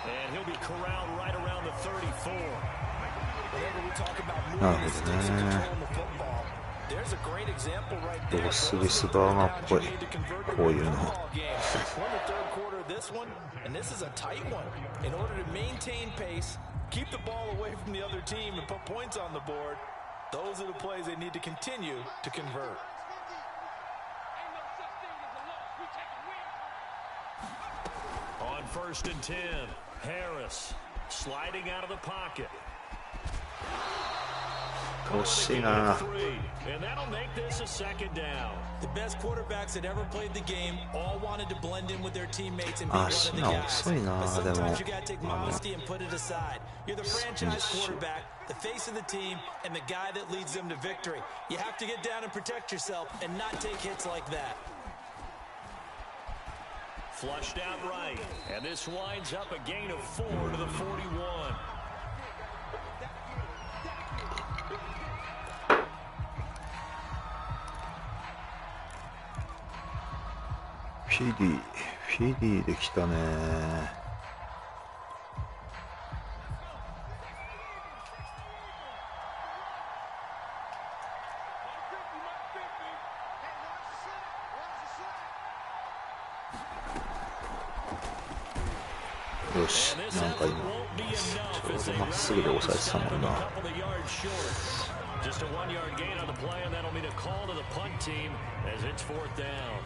And he'll be corralled right around the 34. Whenever we talk about moving the sticks and controlling the football, there's a great example right there. ロスビスバーガーっぽいこういうの。We're in the third quarter of this one, and this is a tight one. In order to maintain pace, keep the ball away from the other team, and put points on the board, those are the plays they need to continue to convert. On 1st and 10, Harris sliding out of the pocket. 惜しいな。 And that'll make this a 2nd down. The best quarterbacks that ever played the game all wanted to blend in with their teammates and be one of the guys. But sometimes you gotta take modesty and put it aside. You're the franchise quarterback, the face of the team, and the guy that leads them to victory. You have to get down and protect yourself and not take hits like that. Flushed out right, and this winds up a gain of 4 to the 41.フィディできたね。よし、なんか今ちょうどまっすぐで抑えてたもんな。Just a 1-yard gain on the play, and that'll mean a call to the punt team as it's 4th down.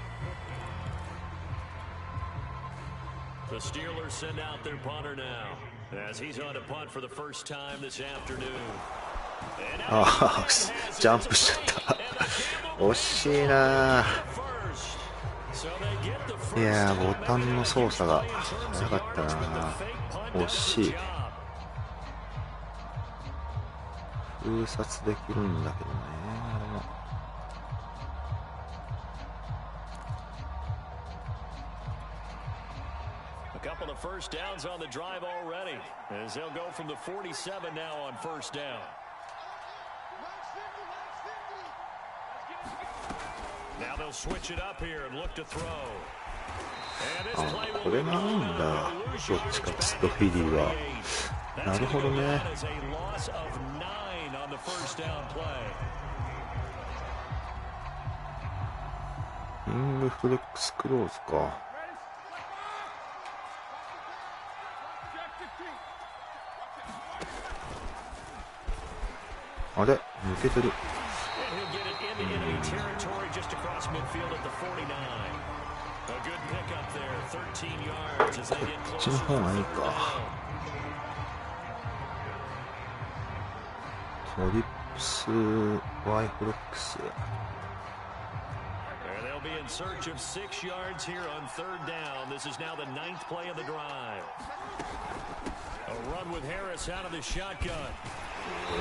The Steelers send out their punter now as he's on to punt for the first time this afternoon. ジャンプしちゃった。惜しいな。いやー、ボタンの操作が早かったな。惜しい。封殺できるんだけどね、あれも。A couple of first downs on the drive already, as they'll go from the 47 now on first down. Now they'll switch it up here and look to throw. これなんだ。どっちかツッとフィリーは。なるほどね。イングフレックスクローズか。あれ抜けてる。こっちの方がいいか。トリップスワイフレックス。In search of 6 yards here on third down. This is now the 9th play of the drive. A run with Harris out of the shotgun. He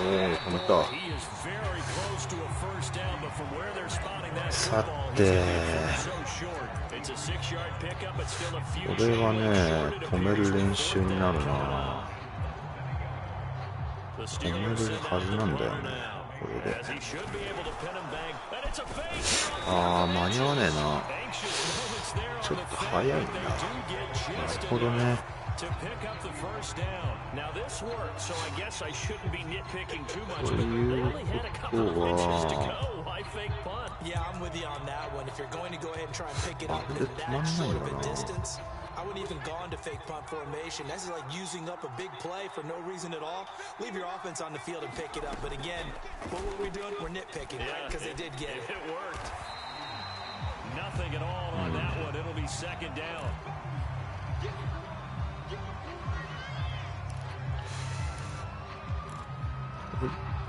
is very close to a first down, but from where they're spotting that football, he's so short. It's a 6-yard pickup, but still a few. これはね、止める練習になるな。止めるはずなんだよね。これでああ間に合わねえな。ちょっと早いんだ。なるほどね。ということはあれで止まんないのかな。I wouldn't even go into fake punt formation. That's like using up a big play for no reason at all. Leave your offense on the field and pick it up. But again, what were we doing? We're nitpicking, right? Because they did get it. It worked. Nothing at all on that one. It'll be second down.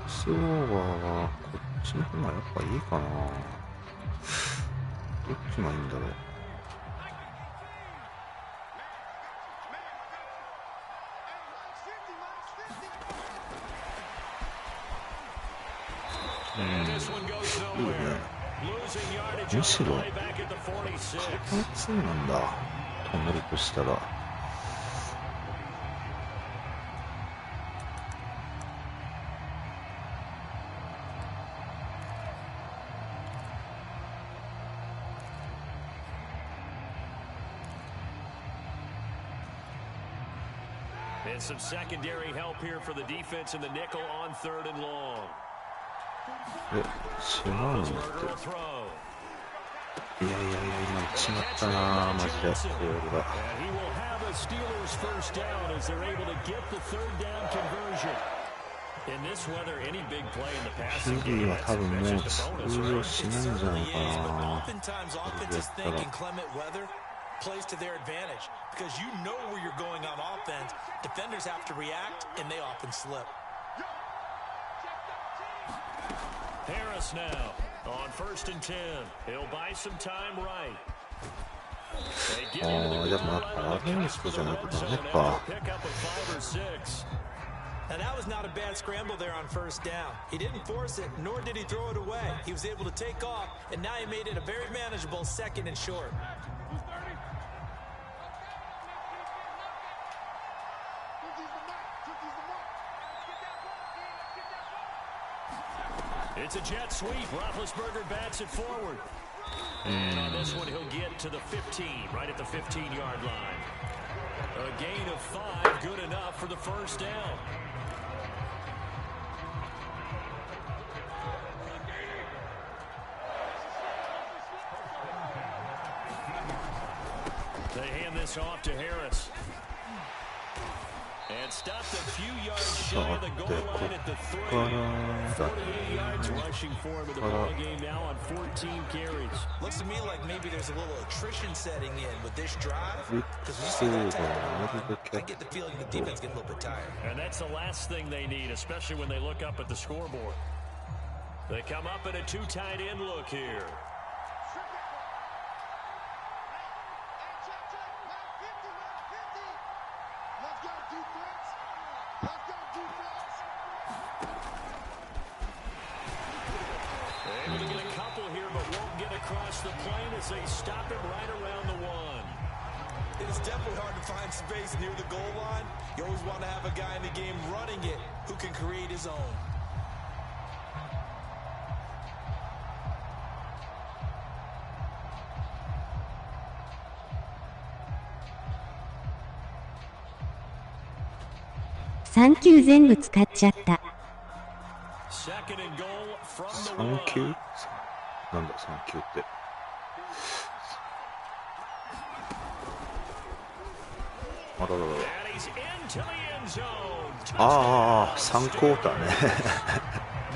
スローはこっちの方がやっぱいいかな。どっちがいいんだろう。いいね。むしろ形なんだ。止めるとしたら。And some secondary help here for the defense in the nickel on third and long. 違うんだって。いやいやいや、今違ったな、マジで。ボールが。フィリーは多分もう通用しないんじゃないかな。Plays to their advantage because you know where you're going on offense. Defenders have to react, and they often slip. Harris now on 1st and 10. He'll buy some time right. でもやっぱアゲンストじゃなくてダメか。And that was not a bad scramble there on first down. He didn't force it, nor did he throw it away. He was able to take off, and now he made it a very manageable 2nd and short. It's a jet sweep. Roethlisberger bats it forward. And on this one, he'll get to the 15, right at the 15-yard line. A gain of 5, good enough for the first down. They hand this off to Harris. And stopped a few yards shy of the goal line at the 3. 48 yards rushing for him in the ballgame now on 14 carries. Looks to me like maybe there's a little attrition setting in with this drive. Because we see that I get the feeling the defense getting a little bit tired. And that's the last thing they need, especially when they look up at the scoreboard. They come up in a 2 tight end look here. the plane as they stop him right around the one. It is definitely hard to find space near the goal line. You always want to have a guy in the game running it who can create his own.3球全部使っちゃった。Second and goal from the 3球 one. なんだ3球って。あらららら。 And he's into the end zone. ああ、3クォーターね。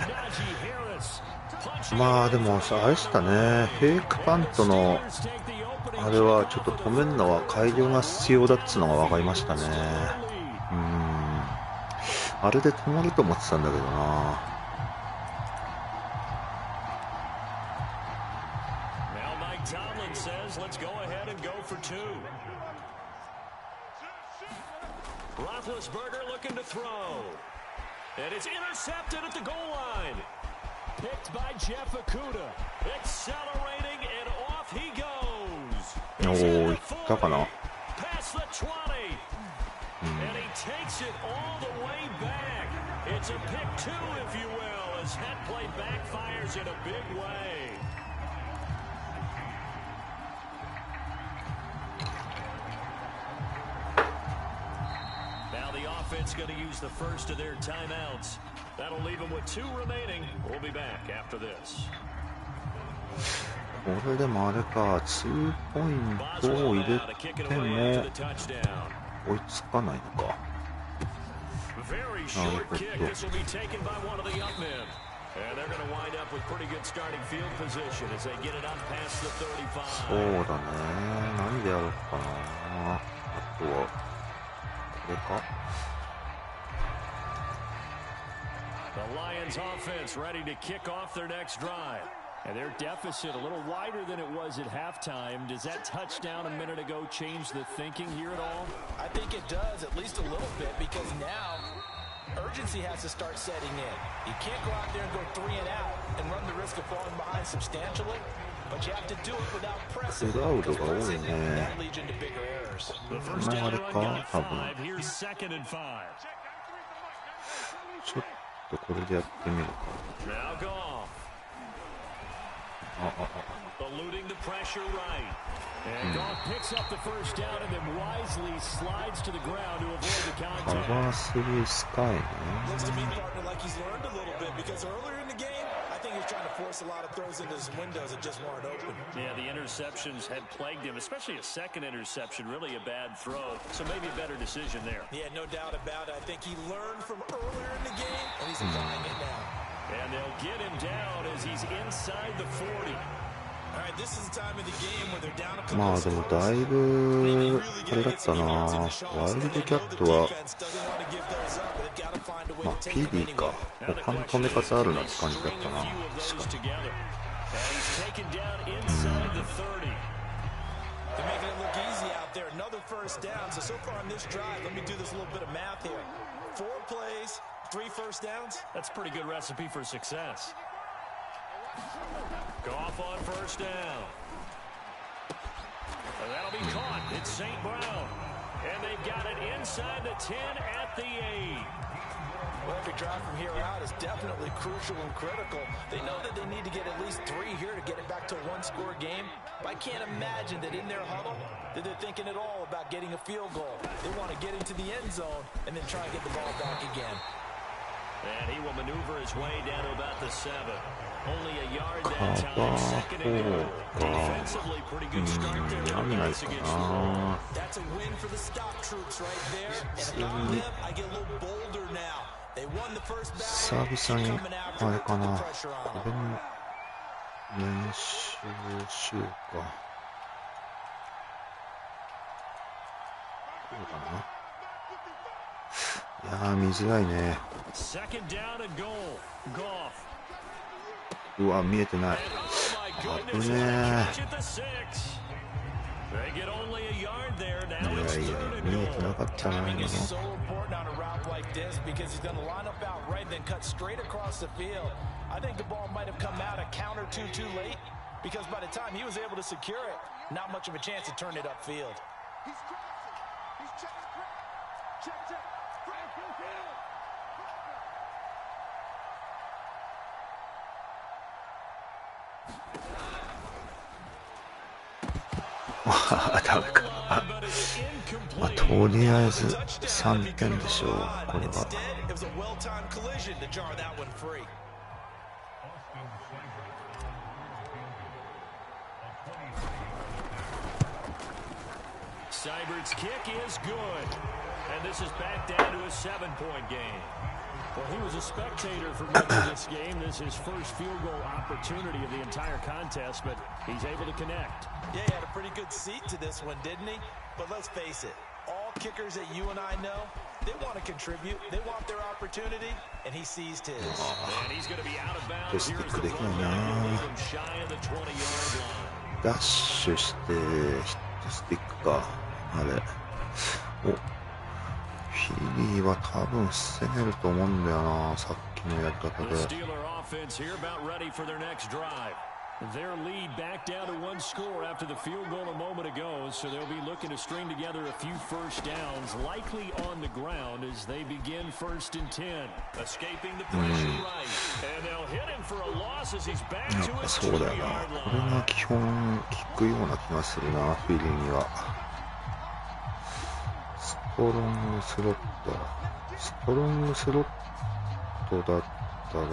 Najee Harris punching まあでもさ、あれしたね、フェイクパントの Steelers take the opening あれはちょっと止めるのは改良が必要だっつうのが分かりましたね。あれで止まると思ってたんだけどな。Now Mike Tomlin says, let's go ahead and go for two. Roethlisberger looking to throw. And it's intercepted at the goal line. Picked by Jeff Okuda. Accelerating and off he goes. おお、いったかな。 Past the 20. And he takes it all the way back. It's a pick two, if you will, as head play backfires in a big way. Now the offense going to use the first of their timeouts. That'll leave them with two remaining. We'll be back after this. これでもあれか、2ポイントを入れても追いつかないのか。 Very short kick. This will be taken by one of the up men. And they're going to wind up with pretty good starting field position as they get it up past the 35. そうだね。何でやろうかな。あとはこれか。 The Lions offense ready to kick off their next drive. And their deficit a little wider than it was at halftime. Does that touchdown a minute ago change the thinking here at all? I think it does, at least a little bit, because now urgency has to start setting in. You can't go out there and go 3 and out and run the risk of falling behind substantially, but you have to do it without pressing. Because pressing, that leads into bigger errors. The first down run got 5. Here's 2nd and 5. ちょっとこれでやってみるか。 Now Goff. Eluding the pressure right. And Goff picks up the first down and then wisely slides to the ground to avoid the カ contact. バー3スカイね。 Looks to me, partner, like he's learned a little bit, because earlier in the game, I think he was trying to force a lot of throws into his windows that just weren't open. Yeah, the interceptions had plagued him, especially a second interception, really a bad throw. So maybe a better decision there. Yeah, no doubt about it. I think he learned from earlier in the game, and he's applying it now. And they'll get him down as he's inside the 40. All right, this is the time of the game where they're down a couple まあ of でも scores. だいぶあれだったな。ワイルドキャットは まあ PD か。他の止め方あるなって感じだったな。確かに。 He's taken down inside the 30. They're making it look easy out there. Another first down. So far on this drive, let me do this little bit of math here. 4 plays, 3 first downs. That's a pretty good recipe for success. Goff on first down. And that'll be caught. It's St. Brown. And they've got it inside the 10 at the 8. Well, every drive from here out is definitely crucial and critical. They know that they need to get at least 3 here to get it back to a 1-score game. But I can't imagine that in their huddle that they're thinking at all about getting a field goal. They want to get into the end zone and then try and get the ball back again. And he will maneuver his way down to about the 7. Only a yard that time. 2nd and goal. Defensively, pretty good start there. Against That's a win for the stop troops right there. And if I'm them, I get a little bolder now. They won the first battle. 久々にあれかな。これも練習しようか。どうかな。いやー見づらいね。うわ見えてない。危ねえ。いやいや見えてなかったな今の。like this because he's going to line up out right and then cut straight across the field. I think the ball might have come out a count or two too late because by the time he was able to secure it, not much of a chance to turn it upfield. He's crossing. He's check.ダメか。まあ、とりあえず3点でしょう、これは。Seibert's kick is good, and this is back down to a 7-point game. Well, he was a spectator for much of this game. This is his first field goal opportunity of the entire contest, but he's able to connect. Yeah, he had a pretty good seat to this one, didn't he? But let's face it, all kickers that you and I know, they want to contribute. They want their opportunity, and he seized his. And he's going to be out of bounds here as the run back will leave him shy of the 20-yard line. ダッシュしてヒットスティックか。あれ。お。フィリーは多分防げると思うんだよな、さっきのやり方で。Their lead back down to one score after the field goal a moment ago, so they'll be looking to string together a few first downs, likely on the ground as they begin 1st and 10. Escaping the pressure right, and they'll hit him for a loss as he's back to his 2-yard line. これが基本効くような気がするな、フィリーには。ストロングスロットだったら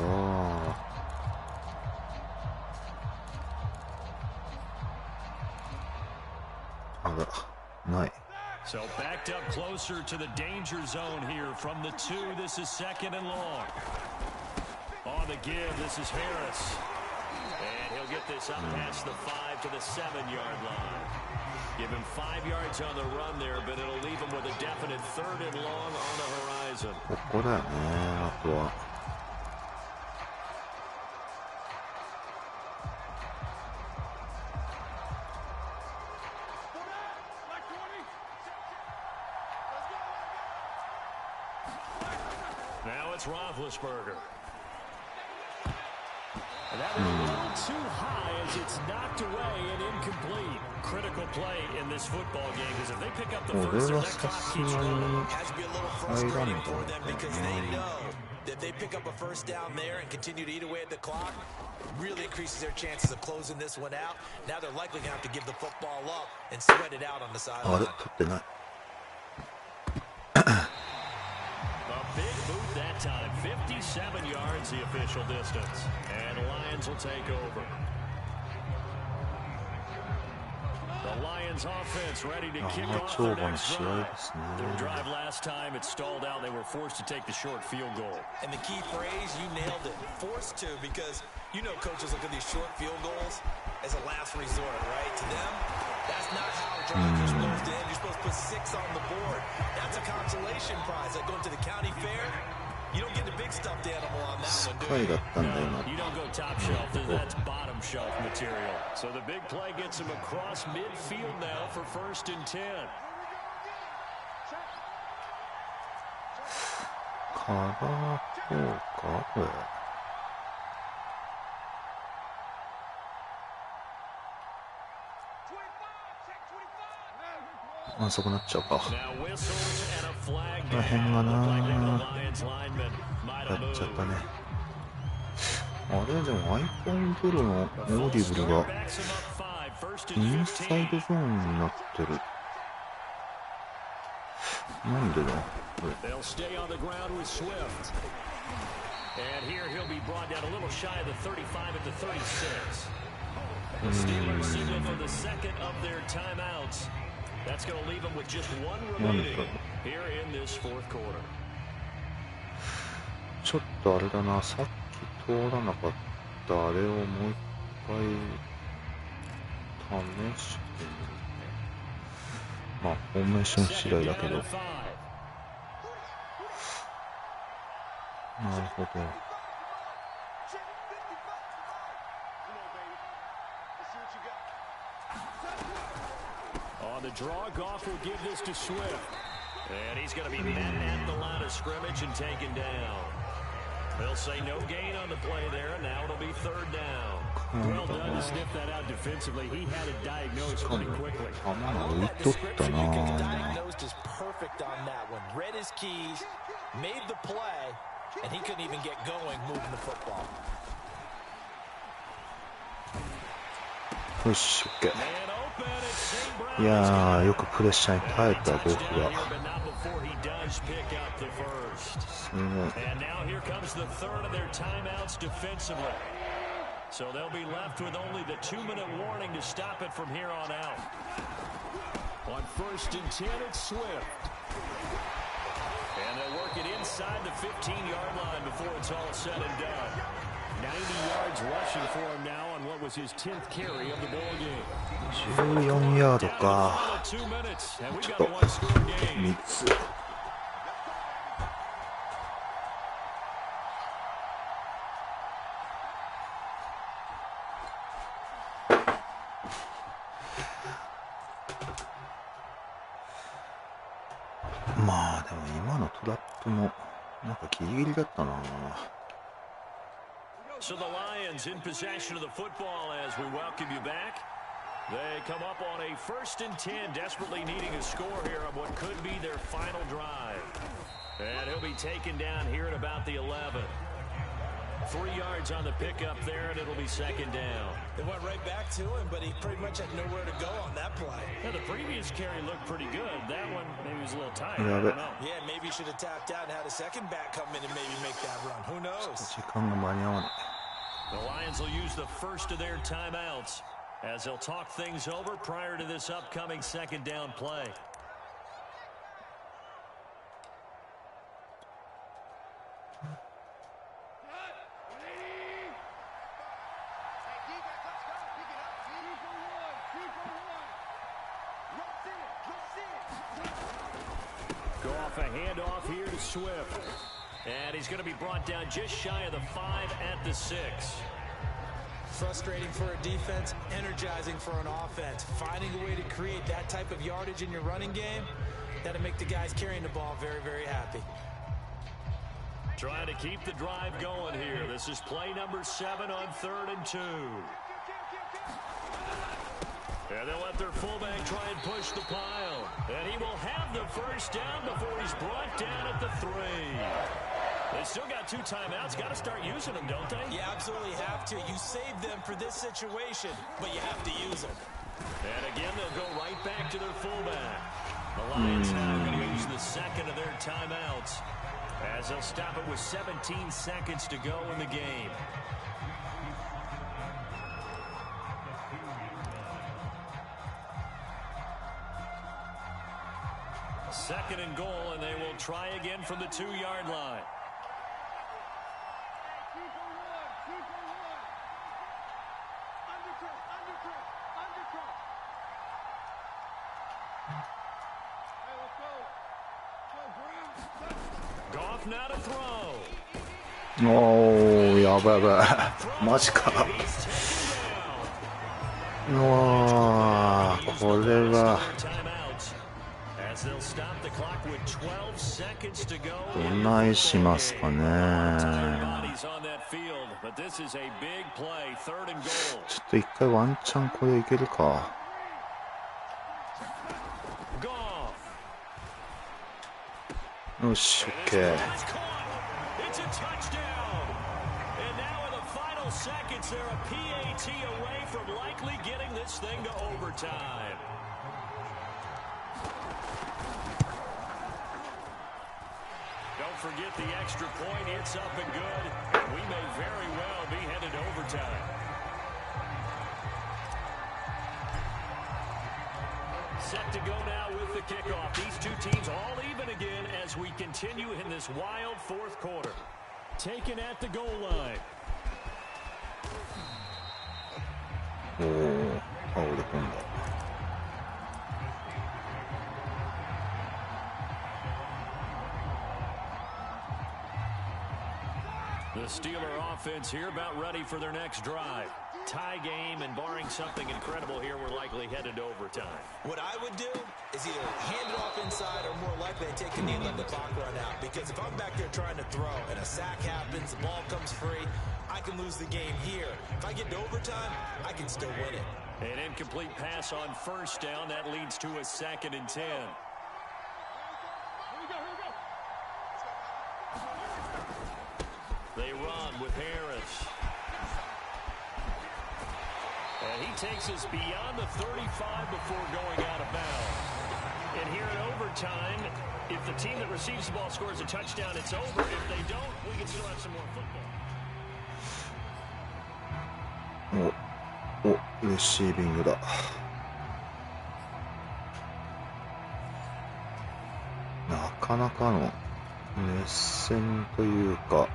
ない。 So backed up closer to the danger zone here from the 2. This is 2nd and long. On the give, this is Harris. And he'll get this up past the 5 to the 7-yard line. Give him 5 yards on the run there, but it'll leave him with a definite 3rd and long on the horizon. ここだよね、あとは。Now it's Roethlisberger. That is a little too high as it's knocked away and incomplete. Critical play in this football game because if they pick up the first, that clock keeps running. Has to be a little frustrating for them because they know that they pick up a first down there and continue to eat away at the clock, really increases their chances of closing this one out. Now they're likely going to have to give the football up and sweat it out on the sideline. Big boot that time, 57 yards the official distance, and the Lions will take over. The Lions offense ready to kick off their next drive. Their drive last time, it stalled out. They were forced to take the short field goal. And the key phrase, you nailed it, forced to, because you know coaches look at these short field goals as a last resort, right? To them, that's not how drives are supposed to end. You're supposed to put 6 on the board. That's a consolation prize. Like going to the county fair, you don't get the big stuffed animal on that one, do you? No, you don't go top shelf. That's bottom shelf material. So the big play gets him across midfield now for 1st and 10. からこうかこれ。あそこなっちゃうか。この辺がなやっちゃったね。あれでもアイコンプロのオーディブルがインサイドゾーンになってる。なんでだこれ。They'll stay on the ground with Swift. And here he'll be brought down a little shy of the 35 at the 36. The Steelers signal for the second of their timeouts. That's going to leave them with just one remaining here in this 4th quarter. ちょっとあれだな、さっき通らなかったあれをもう一回試してみる。まあフォーメーション次第だけど。なるほど。On the draw, Goff will give this to Swift. And he's going to be met at the line of scrimmage and taken down. They'll say no gain on the play there, and now it'll be third down. Well done to sniff that out defensively. He had it diagnosed pretty quickly. That description you could diagnosed is perfect on that one. Read his keys, made the play, and he couldn't even get going moving the football. よし、OK。いやー、よくプレッシャーに耐えた僕が。すごい。And now here comes the third of their timeouts defensively. So they'll be left with only the 2-minute warning to stop it from here on out. On 1st and 10, it's Swift. And they'll work it inside the 15-yard line before it's all said and done. 90 yards rushing for him now on what was his 10th carry of the ball game. 14ヤードか。ちょっと3つ。まあでも今のトラップもなんかギリギリだったな。So the Lions in possession of the football as we welcome you back. They come up on a 1st and 10, desperately needing a score here on what could be their final drive. And he'll be taken down here at about the 11. 3 yards on the pickup there, and it'll be second down. They went right back to him, but he pretty much had nowhere to go on that play. Yeah, the previous carry looked pretty good. That one maybe was a little tight. I don't know. Yeah, maybe he should have tapped out and had a second back come in and maybe make that run. Who knows? 時間が間に合わない。The Lions will use the first of their timeouts as they'll talk things over prior to this upcoming second down play. Go off a handoff here to Swift. And he's going to be brought down just shy of the 5 at the 6. Frustrating for a defense, energizing for an offense. Finding a way to create that type of yardage in your running game, that'll make the guys carrying the ball very, very happy. Trying to keep the drive going here. This is play number 7 on 3rd and 2. And they'll let their fullback try and push the pile. And he will have the first down before he's brought down at the 3. They still got 2 timeouts. Got to start using them, don't they? You absolutely have to. You save them for this situation, but you have to use them. And again, they'll go right back to their fullback. The Lions now going to use the second of their timeouts as they'll stop it with 17 seconds to go in the game. Second and goal, and they will try again from the 2-yard line. Goff now to throw. おー、やばいやばい。マジか。うわー、これはどないしますかね。ちょっと一回ワンチャンこれいけるか。よし、OK。Seconds, they're a PAT away from likely getting this thing to overtime. Don't forget the extra point. It's up and good. And we may very well be headed to overtime. Set to go now with the kickoff. These two teams all even again as we continue in this wild fourth quarter. Taken at the goal line. おー、倒れ込んだ。The Steeler offense here about ready for their next drive. tie game, and barring something incredible here, we're likely headed to overtime. What I would do is either hand it off inside or more likely take a knee and let the clock run out. Because if I'm back there trying to throw and a sack happens, the ball comes free, I can lose the game here. If I get to overtime, I can still win it. An incomplete pass on first down. That leads to a 2nd and 10. They run with Harris. And he takes us beyond the 35 before going out of bounds. And here in overtime, if the team that receives the ball scores a touchdown, it's over. If they don't, we can still have some more football. レシービングだ。なかなかの熱戦というか、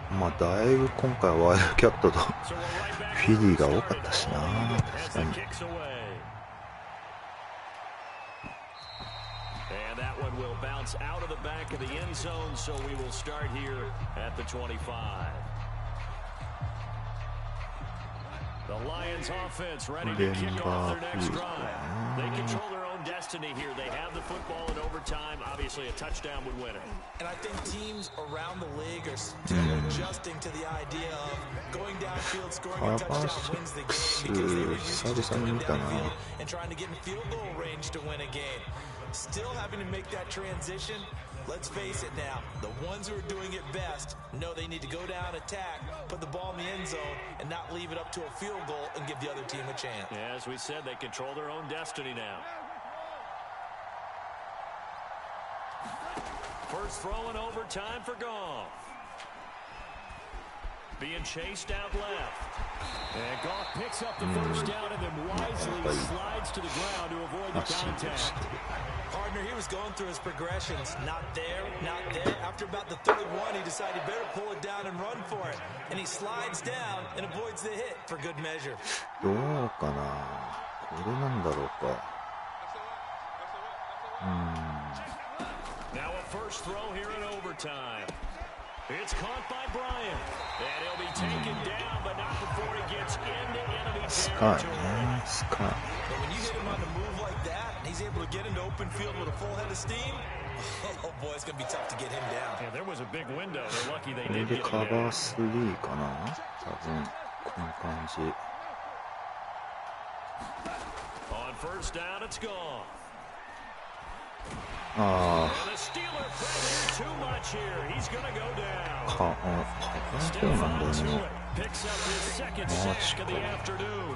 まあだいぶ今回はワイルドキャットとフィリーが多かったしな。確かに。And that one will bounce out of the back of the end zone, so we will start here at the 25. The Lions offense ready to kick off their next drive. They control their own destiny here. They have the football in overtime. Obviously, a touchdown would win it. And I think teams around the league are still adjusting to the idea of going downfield, scoring a touchdown wins the game because they were used to going downfield and trying to get in field goal range to win a game. Still having to make that transition. Let's face it now, the ones who are doing it best know they need to go down, attack, put the ball in the end zone, and not leave it up to a field goal and give the other team a chance. Yeah, as we said, they control their own destiny now. First throw in overtime for Goff. Being chased out left. And Goff picks up the first down and then wisely slides to the ground to avoid the contact. Partner, he was going through his progressions. Not there, not there. After about the third one, he decided he better pull it down and run for it. And he slides down and avoids the hit for good measure. どうかな。これなんだろうか。Now a first throw here in overtime. It's caught by Bryant. And he'll be taken down, but not before he gets into enemy territory. But when you hit him on the move like that, and he's able to get into open field with a full head of steam, oh boy, it's going to be tough to get him down. Yeah, there was a big window. They're lucky they これ did で get カ him バ down. ー3かな。多分この感じ。On first down, it's gone. あ And the Steeler pressure too much here. He's going to go down. あ、カバー4なんだよ To ね。 it. Picks up his second sack of the afternoon.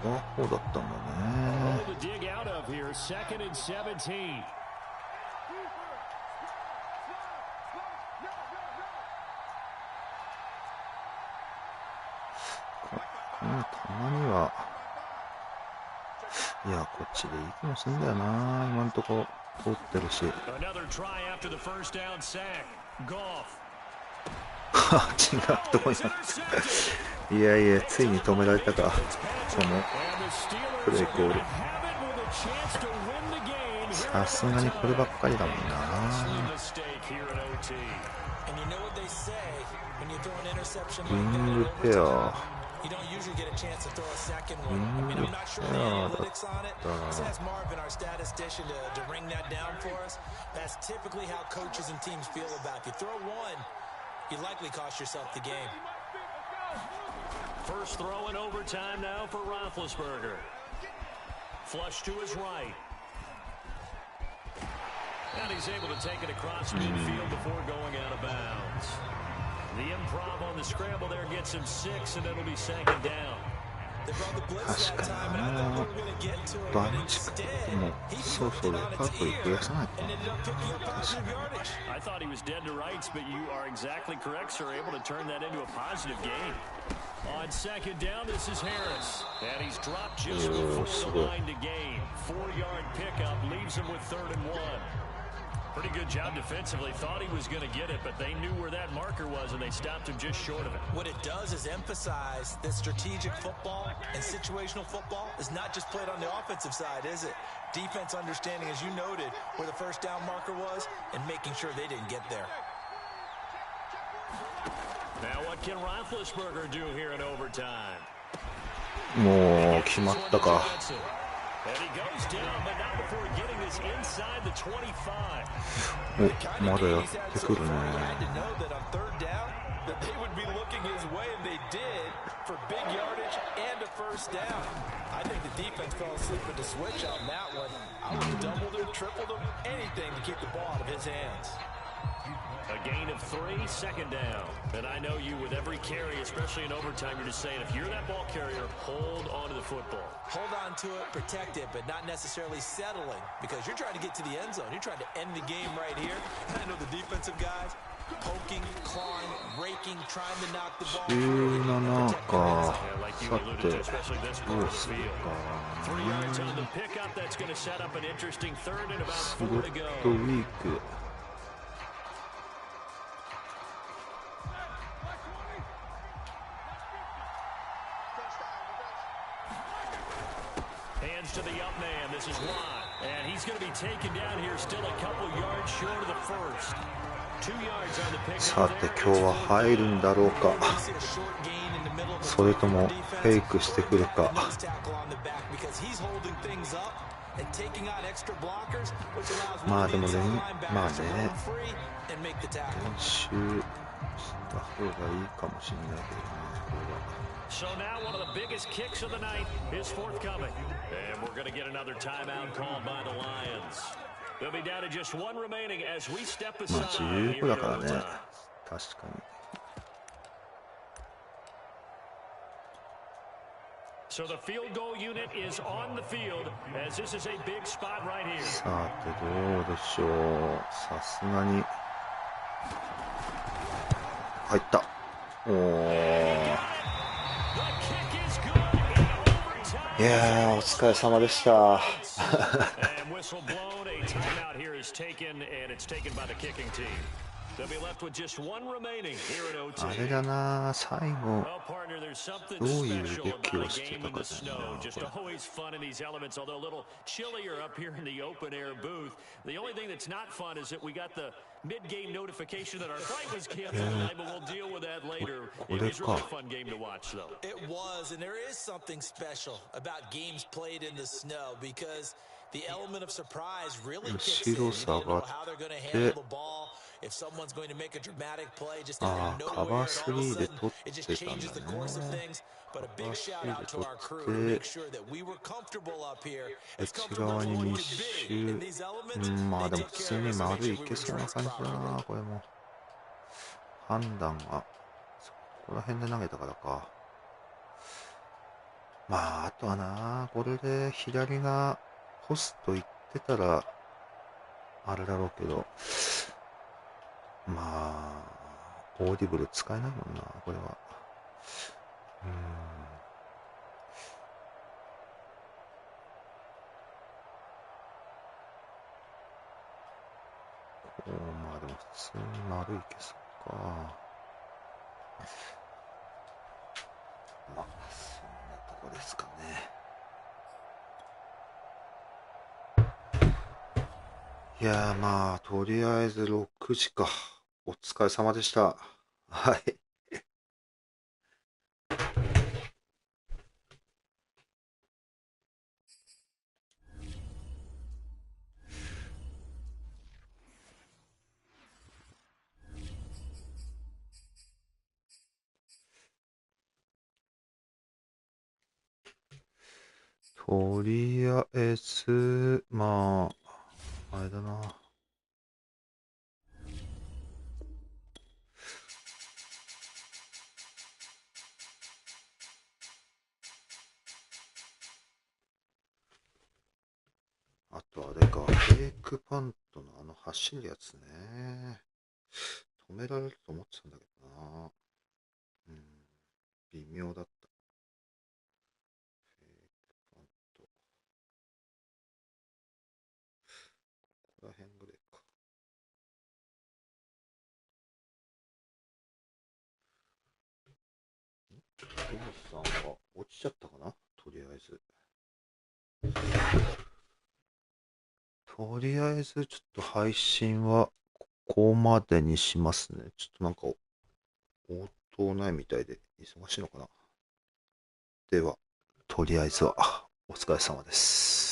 カバー4だったんだね。 Hole to dig out of here. 2nd and 17. たまには、いや、こっちでいいかもしれんだよな。今んとこ通ってるし。Another try after the first down sack. Goff. 違うとこになった。いやいや、ついに止められたか。このプレイコール。さすがにこればっかりだもんな。ウィングペア。You don't usually get a chance to throw a second one. I mean, I'm not sure the analytics on it. Let's ask Marvin, our statistician, to ring that down for us. That's typically how coaches and teams feel about it. If you throw one, you likely cost yourself the game. First throw in overtime now for Roethlisberger. Flush to his right. And he's able to take it across midfield before going out of bounds. The improv on the scramble there gets him 6, and it'll be 2nd down. They brought the blitz that time, and I thought we were going to get to it, but instead, he flipped it on its ear and ended up picking up positive yardage. I thought he was dead to rights, but you are exactly correct, sir. Able to turn that into a positive gain. On 2nd down, this is Harris. And he's dropped just before the line to gain. 4-yard pickup leaves him with 3rd and 1. Pretty good job defensively. Thought he was going to get it, but they knew where that marker was, and they stopped him just short of it. What it does is emphasize that strategic football and situational football is not just played on the offensive side, is it? Defense understanding, as you noted, where the first down marker was and making sure they didn't get there. Now what can Roethlisberger do here in overtime? もう決まったか。 And he goes down, but not before getting this inside the 25. お、まだやってくるね。 That they would be looking his way, and they did, for big yardage and a first down. I think the defense fell asleep at the switch on that one. I would have doubled him, tripled him, anything to keep the ball out of his hands. A gain of 3, second down. And I know you with every carry, especially in overtime, you're just saying if you're that ball carrier, hold on to the football. Hold on to it, protect it, but not necessarily settling, because you're trying to get to the end zone. You're trying to end the game right here. And I know the defensive guys poking, clawing, raking, trying to knock the ball. 17か。さて、どうするか。 3 yards on the pickup. That's going to set up an interesting third and about ス 4 to ロッ go. トウィーク。 Hands to the up man. This is Watt. And he's going to be taken down here, still a couple yards short of the first. 2 yards on the pickup. さて今日は入るんだろうか。それともフェイクしてくるか。まあでもね、まあね、練習した方がいいかもしれないけどね、これは。 So now one of the biggest kicks of the night is forthcoming. And we're going to get another timeout called by the Lions. They'll be down to just 1 remaining as we step まあ aside 15 here だ in からね、 overtime. 確かに。 So the field goal unit is on the field as this is a big spot right here. さてどうでしょう。さすがに入った。おー。いやー、お疲れ様でした。 And whistle blown, a timeout here is taken, and it's taken by the kicking team. They'll be left with just 1 remaining here in OT. あれだな、最後 Well, partner, there's something どういう special 歴 about を a して game た in か the だよ snow. な、 Just これ。 always fun in these elements, although a little chillier up here in the open air booth. The only thing that's not fun is that we got the mid-game notification that our flight was canceled tonight, but we'll deal with that later. It was really a fun game to watch, though. It was, and there is something special about games played in the snow because the element of surprise really kicks in. You need to know how they're going to handle the ball. If someone's going to make a dramatic play just out of nowhere, and all of a sudden it just changes the course of things. But a big shout out to our crew to make sure that we were comfortable up here. As comfortable as one could be in these elements. まあでも They 普 took 通 care of に us to 丸 make い sure we け were そうな dressed 感じだ properly. な、これも。判断がそこら辺で投げたからか。まああとはな、これで左がポスト行ってたらあれだろうけど、まあオーディブル使えないもんな、これは。まあでも普通に丸いけそうか。まあそんなとこですかね。いやー、まあとりあえず6時か。お疲れ様でした。はい。とりあえず、まあ、あれだな。あとあれか、フェイクパントの走るやつね。止められると思ってたんだけどな。微妙だった。フェイクパント。ここら辺ぐらいか。トムさんは落ちちゃったかな、とりあえず。とりあえずちょっと配信はここまでにしますね。ちょっとなんか当ないみたいで忙しいのかな。では、とりあえずはお疲れ様です。